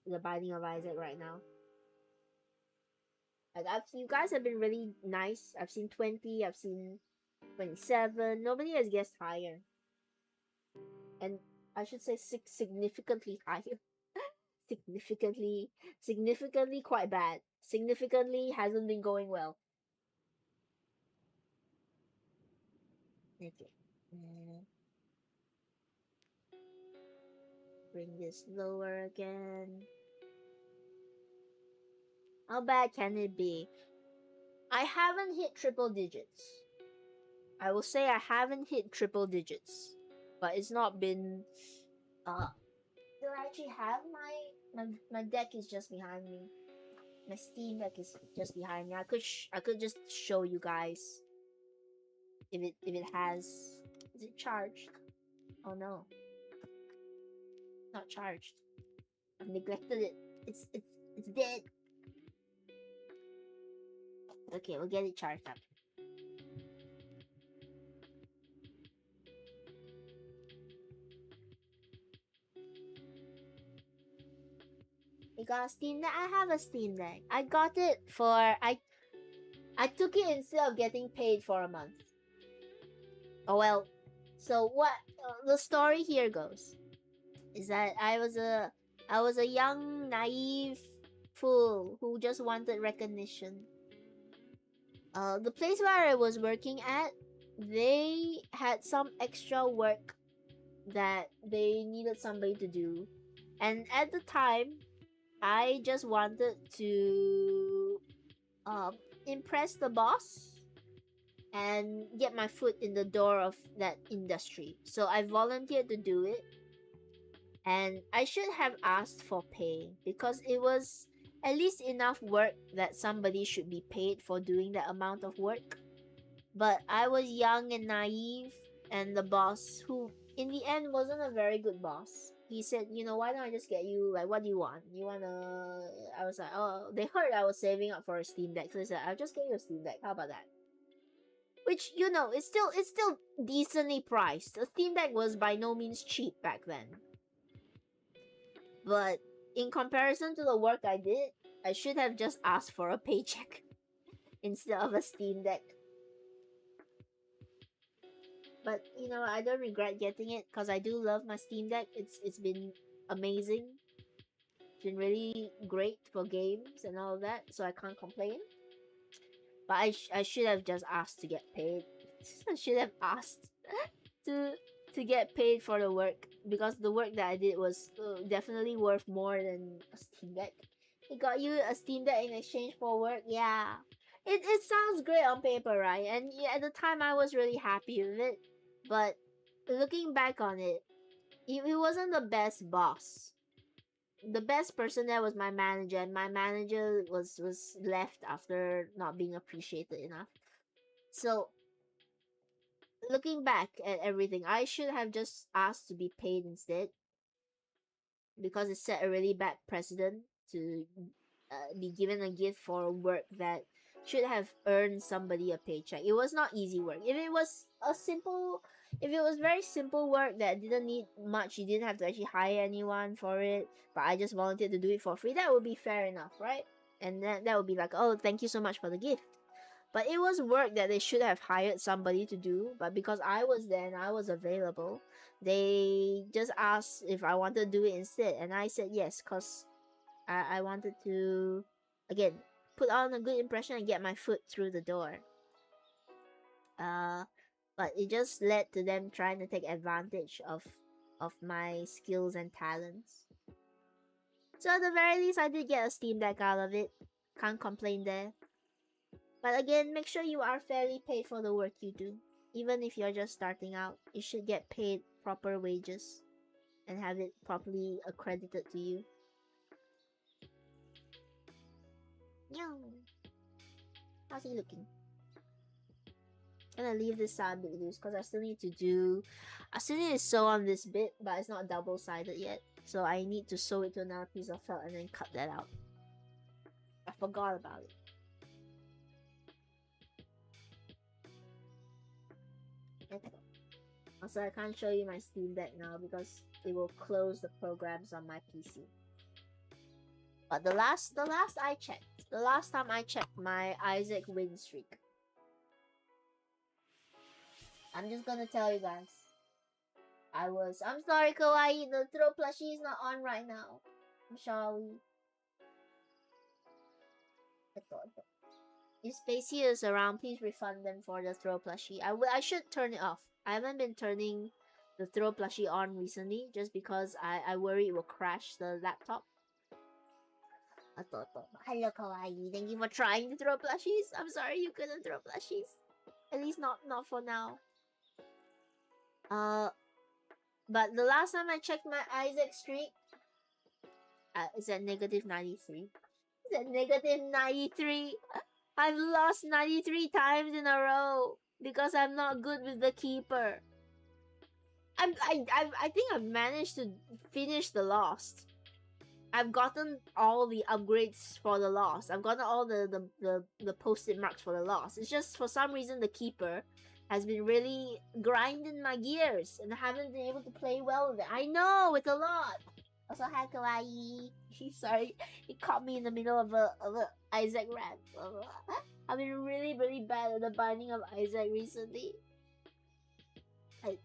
the Binding of Isaac right now. Like, you guys have been really nice. I've seen 20, I've seen 27. Nobody has guessed higher. And I should say significantly higher. significantly quite bad. Significantly hasn't been going well. Okay. Bring this lower again. How bad can it be? I haven't hit triple digits. I will say I haven't hit triple digits. But it's not been... do I actually have my deck is just behind me. My Steam deck is just behind me. I could just show you guys if it has. Is it charged? Oh no, not charged. I've neglected it. It's dead. Okay, we'll get it charged up. You got a Steam Deck? I have a Steam Deck. I got it for I took it instead of getting paid for a month. Oh well. So what the story here goes is that I was a young naive fool who just wanted recognition. The place where I was working at, they had some extra work that they needed somebody to do. And at the time, I just wanted to impress the boss and get my foot in the door of that industry. So I volunteered to do it. And I should have asked for pay because it was at least enough work that somebody should be paid for doing that amount of work. But I was young and naive, and the boss, who in the end wasn't a very good boss, he said, you know, why don't I just get you, like, what do you want? You wanna. I was like, oh, they heard I was saving up for a Steam Deck, so they said, I'll just get you a Steam Deck. How about that? Which, you know, it's still decently priced. A Steam Deck was by no means cheap back then. But in comparison to the work I did, I should have just asked for a paycheck instead of a Steam Deck. But you know, I don't regret getting it because I do love my Steam Deck. It's been amazing. It's been really great for games and all of that, so I can't complain. But I should have just asked to get paid. I should have asked to get paid for the work because the work that I did was definitely worth more than a Steam Deck. It got you a Steam Deck in exchange for work, yeah. It sounds great on paper, right? And yeah, at the time I was really happy with it. But looking back on it, it wasn't the best boss. The best person there was my manager, and my manager was left after not being appreciated enough. So looking back at everything, I should have just asked to be paid instead because it set a really bad precedent to be given a gift for work that should have earned somebody a paycheck. It was not easy work. If it was very simple work that didn't need much, you didn't have to actually hire anyone for it, but I just volunteered to do it for free, that would be fair enough, right? And that would be like, oh, thank you so much for the gift. But it was work that they should have hired somebody to do, but because I was there and I was available, they just asked if I wanted to do it instead, and I said yes, because I wanted to, again, put on a good impression and get my foot through the door. But it just led to them trying to take advantage of my skills and talents. So at the very least, I did get a Steam Deck out of it. Can't complain there. But again, make sure you are fairly paid for the work you do. Even if you're just starting out, you should get paid proper wages and have it properly accredited to you. Yo. How's he looking? I'm gonna leave this side bit loose because I still need to sew on this bit, but it's not double-sided yet. So I need to sew it to another piece of felt and then cut that out. I forgot about it. Okay. Also, I can't show you my Steam Deck now because it will close the programs on my PC. But the last time I checked my Isaac win streak, I'm just gonna tell you guys. I'm sorry, Kawaii, the throw plushie is not on right now. Shall we? If Spacey is around, please refund them for the throw plushie. I should turn it off. I haven't been turning the throw plushie on recently just because I worry it will crash the laptop. Hello, Kawaii. Thank you for trying to throw plushies. I'm sorry you couldn't throw plushies. At least not for now. But the last time I checked my Isaac streak, is at negative 93. It's at negative 93. I've lost 93 times in a row because I'm not good with the keeper. I think I've managed to finish the lost. I've gotten all the upgrades for the lost. I've gotten all the post-it marks for the lost. It's just for some reason the keeper has been really grinding my gears and I haven't been able to play well with it. I know, it's a lot. Also, hi kawaii. Sorry, it caught me in the middle of a Isaac rant. I've been really bad at the binding of Isaac recently. I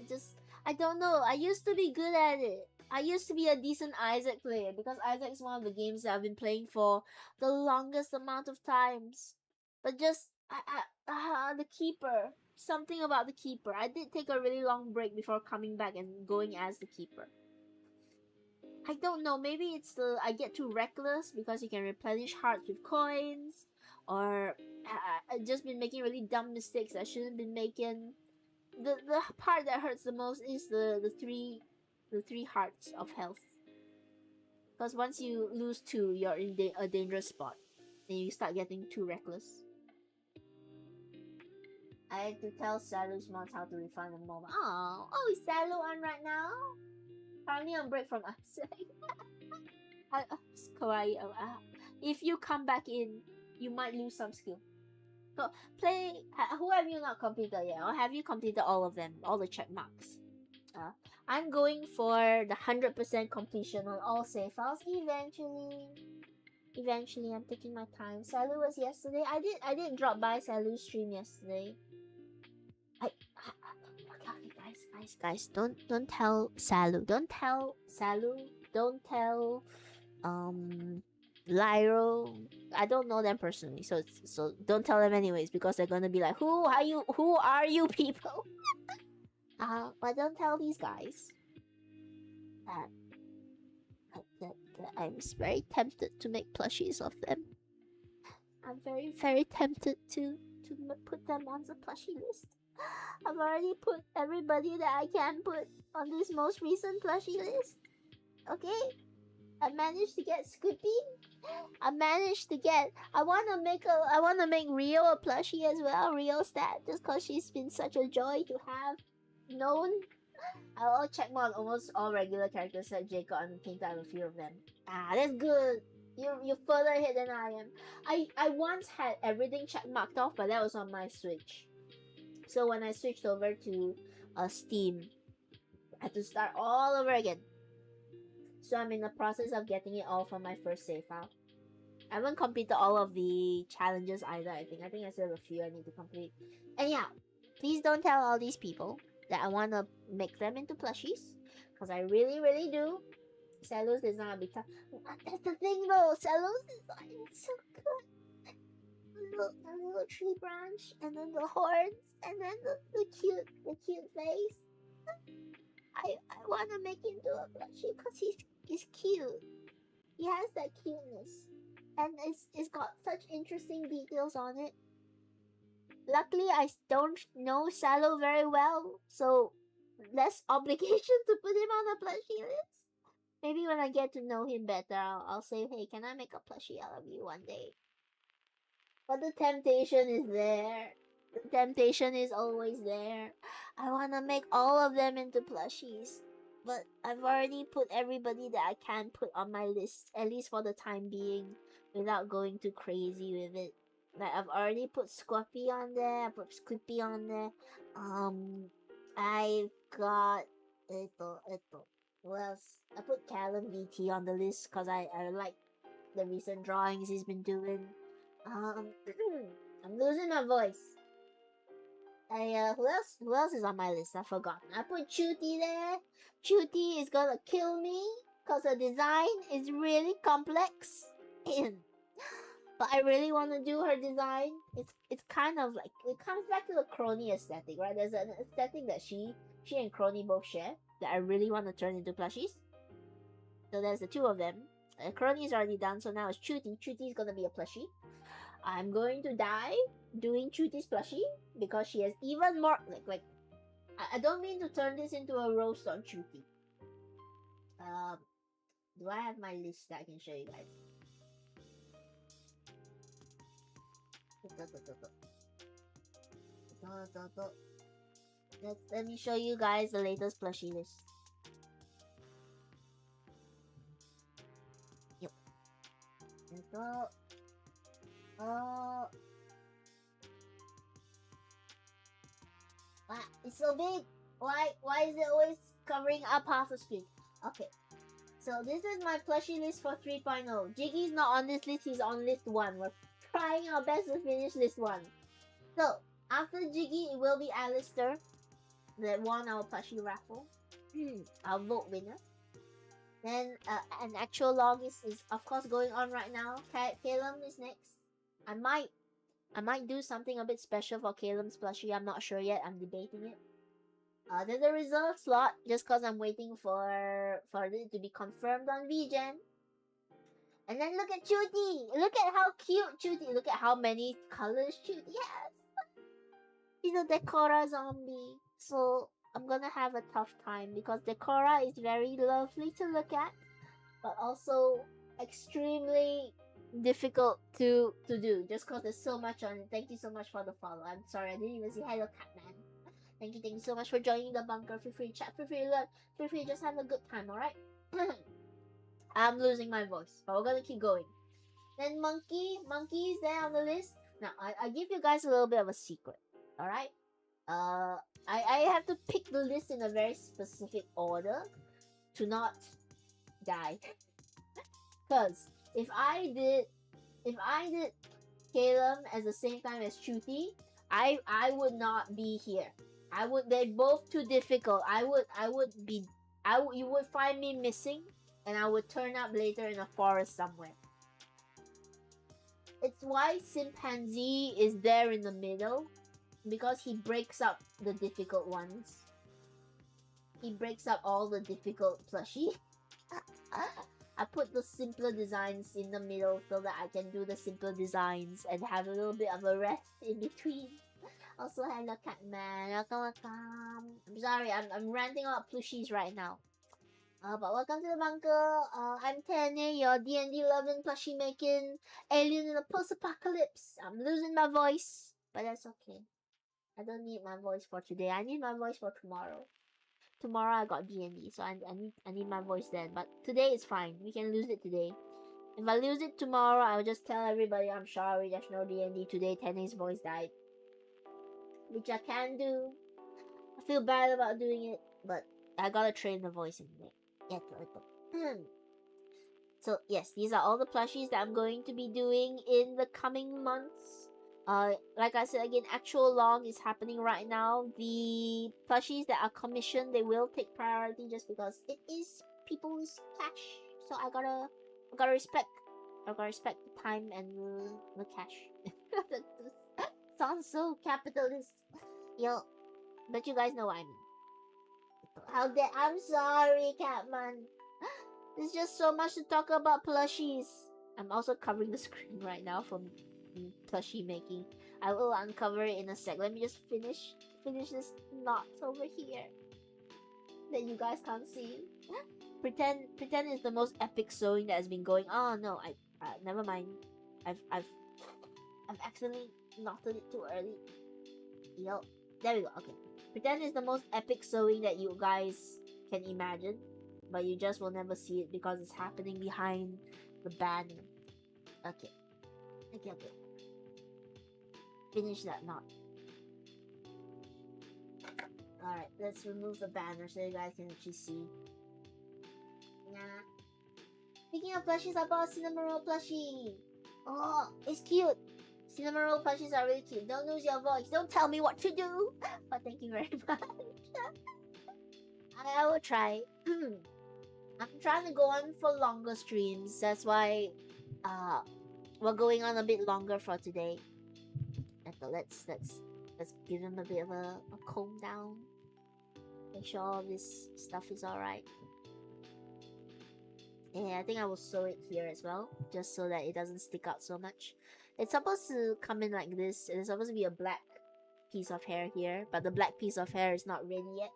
just I don't know. I used to be good at it. I used to be a decent Isaac player because Isaac's one of the games that I've been playing for the longest amount of times. But just the keeper. Something about the keeper. I did take a really long break before coming back and going as the keeper. I don't know. Maybe it's the I get too reckless because you can replenish hearts with coins, or I've just been making really dumb mistakes I shouldn't be making. The part that hurts the most is the three hearts of health. Because once you lose two, you're in a dangerous spot, and you start getting too reckless. I had to tell Salu's mom how to refund the moment. Oh, is Salu on right now? Currently on break from us. Kawaii. If you come back in, you might lose some skill. So play. Who have you not completed yet? Or have you completed all of them? All the check marks. I'm going for the 100% completion on all save files eventually. Eventually, I'm taking my time. Salu was yesterday. I did drop by Salu's stream yesterday. Guys, don't tell Salu. Don't tell Salu. Don't tell Lyro. I don't know them personally, so don't tell them anyways because they're gonna be like, who are you? Who are you people? But don't tell these guys that I'm very tempted to make plushies of them. I'm very tempted to put them on the plushie list. I've already put everybody that I can put on this most recent plushie list. Okay, I managed to get Scoopy. I managed to get. I wanna make Rio a plushie as well. Rio stat, just cause she's been such a joy to have known. I'll check on almost all regular characters except Jacob and paint out a few of them. That's good. You're further ahead than I am. I once had everything check marked off, but that was on my Switch. So when I switched over to Steam, I had to start all over again. So I'm in the process of getting it all from my first save file. I haven't completed all of the challenges either. I think I still have a few I need to complete. And yeah, please don't tell all these people that I want to make them into plushies, because I really do. Salu's design will be tough. That's the thing though, Salu's design is so good. The little tree branch, and then the horns, and then the cute face. I want to make him into a plushie because he's cute. He has that cuteness, and it's got such interesting details on it. Luckily, I don't know Salo very well, so less obligation to put him on a plushie list. Maybe when I get to know him better, I'll say, hey, can I make a plushie out of you one day? But the temptation is there. The temptation is always there. I wanna make all of them into plushies. But I've already put everybody that I can put on my list, at least for the time being, without going too crazy with it. Like, I've already put Squappy on there, I put Squippy on there. I've got who else? I put Callum VT on the list because I like the recent drawings he's been doing. I'm losing my voice. Who else is on my list? I've forgotten. I put Chuti there. Chuti is gonna kill me because her design is really complex. But I really want to do her design. It's kind of like, it comes back to the crony aesthetic, right? There's an aesthetic that she and crony both share that I really want to turn into plushies. So there's the two of them. Crony is already done, so now it's Chuti. Chuti is gonna be a plushie. I'm going to die doing Chuti's plushie because she has even more like I don't mean to turn this into a roast on Chuti. Do I have my list that I can show you guys? Let me show you guys the latest plushie list. Yep. It's so big. Why is it always covering up half the screen? Okay. So this is my plushie list for 3.0. Jiggy's not on this list, he's on list 1. We're trying our best to finish list 1. So, after Jiggy, it will be Alistair that won our plushie raffle. Our vote winner. Then an actual log is of course going on right now. Caleb is next. I might do something a bit special for Caleb's plushie. I'm not sure yet. I'm debating it. There's a reserve slot just cause I'm waiting for it to be confirmed on VGen. And then look at Chuti. Look at how cute Chuti. Look at how many colors Chuti has. He's a Decora zombie. So I'm gonna have a tough time because Decora is very lovely to look at, but also extremely difficult to do just because there's so much on it. Thank you so much for the follow. I'm sorry I didn't even say hello, Catman. Thank you so much for joining the bunker. Feel free to chat, feel free to learn, feel free to just have a good time, alright? I'm losing my voice, but we're gonna keep going. Then Monkey is there on the list. Now I give you guys a little bit of a secret, alright? I have to pick the list in a very specific order to not die. Cause if I did Caleb at the same time as Chuti, I would not be here. They're both too difficult. You would find me missing, and I would turn up later in a forest somewhere. It's why Chimpanzee is there in the middle, because he breaks up the difficult ones. He breaks up all the difficult plushie. I put the simpler designs in the middle so that I can do the simpler designs and have a little bit of a rest in between. Also, hello Catman, welcome. I'm sorry, I'm ranting about plushies right now. But welcome to the bunker. I'm Tenny, your D&D loving plushie making alien in a post-apocalypse. I'm losing my voice, but that's okay. I don't need my voice for today. I need my voice for tomorrow. Tomorrow I got D&D, so I need my voice then. But today is fine. We can lose it today. If I lose it tomorrow, I'll just tell everybody I'm sorry. There's no D&D today. Tenny's voice died, which I can do. I feel bad about doing it, but I gotta train the voice anyway. So yes, these are all the plushies that I'm going to be doing in the coming months. Like I said again, actual log is happening right now. The plushies that are commissioned, they will take priority just because it is people's cash. So I gotta respect the time and the cash. Sounds so capitalist. Yo, but you guys know what I mean. I'm sorry, Catman. There's just so much to talk about plushies. I'm also covering the screen right now from plushie making. I will uncover it in a sec. Let me just finish this knot over here that you guys can't see. Pretend is the most epic sewing that has been going. Oh no, never mind. I've accidentally knotted it too early. Yo, there we go. Okay. Pretend is the most epic sewing that you guys can imagine, but you just will never see it because it's happening behind the banner. Okay. Finish that knot. Alright, let's remove the banner so you guys can actually see. Nah. Speaking of plushies, I bought a cinnamon roll plushie. Oh, it's cute. Cinnamon roll plushies are really cute. Don't lose your voice. Don't tell me what to do. But thank you very much. I will try. I'm trying to go on for longer streams. That's why we're going on a bit longer for today. And so let's give him a bit of a calm down. Make sure all this stuff is alright. And I think I will sew it here as well, just so that it doesn't stick out so much. It's supposed to come in like this. It's supposed to be a black piece of hair here, but the black piece of hair is not ready yet.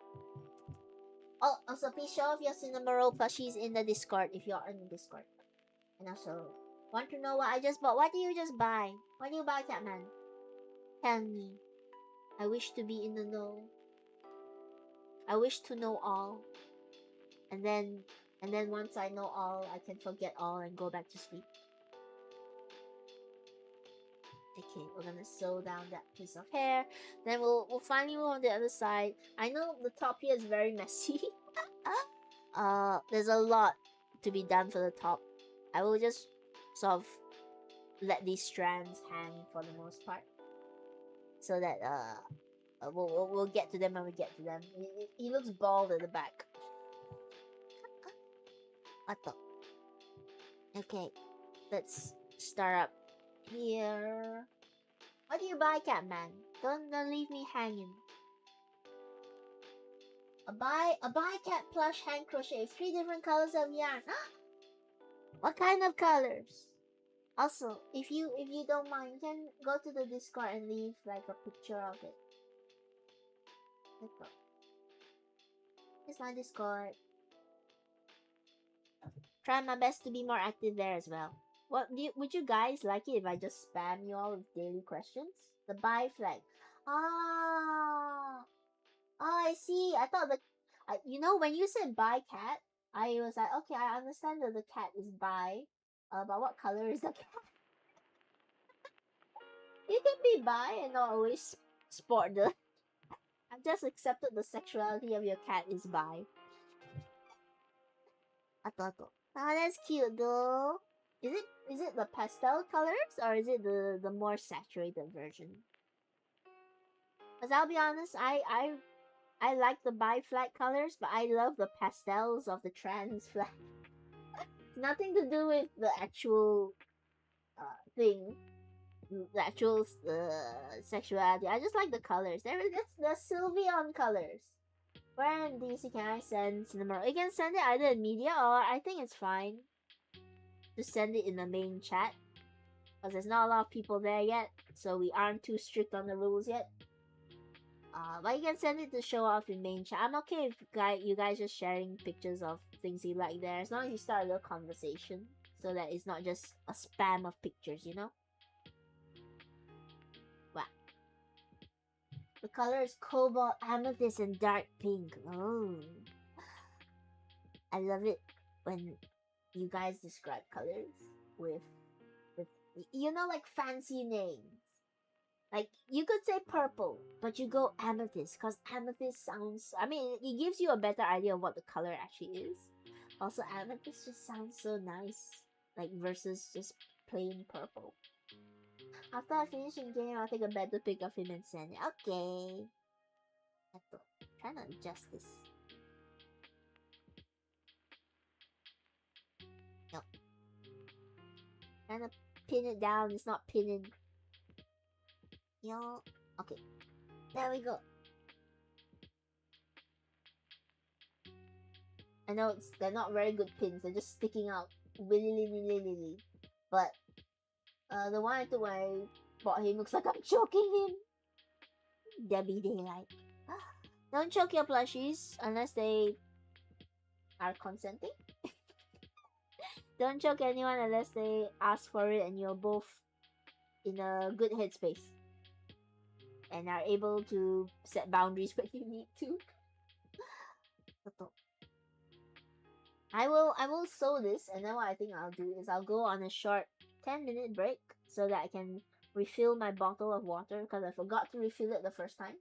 Oh, also please show off your cinnamon roll plushies in the Discord if you're in the Discord. And also, want to know what I just bought? What do you just buy? What do you buy, Catman? Tell me. I wish to be in the know. I wish to know all. And then once I know all, I can forget all and go back to sleep. Okay, we're gonna sew down that piece of hair. Then we'll finally move on the other side. I know the top here is very messy. There's a lot to be done for the top. I will just sort of let these strands hang for the most part, so that we'll get to them when we get to them. He looks bald at the back. Ato. Okay, let's start up here. What do you buy, Catman? Don't leave me hanging. A buy cat plush hand crochet, 3 different colors of yarn. What kind of colors? Also, if you don't mind, you can go to the Discord and leave like a picture of it. Let's go. Here's my Discord. Try my best to be more active there as well. Would you guys like it if I just spam you all with daily questions? The buy flag. Ah, I see. I thought when you said buy cat, I was like, okay, I understand that the cat is buy. But what color is the cat? You can be bi and not always sport the. I've just accepted the sexuality of your cat is bi. Ato. Ah, that's cute though. Is it the pastel colors or is it the more saturated version? Cause I'll be honest, I like the bi flag colors, but I love the pastels of the trans flag. Nothing to do with the actual thing. The actual sexuality. I just like the colors. That's the Sylveon colors. Where in DC can I send cinema? You can send it either in media or I think it's fine to send it in the main chat. Because there's not a lot of people there yet. So we aren't too strict on the rules yet. But you can send it to show off in main chat. I'm okay if you guys just sharing pictures of things you like there. As long as you start a little conversation. So that it's not just a spam of pictures, you know? The color is cobalt, amethyst, and dark pink. Oh. I love it when you guys describe colors with like fancy names. Like, you could say purple, but you go amethyst, because amethyst sounds... I mean, it gives you a better idea of what the color actually is. Also, amethyst just sounds so nice. Like, versus just plain purple. After I finish in game, I'll take a better pic of him and send it. Okay. Try to adjust this. Nope. Trying to pin it down. It's not pinning. Okay. There we go. I know they're not very good pins. They're just sticking out willy-nilly. But the one I took when I bought him looks like I'm choking him. Debbie Daylight. Don't choke your plushies unless they are consenting. Don't choke anyone unless they ask for it and you're both in a good headspace and are able to set boundaries when you need to. I will sew this, and then what I think I'll do is I'll go on a short 10-minute break so that I can refill my bottle of water because I forgot to refill it the first time.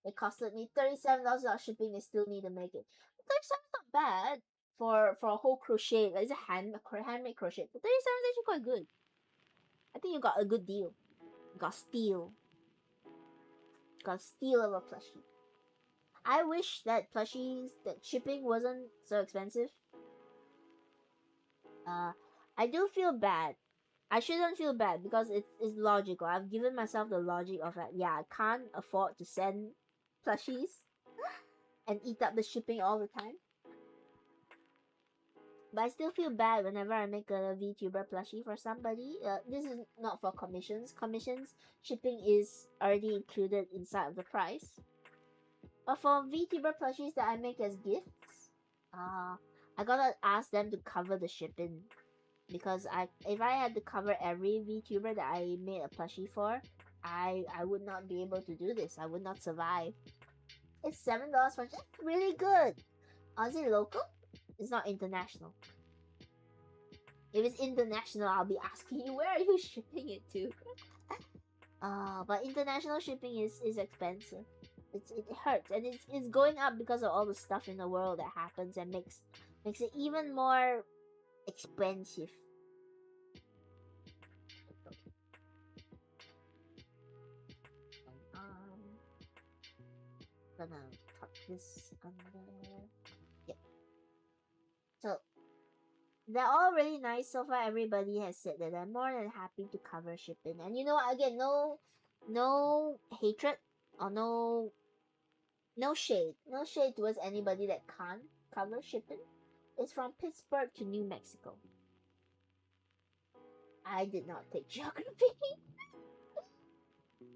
It costed me $37 shipping. They still need to make it. $37 is not bad for a whole crochet. Like, it's a handmade crochet. But $37 is actually quite good. I think you got a good deal. You got steal. You got steal of a plushie. I wish that shipping wasn't so expensive. I do feel bad. I shouldn't feel bad because it's logical. I've given myself the logic of that. Yeah, I can't afford to send plushies and eat up the shipping all the time. But I still feel bad whenever I make a VTuber plushie for somebody. This is not for commissions. Shipping is already included inside of the price. But for VTuber plushies that I make as gifts, I gotta ask them to cover the shipping. Because if I had to cover every VTuber that I made a plushie for, I would not be able to do this. I would not survive. It's $7 for just really good. Is it local? It's not international. If it's international, I'll be asking you, where are you shipping it to? But international shipping is expensive. It hurts, and it's going up because of all the stuff in the world that happens and makes it even more expensive. Gonna tuck this under. Yeah. So they're all really nice so far. Everybody has said that they're more than happy to cover shipping. And you know what? Again, no hatred or no shade. No shade towards anybody that can't cover shipping. It's from Pittsburgh to New Mexico. I did not take geography.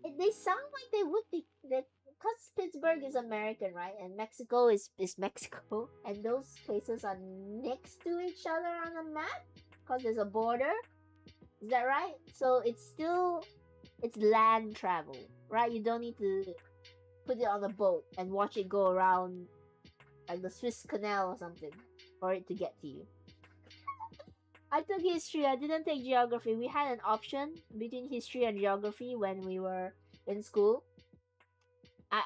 They sound like they would be that because Pittsburgh is American, right? And Mexico is Mexico, and those places are next to each other on the map because there's a border. Is that right? So it's land travel, right? You don't need to put it on a boat and watch it go around like the Swiss Canal or something for it to get to you. I took history. I didn't take geography. We had an option between history and geography when we were in school.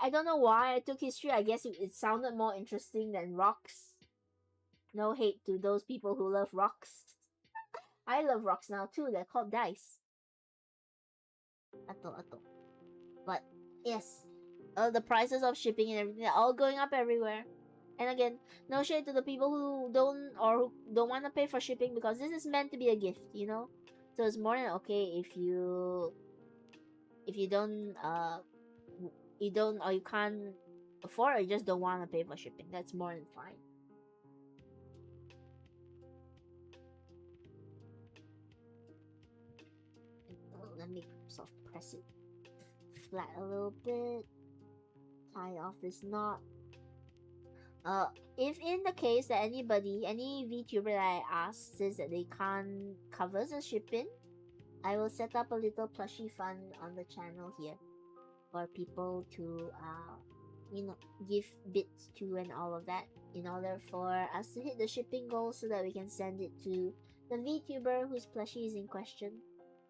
I don't know why I took history. I guess it sounded more interesting than rocks. No hate to those people who love rocks. I love rocks now too. They're called dice. Ato. But yes, the prices of shipping and everything are all going up everywhere. And again, no shade to the people who don't want to pay for shipping because this is meant to be a gift, you know. So it's more than okay if you don't or you can't afford or you just don't want to pay for shipping. That's more than fine. Let me sort of press it flat a little bit. Tie off this knot. If in the case that any VTuber that I ask says that they can't cover the shipping, I will set up a little plushie fund on the channel here for people to give bits to and all of that in order for us to hit the shipping goal so that we can send it to the VTuber whose plushie is in question.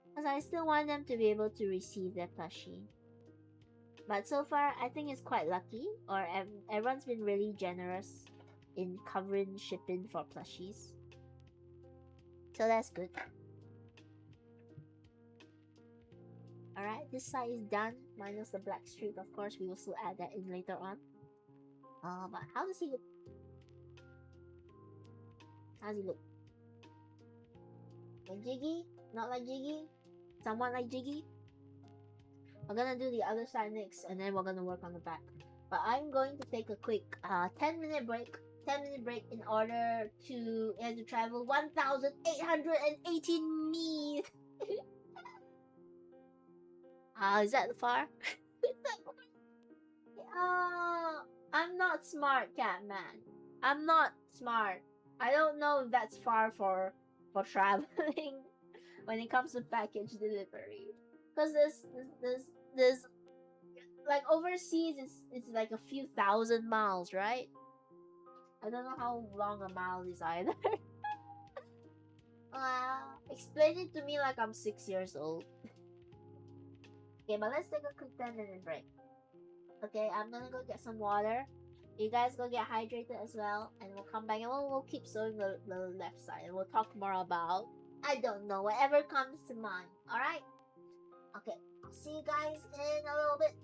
Because I still want them to be able to receive their plushie. But so far, I think it's quite lucky, or everyone's been really generous in covering shipping for plushies. So that's good. Alright, this side is done, minus the black streak. Of course, we will still add that in later on. But how does he look? How does he look? Like Jiggy? Not like Jiggy? Somewhat like Jiggy? We're gonna do the other side next, and then we're gonna work on the back. But I'm going to take a quick 10-minute break. 10-minute break in order to travel 1,818 meters. Is that far? I'm not smart, Catman. I'm not smart. I don't know if that's far for traveling when it comes to package delivery. Because there's like overseas it's like a few thousand miles, right? I don't know how long a mile is either. Explain it to me like I'm 6 years old. Okay, but let's take a quick 10-minute break. Okay, I'm gonna go get some water. You guys go get hydrated as well, and we'll come back and we'll keep sewing the left side, and we'll talk more about, I don't know, whatever comes to mind. Alright? Okay, I'll see you guys in a little bit.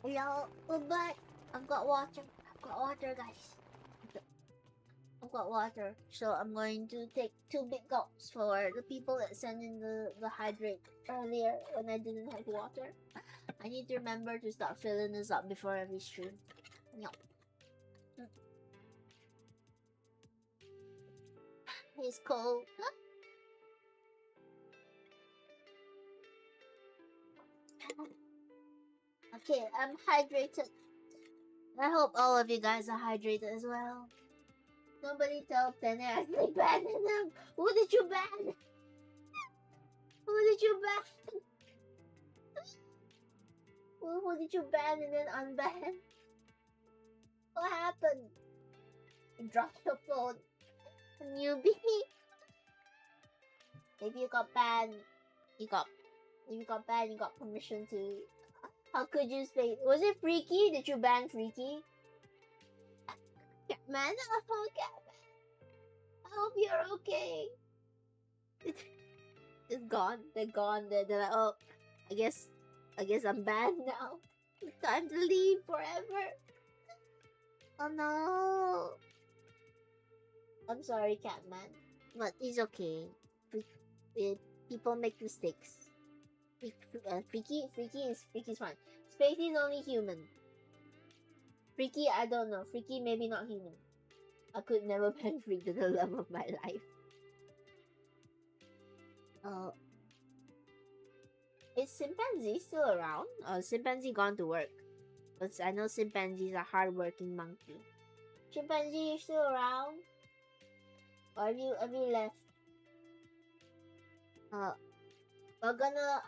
Yo, but I've got water. I've got water, guys. I've got water. So I'm going to take 2 big gulps for the people that sent in the hydrate earlier when I didn't have water. I need to remember to start filling this up before every stream. Yup. It's cold. Okay, I'm hydrated. I hope all of you guys are hydrated as well. Nobody tell Penny I banned them. Who did you ban? Who did you ban? Who did you ban and then unban? What happened? You dropped your phone. Newbie. If you got banned, you got banned, you got permission to. How could you say? Was it Freaky? Did you ban Freaky? Catman, oh Catman. I hope you're okay. It's gone. They're gone. They're like, oh, I guess I'm banned now. It's time to leave forever. Oh no. I'm sorry, Catman, but it's okay. People make mistakes. Freaky's fine. Spacey's only human. Freaky, I don't know. Freaky maybe not human. I could never ban Freak to the love of my life. Is Chimpanzee still around? Chimpanzee gone to work. But I know Chimpanzee's a hardworking monkey. Chimpanzee, you still around? Or have you left? I'm gonna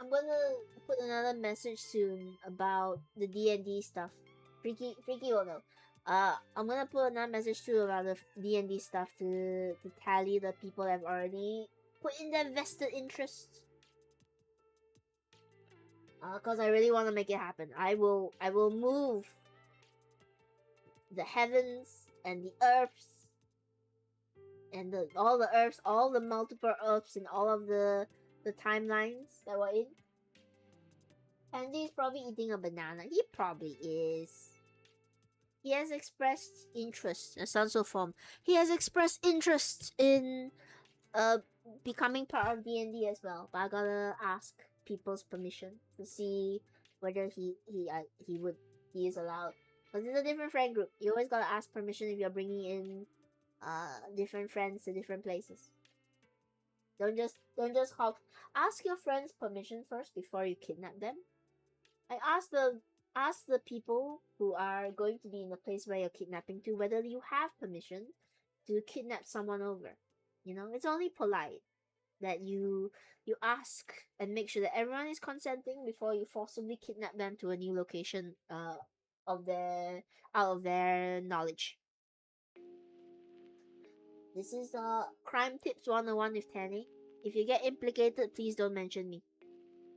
put another message soon about the D&D stuff. Freaky will know. I'm gonna put another message too about the D&D stuff to tally the people that have already put in their vested interest. Cause I really want to make it happen. I will move the heavens and the earths and all the earths, all the multiple earths and all of the timelines that we're in. Andy's probably eating a banana. He probably is. He has expressed interest. It sounds so form. He has expressed interest in becoming part of D&D as well. But I gotta ask people's permission to see whether he is allowed. Because it's a different friend group. You always gotta ask permission if you're bringing in different friends to different places. Don't just hop. Ask your friends permission first before you kidnap them. I ask the people who are going to be in the place where you're kidnapping to whether you have permission to kidnap someone over. You know, it's only polite that you ask and make sure that everyone is consenting before you forcibly kidnap them to a new location out of their knowledge. This is crime tips 101 with Tanny. If you get implicated, please don't mention me.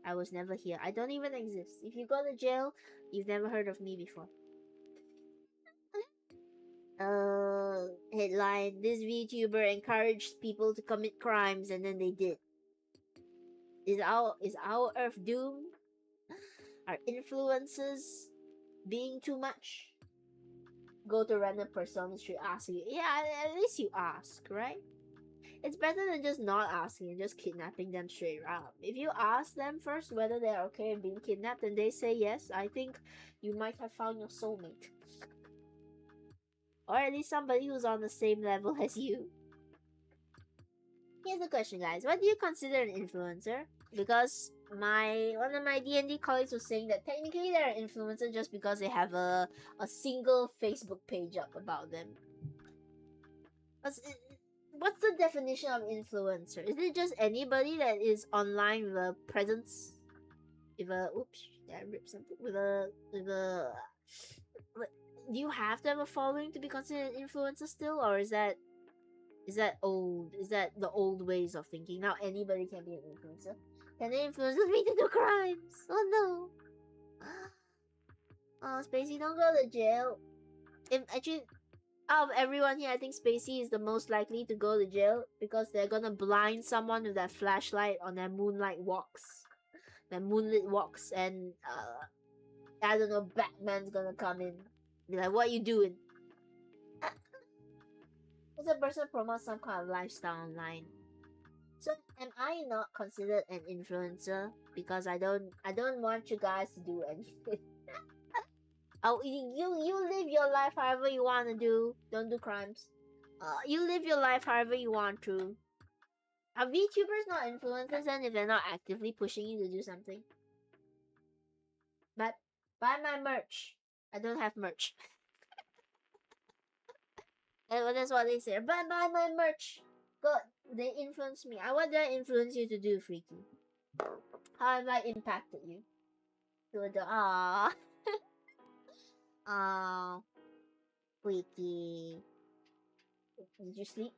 I was never here. I don't even exist. If you go to jail, you've never heard of me before. Headline: This VTuber encouraged people to commit crimes and then they did. Is our Earth doomed? Are influences being too much? Go to random person street, ask you. Yeah, at least you ask, right? It's better than just not asking and just kidnapping them straight up. If you ask them first whether they're okay with being kidnapped and they say yes, I think you might have found your soulmate. Or at least somebody who's on the same level as you. Here's the question, guys. What do you consider an influencer? Because one of my D&D colleagues was saying that technically they're an influencer just because they have a single Facebook page up about them. What's the definition of influencer? Is it just anybody that is online with a presence? With a I ripped something. Do you have to have a following to be considered an influencer still, or is that old? Is that the old ways of thinking? Now anybody can be an influencer. Can they influence me to do crimes? Oh no! Oh, Spacey, don't go to jail. Actually, out of everyone here, I think Spacey is the most likely to go to jail because they're gonna blind someone with that flashlight on their moonlit walks, and I don't know, Batman's gonna come in. Be like, what you doing? This a person promotes some kind of lifestyle online. So am I not considered an influencer because I don't want you guys to do anything? Oh, you live your life however you want to do. Don't do crimes. You live your life however you want to. Are VTubers not influencers then if they're not actively pushing you to do something? But buy my merch. I don't have merch. And that's what they say. Buy my merch. God, they influence me. What did I influence you to do, Freaky? How have I impacted you? To the ah, Freaky. Did you sleep?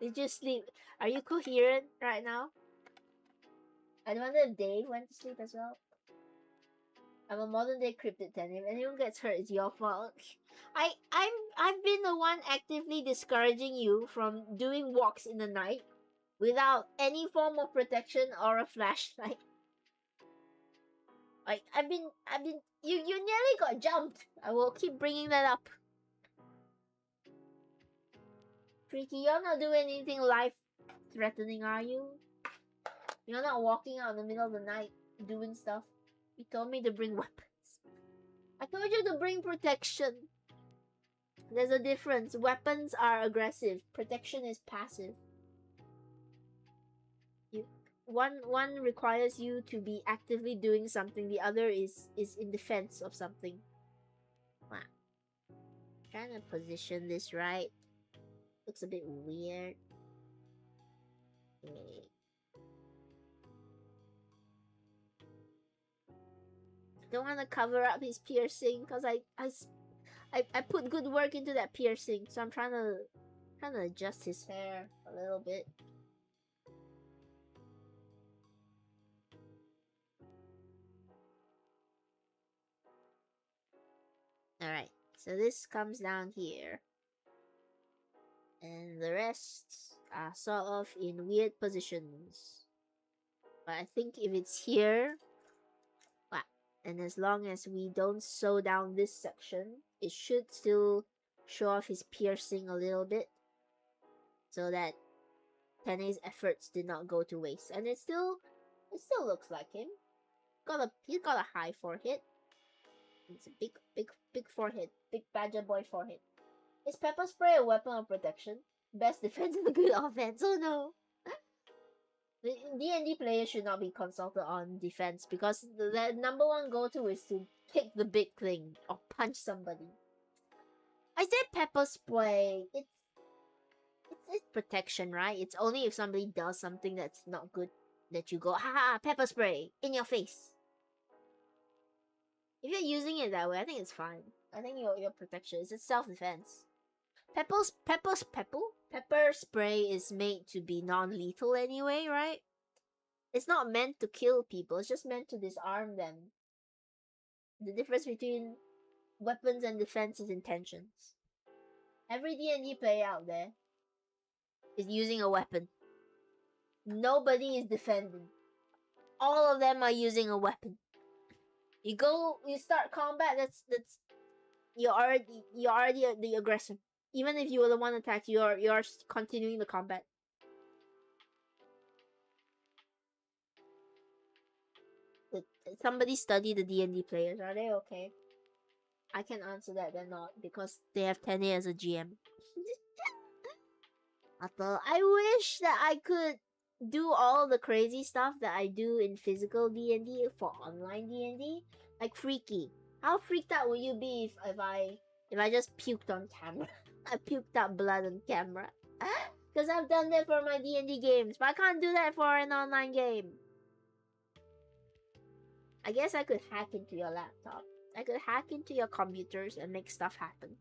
did you sleep? Are you coherent right now? I wonder if Dave went to sleep as well. I'm a modern day cryptid ten. If anyone gets hurt, it's your fault. I've been the one actively discouraging you from doing walks in the night without any form of protection or a flashlight. Like I've been you nearly got jumped. I will keep bringing that up. Freaky, you're not doing anything life threatening, are you? You're not walking out in the middle of the night doing stuff. You told me to bring weapons. I told you to bring protection. There's a difference. Weapons are aggressive. Protection is passive. One requires you to be actively doing something. The other is in defense of something. Wow. Trying to position this right. Looks a bit weird. Okay. Don't want to cover up his piercing because I put good work into that piercing, so I'm trying to adjust his hair a little bit. Alright, so this comes down here. And the rest are sort of in weird positions. But I think if it's here, and as long as we don't sew down this section, it should still show off his piercing a little bit. So that Tene's efforts did not go to waste. And it still looks like him. He's got a high forehead. It's a big forehead. Big badger boy forehead. Is pepper spray a weapon of protection? Best defense and a good offense. Oh no. D&D players should not be consulted on defense because the number one go-to is to pick the big thing or punch somebody. I said pepper spray. It's protection, right? It's only if somebody does something that's not good that you go, haha, pepper spray in your face. If you're using it that way, I think it's fine. I think your protection is self-defense. Pepper spray is made to be non-lethal anyway, right? It's not meant to kill people. It's just meant to disarm them. The difference between weapons and defense is intentions. Every D&D player out there is using a weapon. Nobody is defending. All of them are using a weapon. You start combat. That's you're already the aggressor. Even if you were the one attacked, you're continuing the combat. Did somebody study the D&D players? Are they okay? I can answer that they're not because they have Tene as a GM. I wish that I could do all the crazy stuff that I do in physical D&D for online D&D. Like Freaky. How freaked out would you be if I just puked on camera? I puked out blood on camera. Because I've done that for my D&D games, but I can't do that for an online game. I guess I could hack into your laptop. I could hack into your computers and make stuff happen.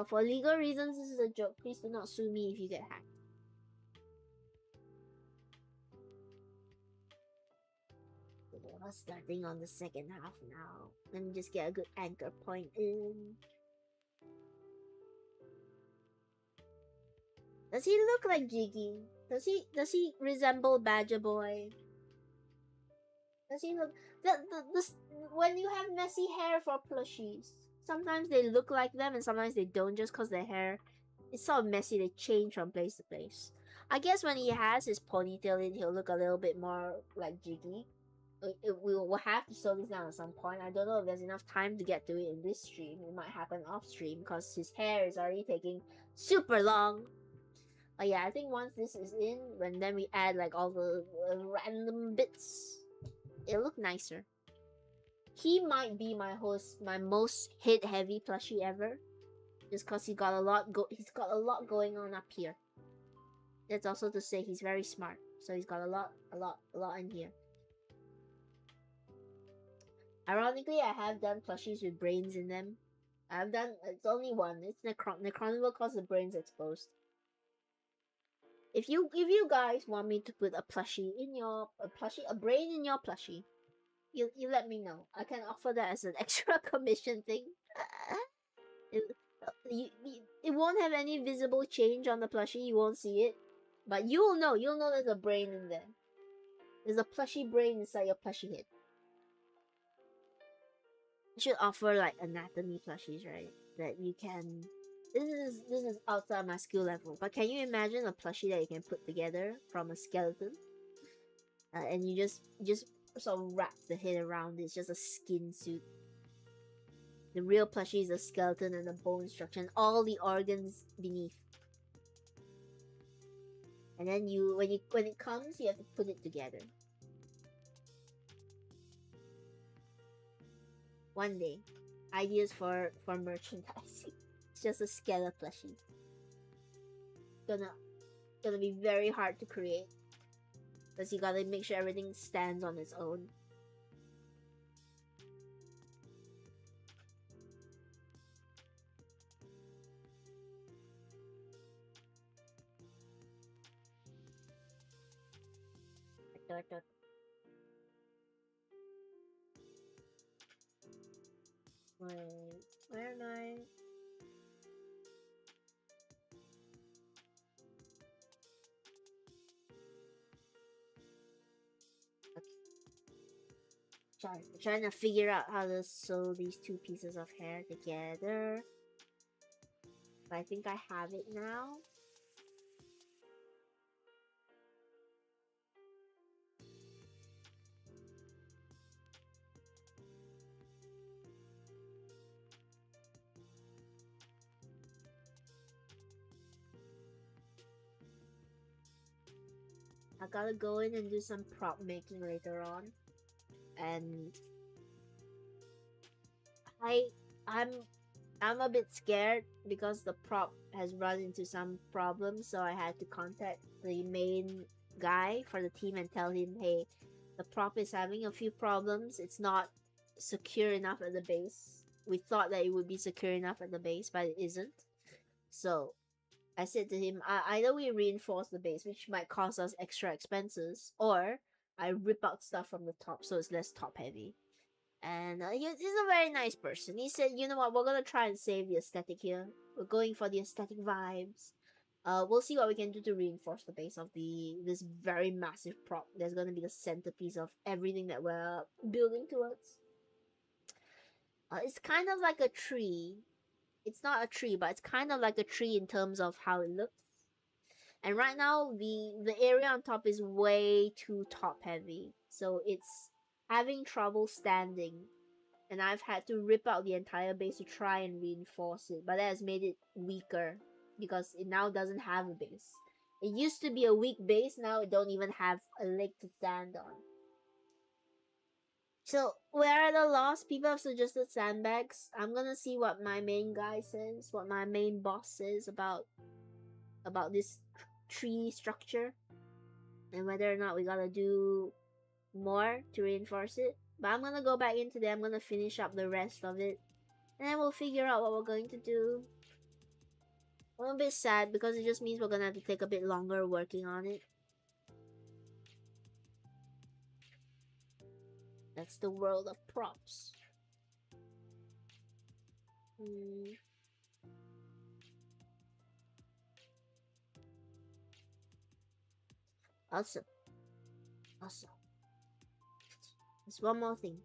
For legal reasons, this is a joke. Please do not sue me if you get hacked. We're starting on the second half now. Let me just get a good anchor point in. Does he look like Jiggy? Does he resemble Badger Boy? Does he look when you have messy hair for plushies, sometimes they look like them and sometimes they don't just because their hair is sort of messy, they change from place to place. I guess when he has his ponytail in, he'll look a little bit more like Jiggy. We'll have to slow this down at some point. I don't know if there's enough time to get to it in this stream. It might happen off stream because his hair is already taking super long. But yeah, I think once this is in, when then we add like all the random bits, it'll look nicer. He might be my most hit heavy plushie ever, just cause he's got a lot going on up here. That's also to say he's very smart, so he's got a lot in here. Ironically, I have done plushies with brains in them. It's only one. It's Necronival cause the brains exposed. If you guys want me to put a brain in your plushie, you let me know. I can offer that as an extra commission thing. it, it won't have any visible change on the plushie. You won't see it, but you'll know. You'll know there's a brain in there. There's a plushie brain inside your plushie head. You should offer like anatomy plushies, right? That you can. This is outside my skill level, but can you imagine a plushie that you can put together from a skeleton, and you just sort of wrap the head around it? It's just a skin suit. The real plushie is the skeleton and the bone structure and all the organs beneath. And then when it comes, you have to put it together. One day, ideas for merchandising. It's just a skeleton plushie. Gonna be very hard to create because you gotta make sure everything stands on its own. Wait, where am I? Okay. Trying to figure out how to sew these two pieces of hair together. But I think I have it now. I gotta go in and do some prop making later on. And I'm a bit scared because the prop has run into some problems, so I had to contact the main guy for the team and tell him, hey, the prop is having a few problems. It's not secure enough at the base. We thought that it would be secure enough at the base, but it isn't. So I said to him, either we reinforce the base, which might cost us extra expenses, or I rip out stuff from the top so it's less top heavy. And he's a very nice person. He said, you know what, we're gonna try and save the aesthetic here. We're going for the aesthetic vibes. We'll see what we can do to reinforce the base of this very massive prop. That's gonna be the centerpiece of everything that we're building towards. It's kind of like a tree. It's not a tree, but it's kind of like a tree in terms of how it looks. And right now, the area on top is way too top heavy, so it's having trouble standing. And I've had to rip out the entire base to try and reinforce it, but that has made it weaker because it now doesn't have a base. It used to be a weak base, now it don't even have a leg to stand on. So, where are the lost? People have suggested sandbags. I'm gonna see what my main guy says, what my main boss says about this tree structure, and whether or not we gotta do more to reinforce it. But I'm gonna go back into there. I'm gonna finish up the rest of it, and then we'll figure out what we're going to do. I'm a bit sad because it just means we're gonna have to take a bit longer working on it. That's the world of props. Awesome. There's one more thing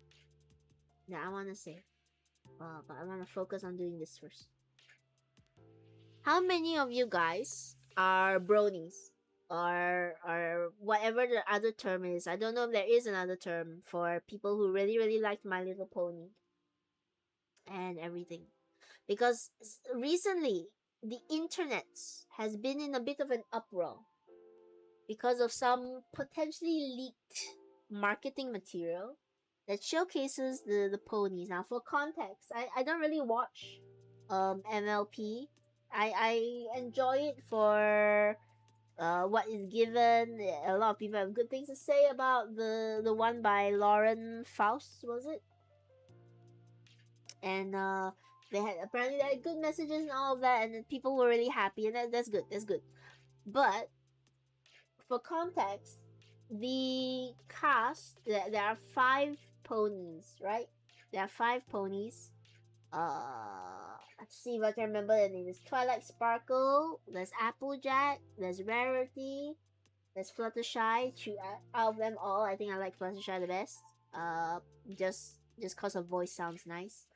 that I want to say, but I want to focus on doing this first. How many of you guys are bronies? Or whatever the other term is. I don't know if there is another term for people who really, really liked My Little Pony and everything. Because recently, the internet has been in a bit of an uproar because of some potentially leaked marketing material that showcases the ponies. Now, for context, I don't really watch MLP. I enjoy it for what is given. A lot of people have good things to say about the one by Lauren Faust, was it? And they had apparently they had good messages and all of that, and people were really happy, and that's good. That's good. But for context, the cast, there are 5 ponies, right? There are 5 ponies. Let's see if I can remember the name. There's Twilight Sparkle, there's Applejack, there's Rarity, there's Fluttershy. Out of them all, I think I like Fluttershy the best. Just cause her voice sounds nice.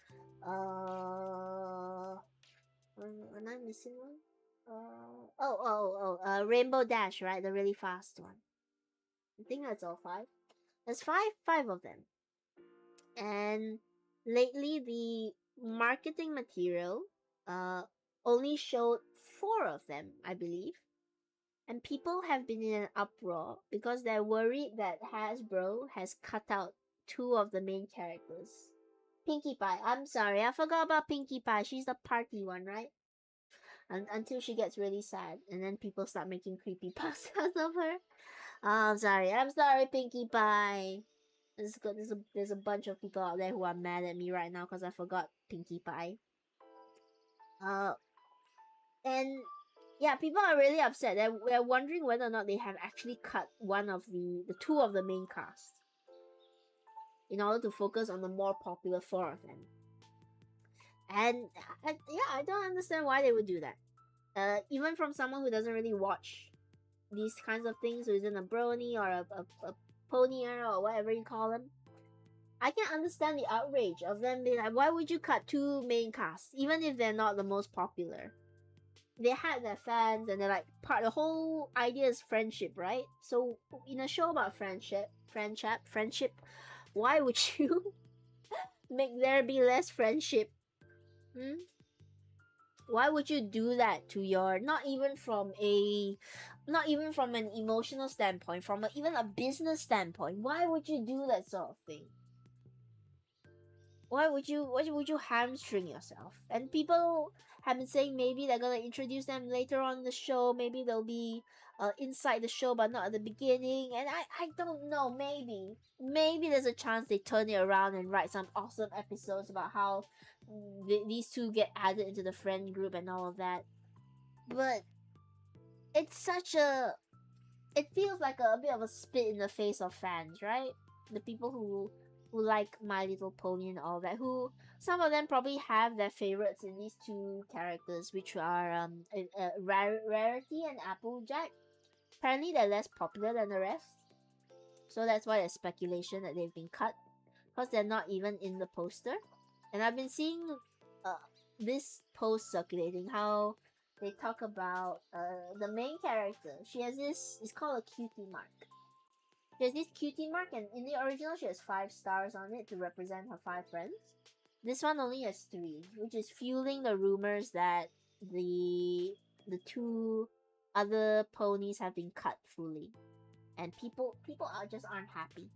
Am I missing one? Rainbow Dash, right? The really fast one. I think that's all 5. There's five of them. And lately, the marketing material only showed 4 of them, I believe. And people have been in an uproar because they're worried that Hasbro has cut out 2 of the main characters. Pinkie Pie. I'm sorry, I forgot about Pinkie Pie. She's the party one, right? Until she gets really sad, and then people start making creepy pastas of her. Oh, I'm sorry, Pinkie Pie. There's a bunch of people out there who are mad at me right now because I forgot Pinkie Pie. Uh, and yeah, people are really upset. They're wondering whether or not they have actually cut one of the 2 of the main cast in order to focus on the more popular 4 of them. And yeah, I don't understand why they would do that. Even from someone who doesn't really watch these kinds of things, who isn't a brony or a ponyer or whatever you call them, I can understand the outrage of them being like, why would you cut 2 main casts, even if they're not the most popular? They had their fans, and they're like, the whole idea is friendship, right? So in a show about friendship, why would you make there be less friendship? Why would you do that to your, not even from an emotional standpoint, from even a business standpoint? Why would you do that sort of thing? Why would you hamstring yourself? And people have been saying maybe they're gonna introduce them later on in the show. Maybe they'll be inside the show, but not at the beginning. And I don't know. Maybe there's a chance they turn it around and write some awesome episodes about how these 2 get added into the friend group and all of that. But it's it feels like a bit of a spit in the face of fans, right? The people who like My Little Pony and all that, who some of them probably have their favorites in these 2 characters, which are Rarity and Applejack. Apparently they're less popular than the rest, so that's why there's speculation that they've been cut, because they're not even in the poster. And I've been seeing this post circulating, how they talk about the main character. She has this, it's called a cutie mark. She has this cutie mark, and in the original she has 5 stars on it to represent her 5 friends. This one only has 3, which is fueling the rumors that the 2 other ponies have been cut fully, and people aren't happy.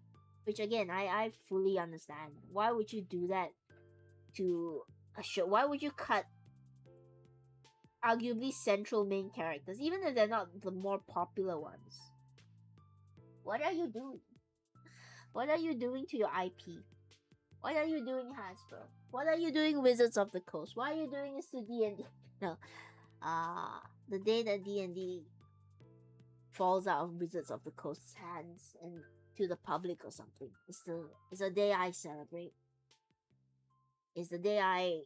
Which again, I fully understand. Why would you do that to a show? Why would you cut arguably central main characters, even if they're not the more popular ones? What are you doing? What are you doing to your IP? What are you doing, Hasbro? What are you doing, Wizards of the Coast? Why are you doing this to D&D? No. The day that D&D falls out of Wizards of the Coast's hands and to the public or something, it's the day I celebrate. It's the day I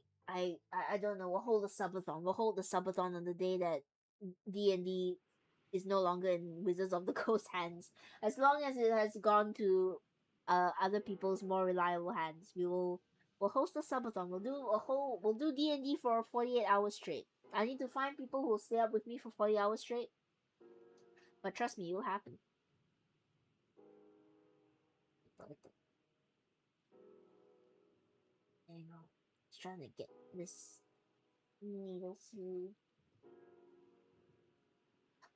don't know, we'll hold a subathon. We'll hold the subathon on the day that D&D is no longer in Wizards of the Coast hands. As long as it has gone to other people's more reliable hands. We'll host a subathon. We'll do D&D for 48 hours straight. I need to find people who will stay up with me for 40 hours straight. But trust me, it will happen. Hang on. Just trying to get this needle through.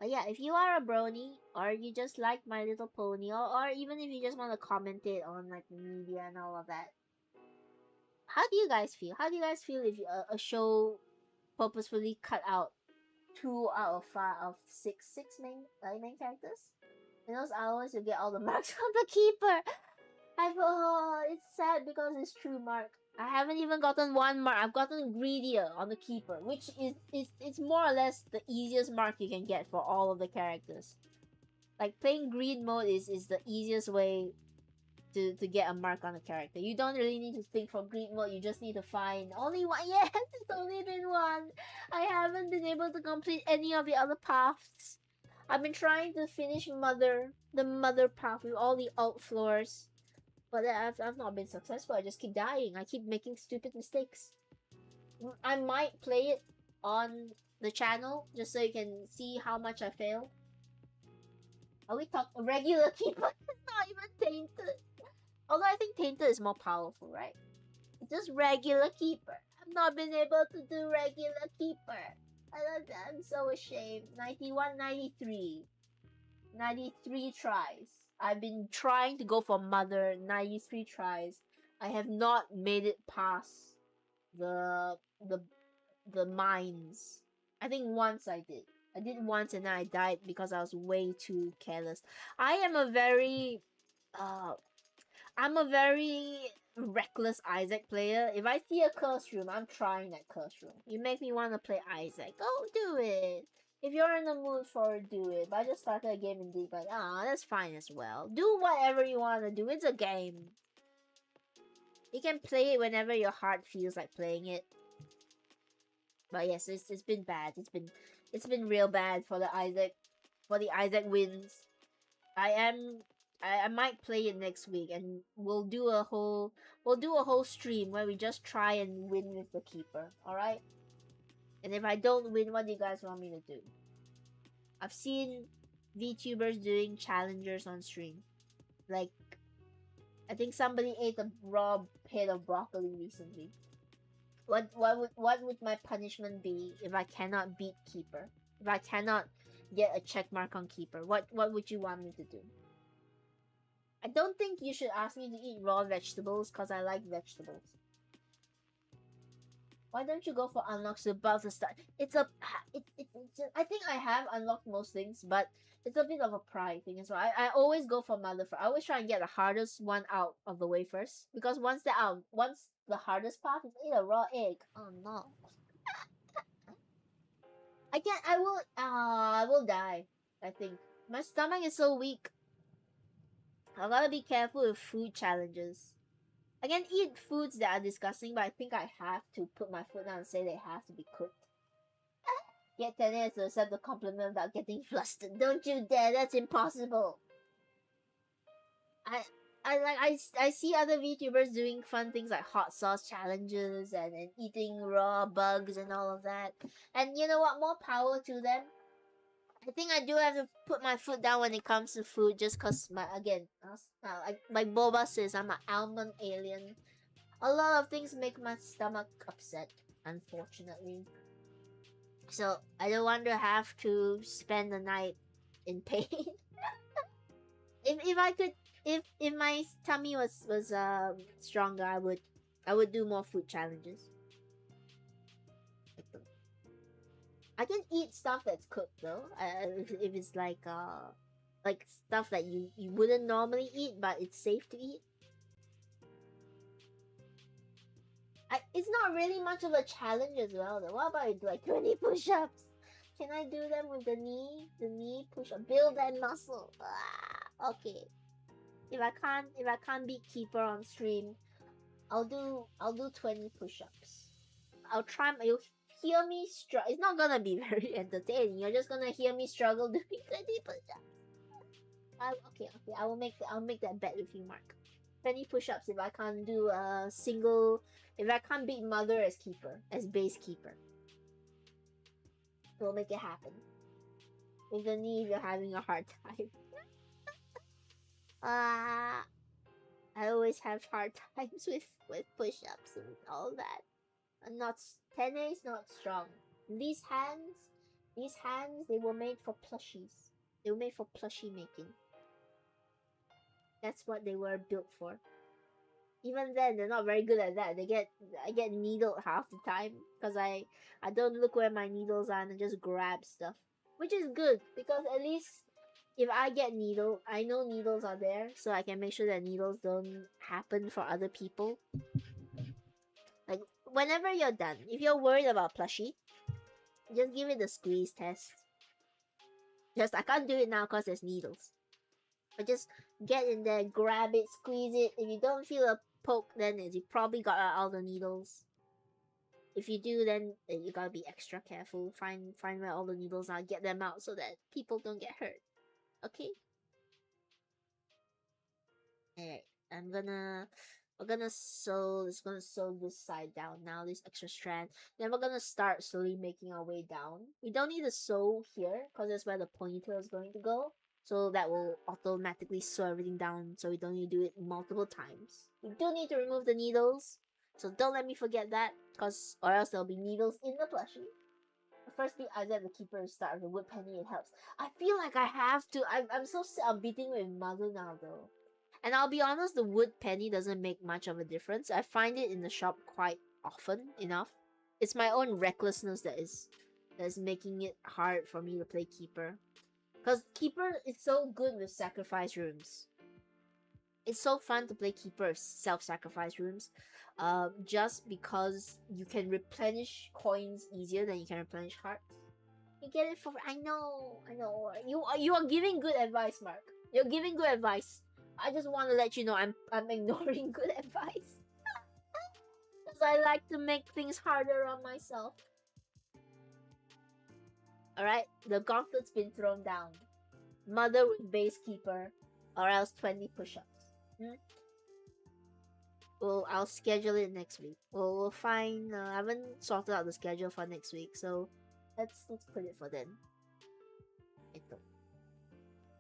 But yeah, if you are a brony, or you just like My Little Pony, or even if you just want to comment it on like the media and all of that, how do you guys feel? How do you guys feel if a show purposefully cut out 2 out of 5 of 6 main characters? In those hours, you get all the marks on the keeper. It's sad because it's true, Mark. I haven't even gotten 1 mark. I've gotten greedier on the keeper, which is it's more or less the easiest mark you can get for all of the characters. Like playing greed mode is the easiest way to get a mark on a character. You don't really need to think for greed mode. You just need to find only one. Yes, it's only been 1. I haven't been able to complete any of the other paths. I've been trying to finish the mother path with all the alt floors. But I've not been successful. I just keep dying. I keep making stupid mistakes. I might play it on the channel just so you can see how much I fail. Are we talking regular keeper? It's not even tainted. Although I think tainted is more powerful, right? It's just regular keeper. I've not been able to do regular keeper. I'm so ashamed. 91, 93. 93 tries. I've been trying to go for mother 93 tries. I have not made it past the mines. I think once I did. I did once and then I died because I was way too careless. I'm a very reckless Isaac player. If I see a curse room, I'm trying that curse room. You make me want to play Isaac. Go do it. If you're in the mood for it, do it. But I just started a game and did like, that's fine as well. Do whatever you want to do. It's a game. You can play it whenever your heart feels like playing it. But yes, it's been bad. It's been real bad for the Isaac wins. I might play it next week and we'll do a whole stream where we just try and win with the keeper, alright? And if I don't win, what do you guys want me to do? I've seen VTubers doing challengers on stream. Like, I think somebody ate a raw head of broccoli recently. What would my punishment be if I cannot beat Keeper? If I cannot get a check mark on Keeper? What would you want me to do? I don't think you should ask me to eat raw vegetables because I like vegetables. Why don't you go for unlocks above the start? I think I have unlocked most things, but it's a bit of a pride thing as well. I always go for mother first. I always try and get the hardest one out of the way first. Because once the hardest path is eat a raw egg. Oh no. I will die, I think. My stomach is so weak. I gotta be careful with food challenges. I can eat foods that are disgusting, but I think I have to put my foot down and say they have to be cooked. Get 10 years to accept the compliment without getting flustered. Don't you dare, that's impossible. I see other VTubers doing fun things like hot sauce challenges and eating raw bugs and all of that. And you know what? More power to them. I think I do have to put my foot down when it comes to food just because, like Boba says, I'm an almond alien. A lot of things make my stomach upset, unfortunately. So, I don't want to have to spend the night in pain. If my tummy was stronger, I would do more food challenges. I can eat stuff that's cooked though. If it's like stuff that you wouldn't normally eat, but it's safe to eat. It's not really much of a challenge as well though. What about like 20 push-ups? Can I do them with the knee push-up? Build that muscle. Okay. If I can't beat Keeper on stream, I'll do 20 push-ups. I'll try. You'll hear me struggle. It's not gonna be very entertaining. You're just gonna hear me struggle doing 20 push-ups. Okay. I'll make that bet with you, Mark. 20 push-ups if I can't do a single, if I can't beat mother as keeper, as base keeper. We'll make it happen. With the knee, you're having a hard time. Ah, I always have hard times with push-ups and all that. And not 10A is not strong. These hands, they were made for plushies. They were made for plushie making. That's what they were built for. Even then, they're not very good at that. I get needled half the time because I don't look where my needles are and I just grab stuff, which is good because at least if I get needled, I know needles are there, so I can make sure that needles don't happen for other people. Like whenever you're done, if you're worried about plushie, just give it the squeeze test. Just I can't do it now because there's needles. But just get in there, grab it, squeeze it. If you don't feel a poke, then you probably got out all the needles. If you do, then you gotta be extra careful. Find where all the needles are, get them out so that people don't get hurt. Okay? Alright. We're gonna sew this side down now, this extra strand. Then we're gonna start slowly making our way down. We don't need to sew here, because that's where the ponytail is going to go. So that will automatically sew everything down, so we don't need to do it multiple times. We do need to remove the needles, so don't let me forget that, or else there'll be needles in the plushie. First beat Isaac the keeper start with the wood penny, it helps. I feel like I have to. I'm so sick of beating with mother now though. And I'll be honest, the wood penny doesn't make much of a difference. I find it in the shop quite often enough. It's my own recklessness that is making it hard for me to play keeper. Because keeper is so good with sacrifice rooms. It's so fun to play keeper self-sacrifice rooms. Just because you can replenish coins easier than you can replenish hearts. You get it for I know. You are giving good advice, Mark. You're giving good advice. I just want to let you know I'm ignoring good advice. Because I like to make things harder on myself. Alright, the gauntlet's been thrown down. Mother with base keeper, or else 20 push-ups. Well, I'll schedule it next week. We'll find. I haven't sorted out the schedule for next week, so let's put it for then.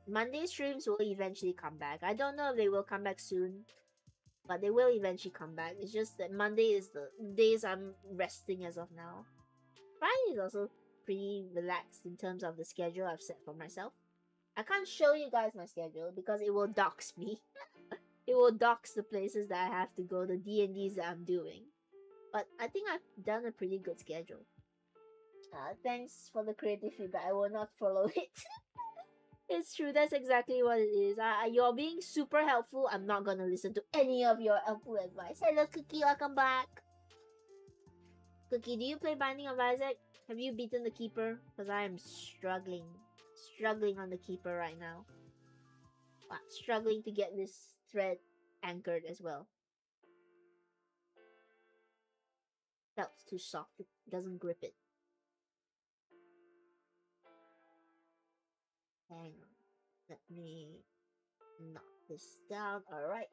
Monday streams will eventually come back. I don't know if they will come back soon, but they will eventually come back. It's just that Monday is the days I'm resting as of now. Friday is also pretty relaxed in terms of the schedule I've set for myself. I can't show you guys my schedule because it will dox me. It will dox the places that I have to go, the D&Ds that I'm doing. But I think I've done a pretty good schedule. Thanks for the creative feedback. I will not follow it. It's true, that's exactly what it is. You're being super helpful. I'm not gonna listen to any of your helpful advice. Hello, Cookie, welcome back. Cookie, do you play Binding of Isaac? Have you beaten the keeper? Because I am struggling on the keeper right now. Struggling to get this thread anchored as well. Felt's too soft, it doesn't grip it. Hang on. Let me knock this down. Alright.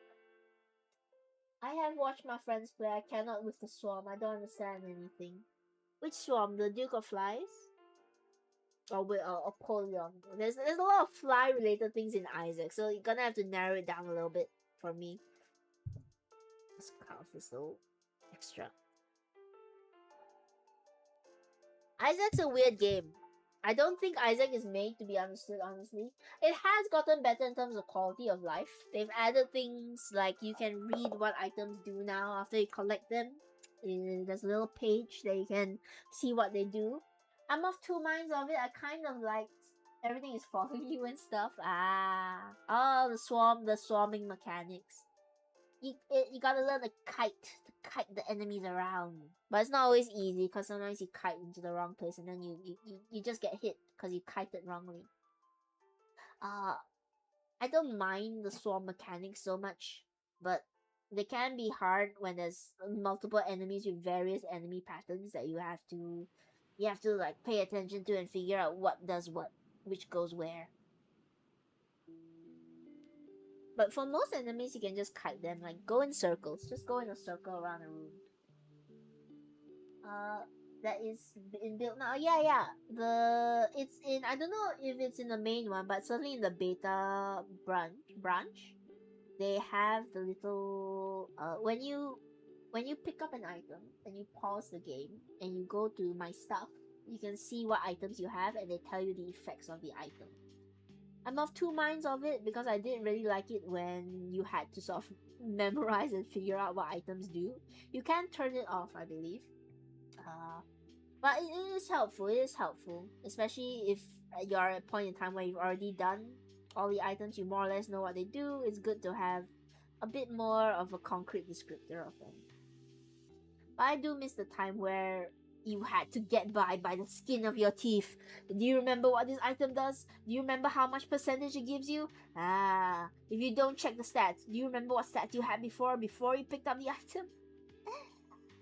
I have watched my friends play. I cannot with the swarm. I don't understand anything. Which swarm? The Duke of Flies? Or Apollyon? There's a lot of fly related things in Isaac, so you're gonna have to narrow it down a little bit for me. Let's cut off this little extra. Isaac's a weird game. I don't think Isaac is made to be understood, honestly. It has gotten better in terms of quality of life. They've added things like you can read what items do now after you collect them. There's a little page that you can see what they do. I'm of two minds of it. I kind of liked everything is following you and stuff. Oh, the swarming mechanics. You gotta learn to kite the enemies around, but it's not always easy because sometimes you kite into the wrong place and then you just get hit because you kited wrongly. I don't mind the swarm mechanics so much, but they can be hard when there's multiple enemies with various enemy patterns that you have to like pay attention to and figure out what does what, which goes where. But for most enemies, you can just kite them. Like, go in circles. Just go in a circle around the room. That is in build now. Yeah, yeah. It's in. I don't know if it's in the main one, but certainly in the beta branch, they have the little when you pick up an item and you pause the game and you go to my stuff, you can see what items you have and they tell you the effects of the item. I'm of two minds of it because I didn't really like it when you had to sort of memorize and figure out what items do. You can turn it off, I believe. But it is helpful. It is helpful, especially if you're at a point in time where you've already done all the items. You more or less know what they do. It's good to have a bit more of a concrete descriptor of them. But I do miss the time where you had to get by the skin of your teeth. Do you remember what this item does? Do you remember how much percentage it gives you? If you don't check the stats, do you remember what stats you had before you picked up the item?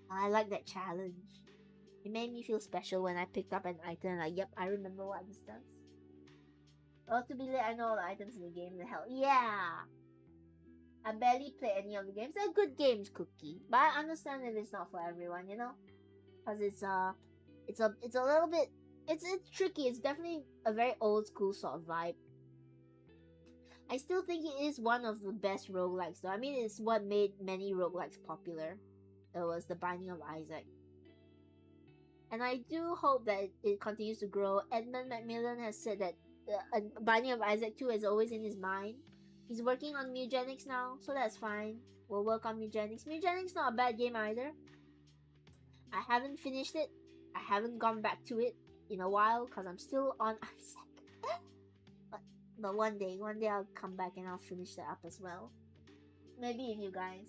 I like that challenge. It made me feel special when I picked up an item like, yep, I remember what this does. Oh, to be late, I know all the items in the game. The hell, yeah! I barely play any of the games. They're good games, Cookie. But I understand that it's not for everyone, you know? Because it's a little bit, it's tricky. It's definitely a very old school sort of vibe. I still think it is one of the best roguelikes though. I mean, it's what made many roguelikes popular. It was the Binding of Isaac. And I do hope that it continues to grow. Edmund Macmillan has said that Binding of Isaac 2 is always in his mind. He's working on Mugenics now, so that's fine. We'll work on Mugenics. Mugenics not a bad game either. I haven't finished it. I haven't gone back to it in a while because I'm still on Isaac. but one day I'll come back and I'll finish that up as well. Maybe if you guys.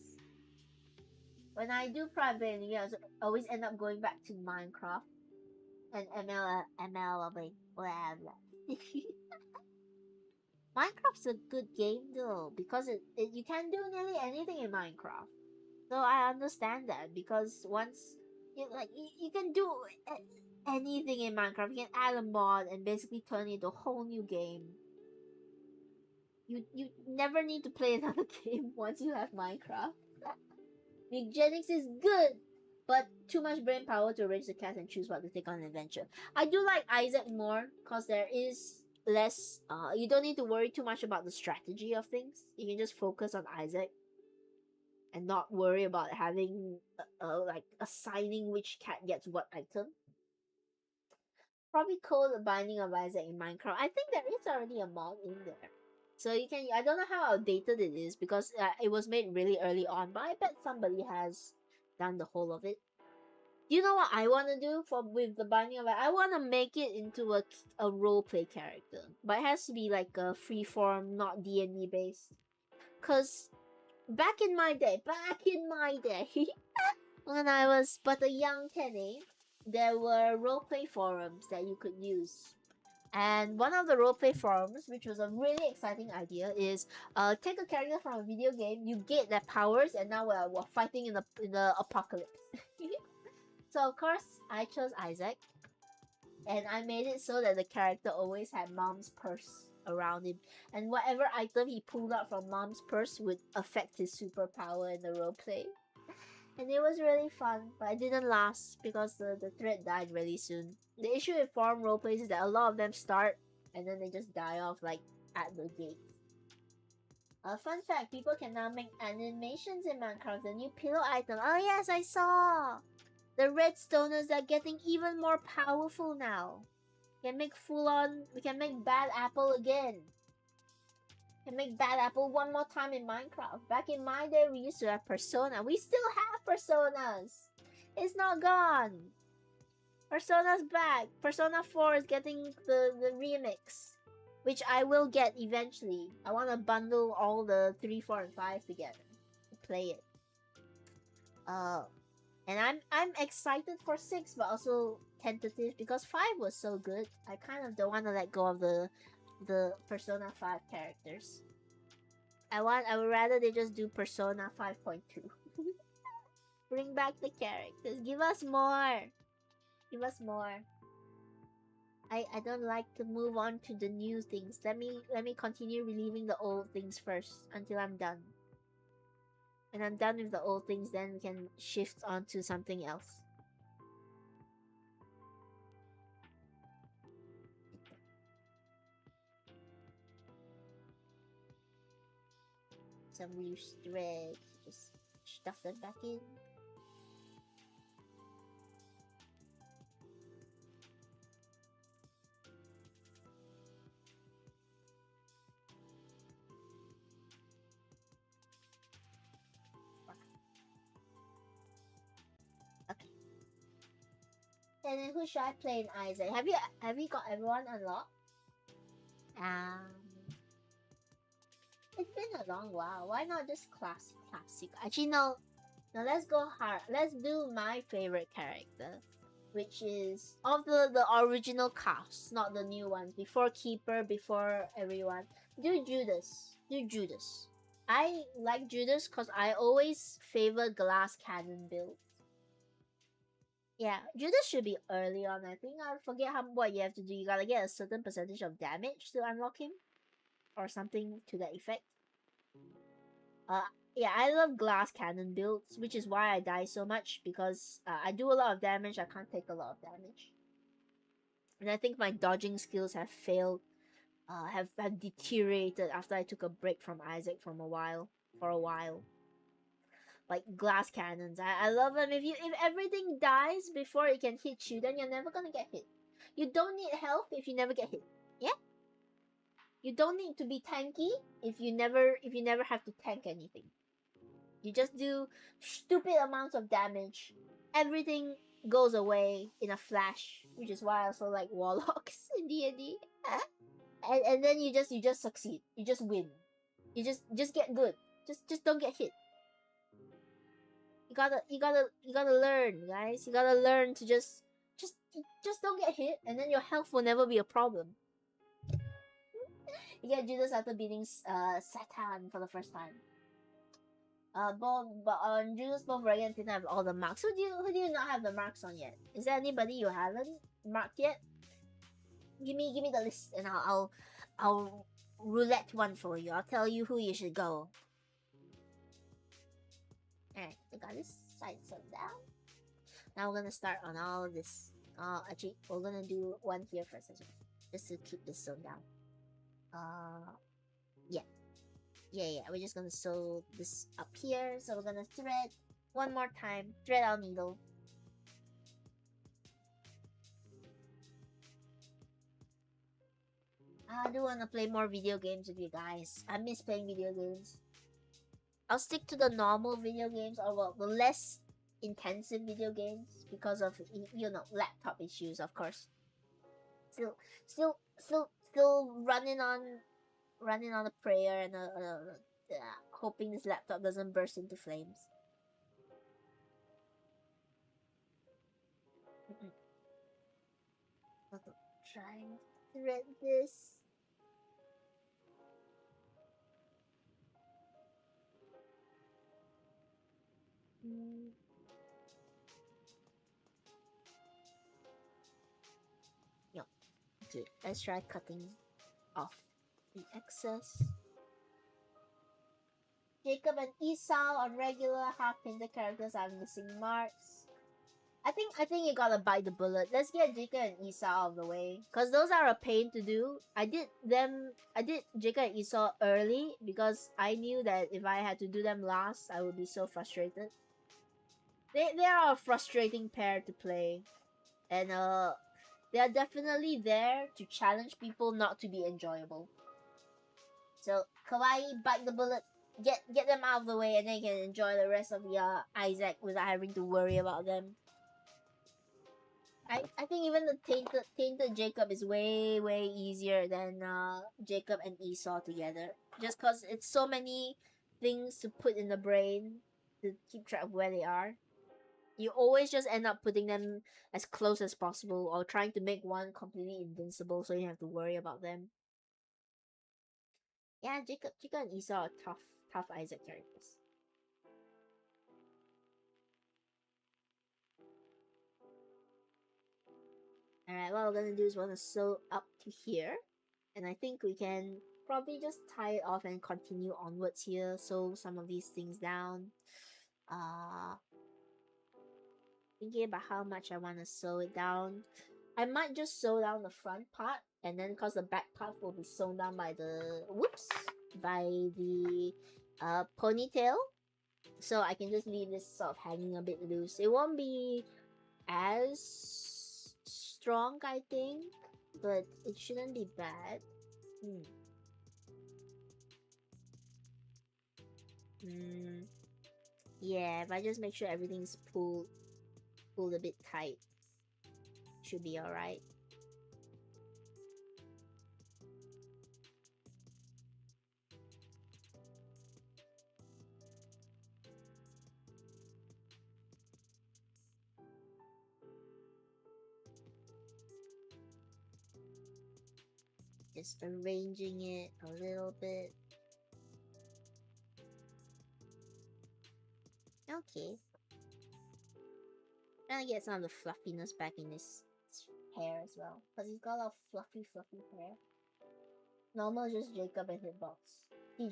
When I do private, I always end up going back to Minecraft and ML, blah blah. Minecraft's a good game though because you can do nearly anything in Minecraft. So I understand that because once you can do anything in Minecraft. You can add a mod and basically turn it into a whole new game. You never need to play another game once you have Minecraft. Eugenics is good, but too much brain power to arrange the cast and choose what to take on an adventure. I do like Isaac more because there is less. You don't need to worry too much about the strategy of things. You can just focus on Isaac and not worry about having like assigning which cat gets what item. Probably code the Binding of Isaac in Minecraft. I think there is already a mod in there. So you can, I don't know how outdated it is because it was made really early on, but I bet somebody has done the whole of it. You know what I want to do with the Binding of Isaac? I want to make it into a roleplay character, but it has to be like a freeform, not D&D based. Cause back in my day, when I was but a young tenny, there were roleplay forums that you could use. And one of the roleplay forums, which was a really exciting idea, is take a character from a video game, you get their powers, and now we're fighting in the apocalypse. So of course, I chose Isaac, and I made it so that the character always had Mom's purse around him, and whatever item he pulled out from Mom's purse would affect his superpower in the roleplay. And it was really fun, but it didn't last because the thread died really soon. The issue with forum roleplays is that a lot of them start and then they just die off like at the gate. Fun fact, people can now make animations in Minecraft, the new pillow item. Oh yes, I saw! The redstoners are getting even more powerful now. We can make we can make Bad Apple again. Can make Bad Apple one more time in Minecraft. Back in my day, we used to have Persona. We still have Personas. It's not gone. Persona's back. Persona 4 is getting the remix, which I will get eventually. I want to bundle all the 3, 4, and 5 together to play it. And I'm excited for 6, but also tentative because 5 was so good. I kind of don't want to let go of the Persona 5 characters. I would rather they just do Persona 5.2. Bring back the characters. Give us more. Give us more. I don't like to move on to the new things. Let me continue relieving the old things first until I'm done. When I'm done with the old things, then we can shift on to something else. Some loose thread. Just stuff them back in. Okay. And then who should I play in Isaac? Have you got everyone unlocked? Um, it's been a long while. Why not just classic? Actually, no. Now let's go hard. Let's do my favorite character, which is of the original cast, not the new ones. Before Keeper, before everyone. Do Judas. Do Judas. I like Judas because I always favor glass cannon build. Yeah, Judas should be early on. I think I forget what you have to do. You gotta get a certain percentage of damage to unlock him, or something to that effect. Uh, yeah, I love glass cannon builds, which is why I die so much because I do a lot of damage. I can't take a lot of damage, and I think my dodging skills have failed. Have deteriorated after I took a break from Isaac for a while. Like glass cannons, I love them. If everything dies before it can hit you, then you're never gonna get hit. You don't need health if you never get hit. Yeah, you don't need to be tanky if you never have to tank anything. You just do stupid amounts of damage. Everything goes away in a flash, which is why I also like warlocks in D&D. And then you just succeed. You just win. You just get good. Just don't get hit. You gotta learn, guys. You gotta learn to just don't get hit, and then your health will never be a problem. You get Judas after beating Satan for the first time. But on Judas both Reagan didn't have all the marks. Who do you not have the marks on yet? Is there anybody you haven't marked yet? Give me the list, and I'll roulette one for you. I'll tell you who you should go. Alright, I got this side sewn down. Now we're gonna start on all of this. Actually, we're gonna do one here first as well, just to keep this sewn down. Yeah. We're just gonna sew this up here. So we're gonna thread one more time. Thread our needle. I do wanna play more video games with you guys. I miss playing video games. I'll stick to the normal video games, or well, the less intensive video games because of laptop issues, of course. Still running on a prayer and hoping this laptop doesn't burst into flames. Trying to thread this. No. Okay, let's try cutting off the excess. Jacob and Esau on regular half-painted characters are missing marks. I think you gotta bite the bullet. Let's get Jacob and Esau out of the way, cause those are a pain to do. I did Jacob and Esau early because I knew that if I had to do them last, I would be so frustrated. They are a frustrating pair to play, and they are definitely there to challenge people not to be enjoyable. So Kawaii, bite the bullet. Get them out of the way, and then you can enjoy the rest of the Isaac without having to worry about them. I think even the tainted Jacob is way easier than Jacob and Esau together. Just cause it's so many things to put in the brain to keep track of where they are. You always just end up putting them as close as possible, or trying to make one completely invincible so you have to worry about them. Yeah, Jacob and Esau are tough Isaac characters. Alright, what we're gonna do is we're gonna sew up to here. And I think we can probably just tie it off and continue onwards here. Sew some of these things down. Thinking about how much I want to sew it down. I might just sew down the front part, and then because the back part will be sewn down by the ponytail, so I can just leave this sort of hanging a bit loose. It won't be as strong, I think, but it shouldn't be bad. Yeah, if I just make sure everything's pulled a bit tight, should be alright. Just arranging it a little bit. Okay. Trying to get some of the fluffiness back in his hair as well. Because he's got a lot of fluffy hair. Normal just Jacob and Hitbox.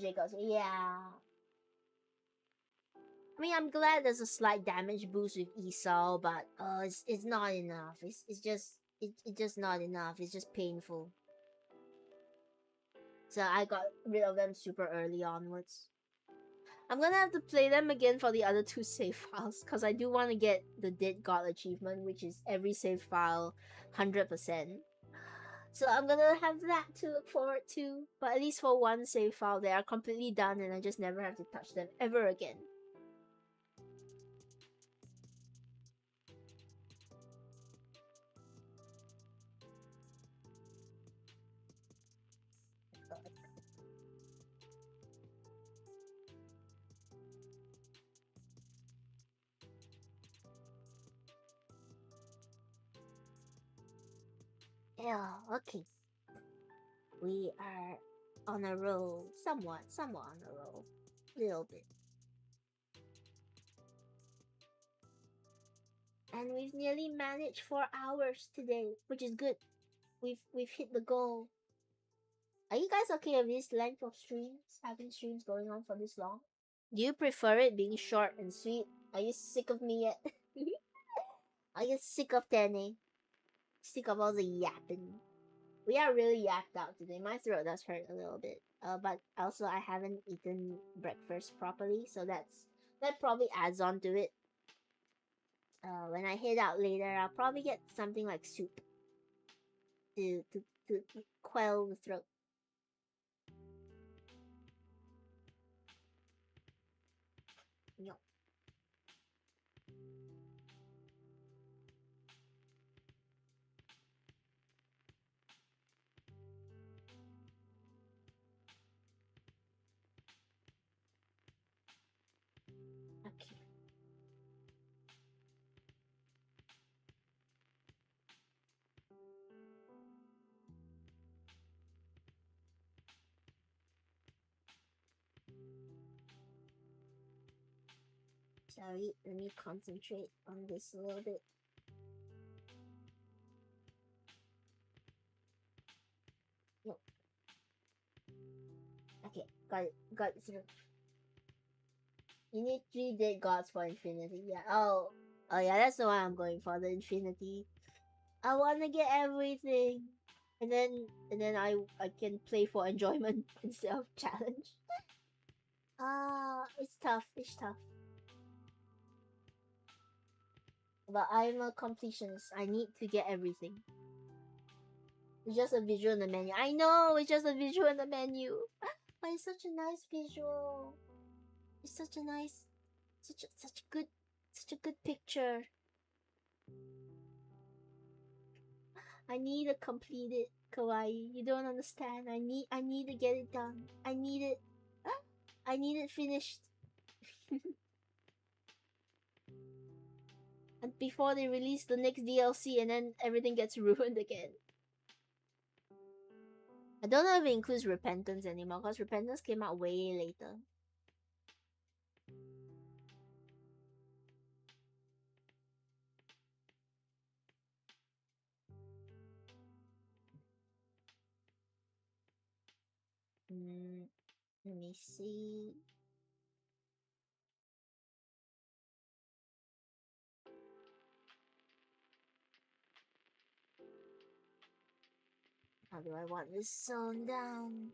Jacobs, yeah. I mean, I'm glad there's a slight damage boost with Esau, but it's not enough. It's just not enough. It's just painful. So I got rid of them super early onwards. I'm gonna have to play them again for the other two save files, because I do want to get the Dead God achievement, which is every save file 100%. So I'm gonna have that to look forward to. But at least for one save file, they are completely done and I just never have to touch them ever again. Yeah, okay. We are on a roll. Somewhat on a roll. Little bit. And we've nearly managed 4 hours today, which is good. We've hit the goal. Are you guys okay with this length of streams? Having streams going on for this long? Do you prefer it being short and sweet? Are you sick of me yet? Are you sick of Tene? Sick of all the yapping? We are really yapped out today. My throat does hurt a little bit. But also I haven't eaten breakfast properly, so that probably adds on to it. When I head out later, I'll probably get something like soup to quell the throat. No. Okay. Sorry, let me concentrate on this a little bit. No. Okay, got it through. You need 3 dead gods for infinity. Yeah. Oh yeah, that's the one I'm going for, the infinity. I wanna get everything. And then I can play for enjoyment instead of challenge. It's tough. But I'm a completionist. I need to get everything. It's just a visual in the menu. I know, it's just a visual in the menu. But it's such a nice visual. It's such a nice, such a good picture. I need to complete it, Kawaii. You don't understand. I need to get it done. I need it. I need it finished. And before they release the next DLC, and then everything gets ruined again. I don't know if it includes Repentance anymore, because Repentance came out way later. Mm, let me see. How do I want this sewn down?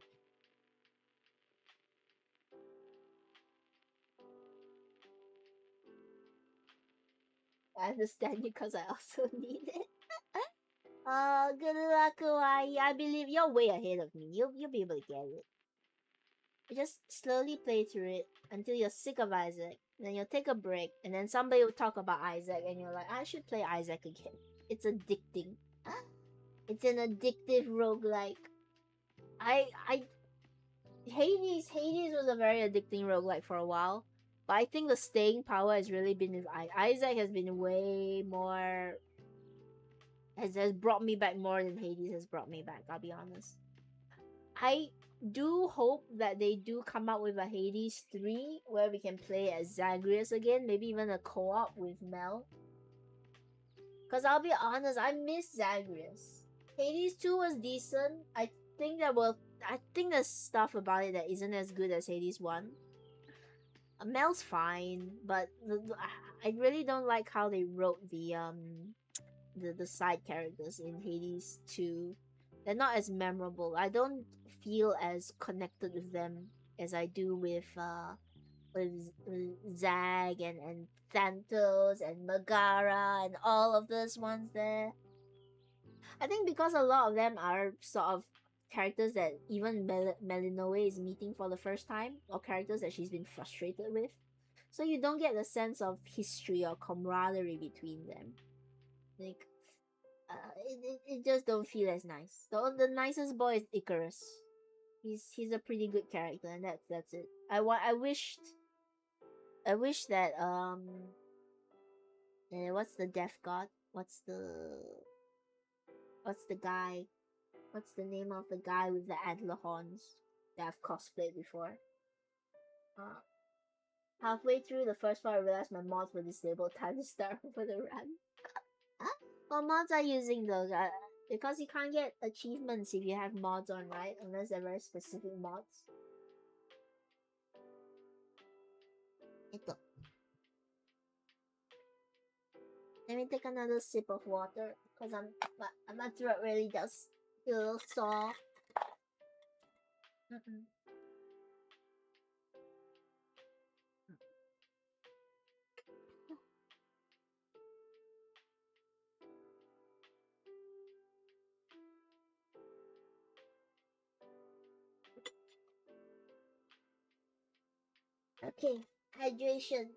I understand you because I also need it. Good luck, Hawaii. I believe you're way ahead of me. You'll be able to get it. You just slowly play through it until you're sick of Isaac. Then you'll take a break, and then somebody will talk about Isaac, and you're like, I should play Isaac again. It's addicting. It's an addictive roguelike. I Hades was a very addicting roguelike for a while. But I think the staying power has really been with Isaac has been way more has brought me back more than Hades has brought me back, I'll be honest. I do hope that they do come out with a Hades 3 where we can play as Zagreus again, maybe even a co-op with Mel. Cause I'll be honest, I miss Zagreus. Hades 2 was decent. I think there's stuff about it that isn't as good as Hades 1. Mel's fine, but I really don't like how they wrote the side characters in Hades 2. They're not as memorable. I don't feel as connected with them as I do with Zag and Thantos and Megara and all of those ones there. I think because a lot of them are sort of characters that even Melinoe is meeting for the first time, or characters that she's been frustrated with. So you don't get a sense of history or camaraderie between them. Like, it just don't feel as nice. The nicest boy is Icarus. He's a pretty good character, and that's it. I wish that what's the death god? What's the guy? What's the name of the guy with the antler horns that I've cosplayed before? Uh, Halfway through the first part, I realized my mods were disabled. Time to start over the run. What mods are using those? Because you can't get achievements if you have mods on, right? Unless they're very specific mods. Ito. Let me take another sip of water because my throat really does feel a little sore. Okay, hydration.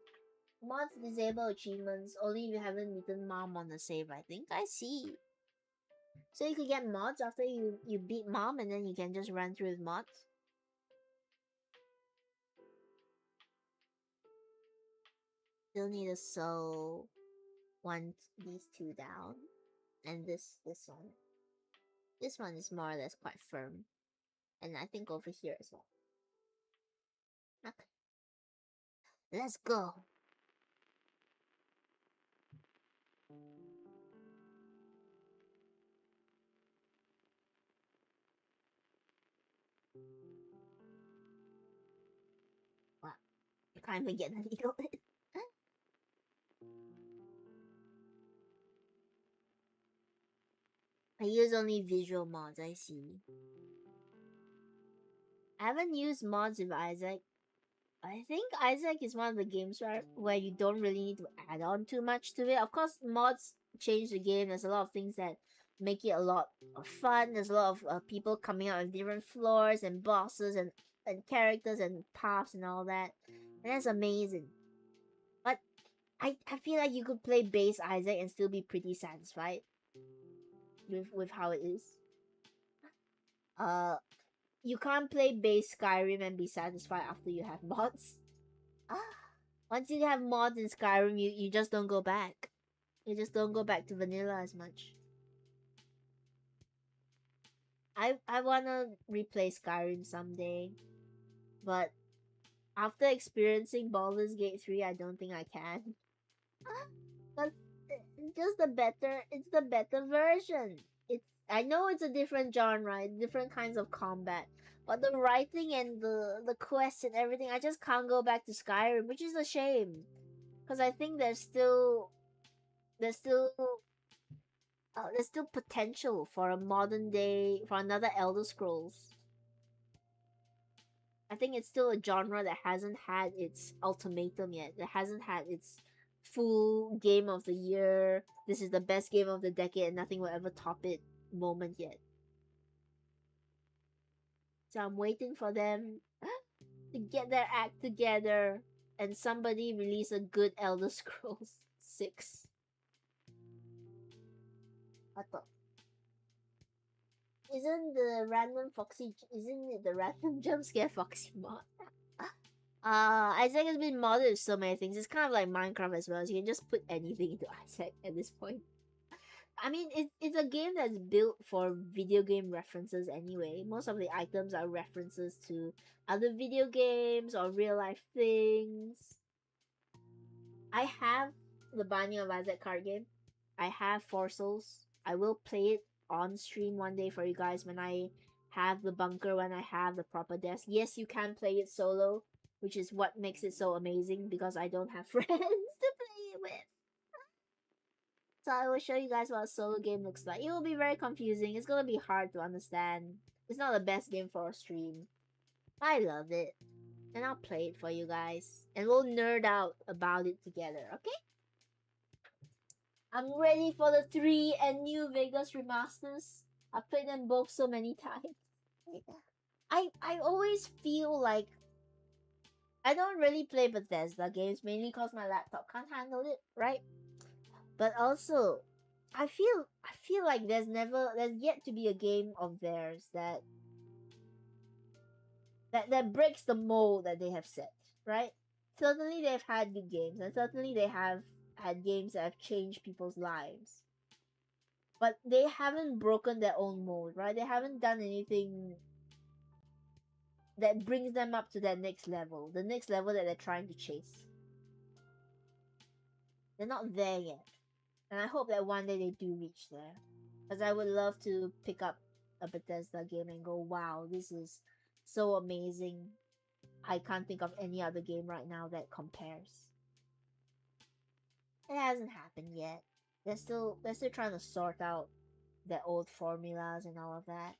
Mods disable achievements only if you haven't beaten Mom on the save, I think. I see. So you can get mods after you beat Mom and then you can just run through with mods? Still need to sew these two down. And this one. This one is more or less quite firm. And I think over here as well. Okay. Let's go. Wow. I can't even get the needle in. I use only visual mods, I see. I haven't used mods with Isaac. I think Isaac is one of the games where you don't really need to add on too much to it. Of course, mods change the game. There's a lot of things that make it a lot of fun. There's a lot of people coming out with different floors and bosses and characters and paths and all that. And that's amazing. But I feel like you could play base Isaac and still be pretty satisfied with how it is. Uh, you can't play base Skyrim and be satisfied after you have mods. Once you have mods in Skyrim, you just don't go back. You just don't go back to vanilla as much. I wanna replay Skyrim someday, but after experiencing Baldur's Gate 3, I don't think I can. But it's the better version. I know it's a different genre, different kinds of combat, but the writing and the quests and everything, I just can't go back to Skyrim, which is a shame, because I think there's still there's still potential for a modern day for another Elder Scrolls. I think it's still a genre that hasn't had its ultimatum yet. That hasn't had its full game of the year. This is the best game of the decade and nothing will ever top it moment yet. So I'm waiting for them to get their act together and somebody release a good Elder Scrolls 6. I thought isn't it the random jump scare Foxy mod? Isaac has been modded with so many things. It's kind of like Minecraft as well. So you can just put anything into Isaac at this point. I mean, it's a game that's built for video game references anyway. Most of the items are references to other video games or real life things. I have the Binding of Isaac card game. I have Four Souls. I will play it on stream one day for you guys when I have the bunker, when I have the proper desk. Yes, you can play it solo, which is what makes it so amazing because I don't have friends to play it with. So I will show you guys what a solo game looks like. It will be very confusing. It's gonna be hard to understand. It's not the best game for a stream. I love it. And I'll play it for you guys. And we'll nerd out about it together, okay? I'm ready for the 3 and New Vegas remasters. I've played them both so many times. I always feel like I don't really play Bethesda games, mainly because my laptop can't handle it, right? But also, I feel like there's yet to be a game of theirs that breaks the mold that they have set, right? Certainly they've had good games, and certainly they have had games that have changed people's lives. But they haven't broken their own mold, right? They haven't done anything that brings them up to that next level, the next level that they're trying to chase. They're not there yet. And I hope that one day they do reach there. Because I would love to pick up a Bethesda game and go, wow, this is so amazing. I can't think of any other game right now that compares. It hasn't happened yet. They're still trying to sort out their old formulas and all of that.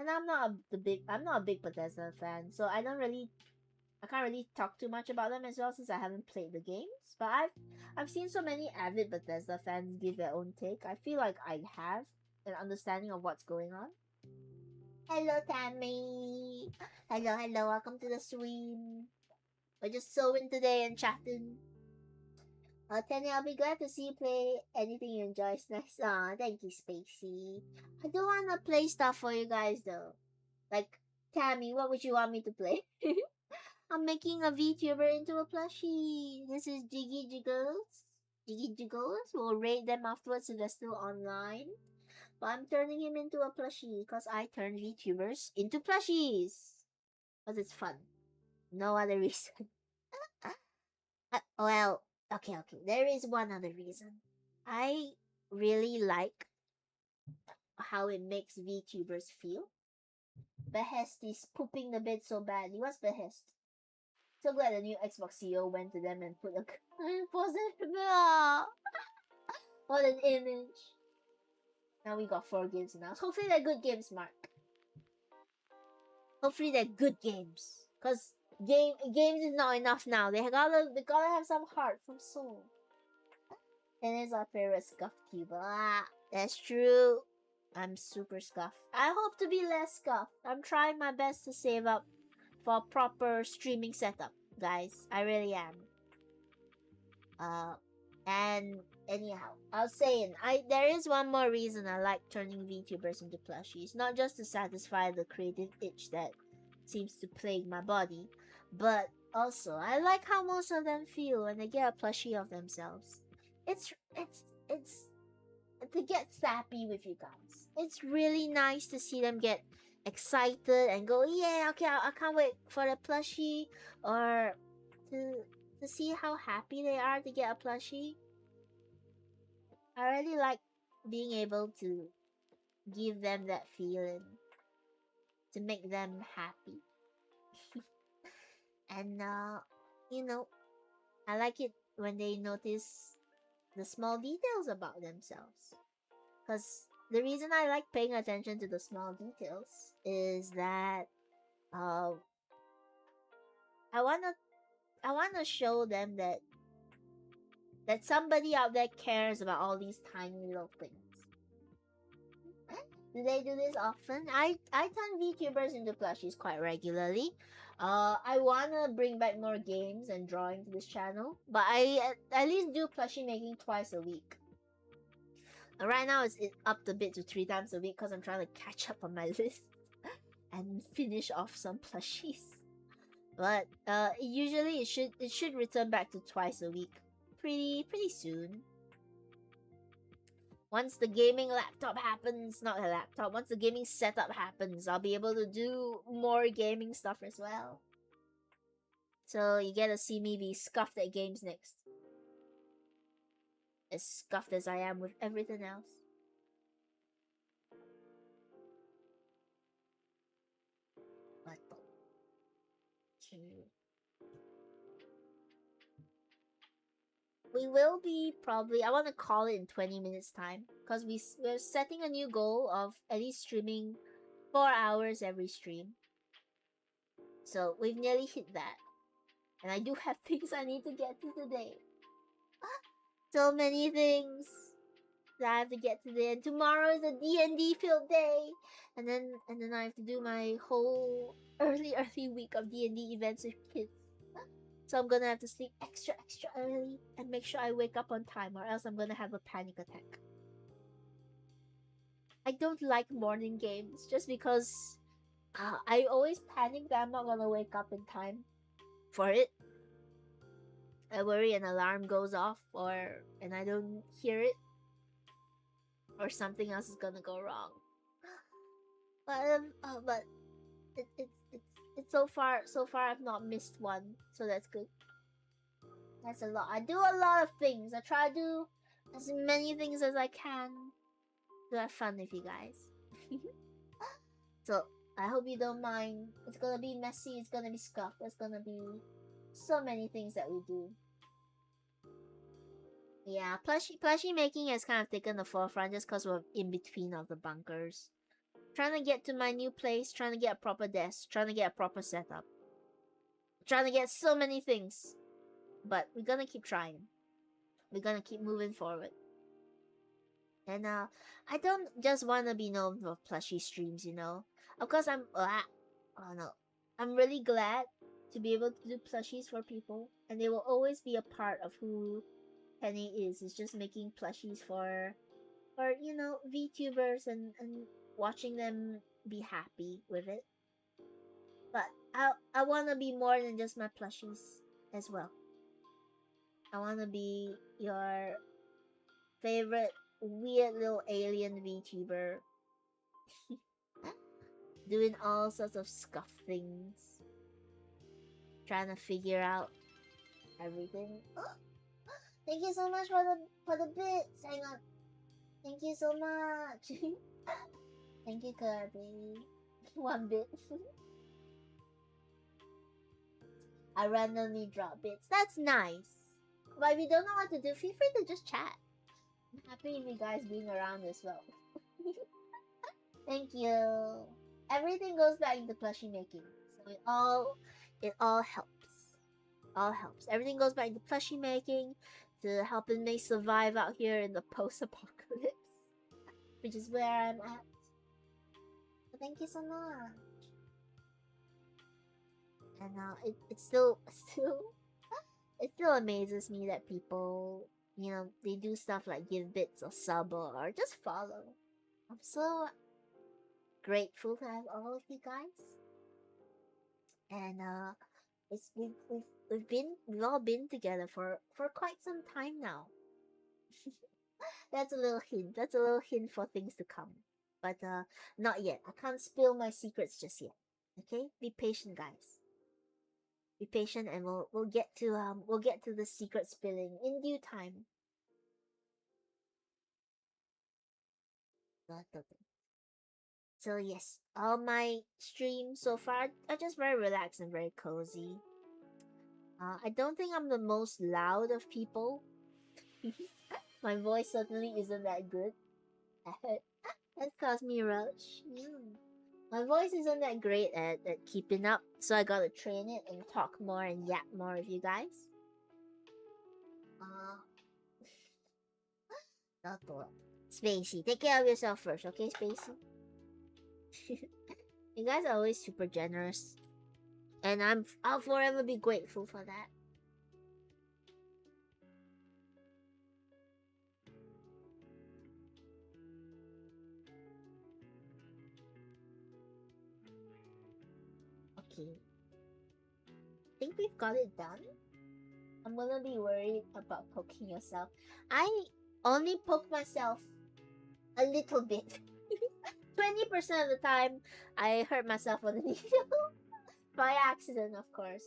And I'm not a big Bethesda fan, so I can't really talk too much about them as well since I haven't played the games. But I've seen so many avid Bethesda fans give their own take. I feel like I have an understanding of what's going on. Hello, Tammy. Hello. Welcome to the stream. We're just sewing today and chatting. Tenny, I'll be glad to see you play anything you enjoy. It's nice. Aw, thank you, Spacey. I do want to play stuff for you guys, though. Like, Tammy, what would you want me to play? I'm making a VTuber into a plushie. This is jiggyjigglez. Jiggyjigglez. We'll rate them afterwards if they're still online. But I'm turning him into a plushie because I turn VTubers into plushies. Because it's fun. No other reason. Well, okay. There is one other reason. I really like how it makes VTubers feel. Behest is pooping the bed so badly. What's Behest? So glad the new Xbox CEO went to them and put a positive what an image. Now we got 4 games now. Hopefully they're good games, Mark. Hopefully they're good games. Cause games is not enough now. They gotta have some heart, some soul. And it's our favorite scuff tuber. That's true. I'm super scuffed. I hope to be less scuffed. I'm trying my best to save up for a proper streaming setup, guys. I really am. And anyhow, I was saying, there is one more reason I like turning VTubers into plushies. Not just to satisfy the creative itch that seems to plague my body, but also I like how most of them feel when they get a plushie of themselves. It's to get sappy with you guys. It's really nice to see them get excited and go, yeah, okay, I can't wait for the plushie, or to see how happy they are to get a plushie. I really like being able to give them that feeling, to make them happy. And you know, I like it when they notice the small details about themselves. Because the reason I like paying attention to the small details is that uh, I wanna show them that somebody out there cares about all these tiny little things. Do they do this often? I turn VTubers into plushies quite regularly. I wanna bring back more games and drawing to this channel, but I at least do plushie making twice a week. Right now it's up a bit to 3 times a week because I'm trying to catch up on my list and finish off some plushies. But usually it should return back to twice a week pretty soon. Once the gaming laptop happens, not a laptop, once the gaming setup happens, I'll be able to do more gaming stuff as well. So you get to see me be scuffed at games next. As scuffed as I am with everything else. But we will be probably, I want to call it in 20 minutes time, because we're setting a new goal of at least streaming 4 hours every stream. So we've nearly hit that, and I do have things I need to get to today. So many things that I have to get today, and tomorrow is a D&D field day, and then I have to do my whole early week of D&D events with kids. So I'm gonna have to sleep extra early and make sure I wake up on time, or else I'm gonna have a panic attack. I don't like morning games just because I always panic that I'm not gonna wake up in time for it. I worry an alarm goes off and I don't hear it, or something else is gonna go wrong. But it's so far I've not missed one, so that's good. That's a lot. I do a lot of things. I try to do as many things as I can to have fun with you guys. So I hope you don't mind. It's gonna be messy, it's gonna be scuffed, there's gonna be so many things that we do. Yeah, plushie making has kind of taken the forefront just because we're in between of the bunkers. Trying to get to my new place, trying to get a proper desk, trying to get a proper setup. Trying to get so many things. But we're gonna keep trying. We're gonna keep moving forward. And I don't just want to be known for plushie streams, you know. Of course, I'm really glad to be able to do plushies for people, and they will always be a part of who Penny is. It's just making plushies for you know, VTubers and watching them be happy with it. But I want to be more than just my plushies as well. I want to be your favorite weird little alien VTuber doing all sorts of scuff things, trying to figure out everything. Oh, thank you so much for the bits. Hang on. Thank you so much. Thank you, Kirby. 1 bit. I randomly drop bits. That's nice. But if you don't know what to do, feel free to just chat. I'm happy with you guys being around as well. Thank you. Everything goes back into plushie making. So it all helps. All helps. Everything goes back into plushie making to helping me survive out here in the post-apocalypse, which is where I'm at. So thank you so much. And it still it still amazes me that people, you know, they do stuff like give bits or sub or just follow. I'm so grateful to have all of you guys. And we've all been together for quite some time now. That's a little hint. That's a little hint for things to come. But not yet. I can't spill my secrets just yet. Okay? Be patient, guys. Be patient, and we'll get to the secret spilling in due time. So yes, all my streams so far are just very relaxed and very cozy. I don't think I'm the most loud of people. My voice certainly isn't that good. That caused me a rush. My voice isn't that great at keeping up, so I gotta train it and talk more and yap more with you guys. Uh, not all. Spacey, take care of yourself first, okay, Spacey? You guys are always super generous, and I'll forever be grateful for that. Okay, I think we've got it done. I'm gonna be worried about poking yourself. I only poke myself a little bit. 20% of the time, I hurt myself on the needle by accident, of course.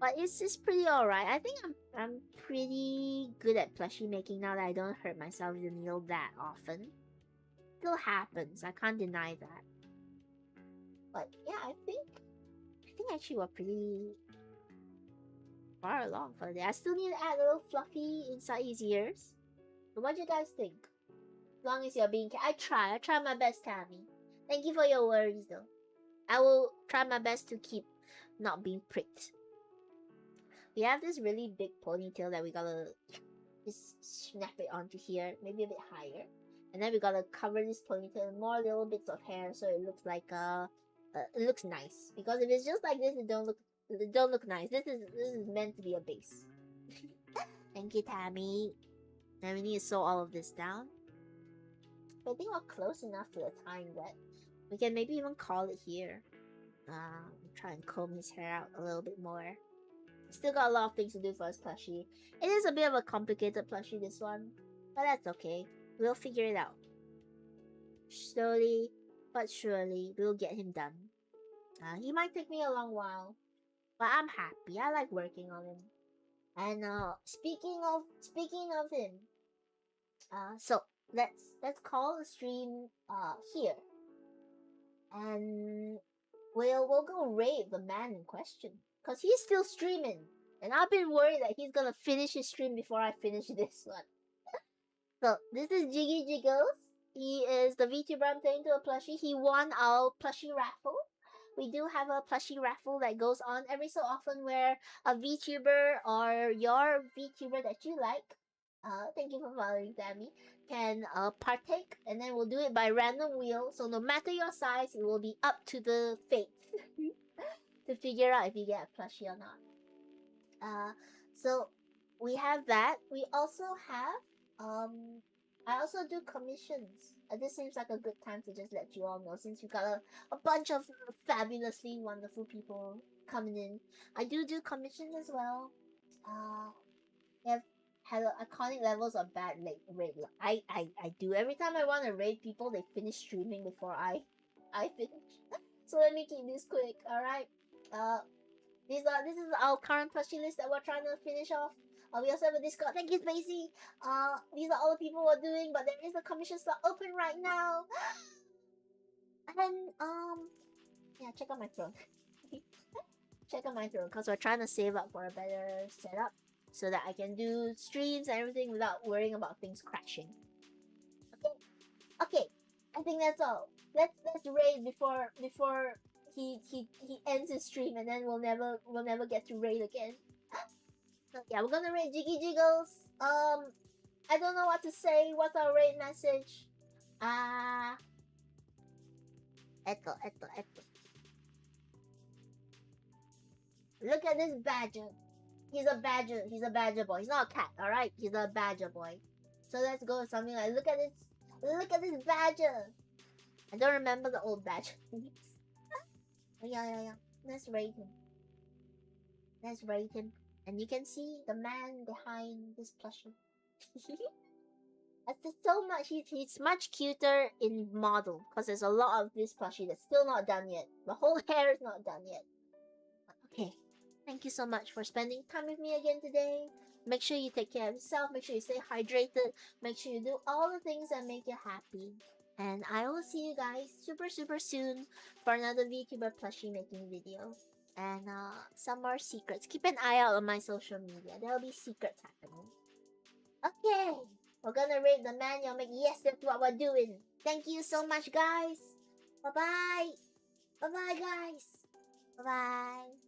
But it's just pretty alright. I think I'm pretty good at plushie making now that I don't hurt myself with the needle that often. Still happens. I can't deny that. But yeah, I think actually we're pretty far along for the day. I still need to add a little fluffy inside his ears. But what do you guys think? As long as you're being I try my best, Tammy. Thank you for your worries though. I will try my best to keep not being pricked. We have this really big ponytail that we gotta just snap it onto here, maybe a bit higher. And then we gotta cover this ponytail with more little bits of hair so it looks like it looks nice. Because if it's just like this, it don't look nice. This is meant to be a base. Thank you, Tammy. Now we need to sew all of this down. But I think we're close enough to the time that we can maybe even call it here. Try and comb his hair out a little bit more. Still got a lot of things to do for his plushie. It is a bit of a complicated plushie, this one. But that's okay. We'll figure it out. Slowly but surely, we'll get him done. He might take me a long while. But I'm happy. I like working on him. And speaking of him, so let's call the stream here. And we'll go raid the man in question. Because he's still streaming. And I've been worried that he's gonna finish his stream before I finish this one. So, this is jiggyjigglez. He is the VTuber I'm playing to a plushie. He won our plushie raffle. We do have a plushie raffle that goes on every so often where a VTuber or your VTuber that you like, thank you for following Tammy, can partake, and then we'll do it by random wheel. So no matter your size, it will be up to the fates to figure out if you get a plushie or not. So we have that. We also have I also do commissions. This seems like a good time to just let you all know since we got a bunch of fabulously wonderful people coming in. I do commissions as well. We have iconic levels of bad raid. I do every time I want to raid people, they finish streaming before I finish. So let me keep this quick. All right. This is our current plushie list that we're trying to finish off. We also have a Discord. Thank you, Spacey. These are all the people we're doing, but there is a commission slot open right now. And yeah, check out my throne. Check out my throne, because we're trying to save up for a better setup so that I can do streams and everything without worrying about things crashing. Okay. I think that's all. Let's raid before he ends his stream, and then we'll never get to raid again. So yeah, we're gonna raid jiggyjigglez. I don't know what to say. What's our raid message? Eto. Look at this badger. He's a badger. He's a badger boy. He's not a cat, alright? He's a badger boy. So let's go with something like, look at this badger. I don't remember the old badger. Yeah. Let's raid him. And you can see the man behind this plushie. That's so much. He's much cuter in model because there's a lot of this plushie that's still not done yet. The whole hair is not done yet. Okay. Thank you so much for spending time with me again today. Make sure you take care of yourself. Make sure you stay hydrated. Make sure you do all the things that make you happy. And I will see you guys super soon for another VTuber plushie making video. And some more secrets. Keep an eye out on my social media. There'll be secrets happening. Okay. We're gonna rate the manual. Yes, that's what we're doing. Thank you so much, guys. Bye-bye. Bye-bye, guys. Bye-bye.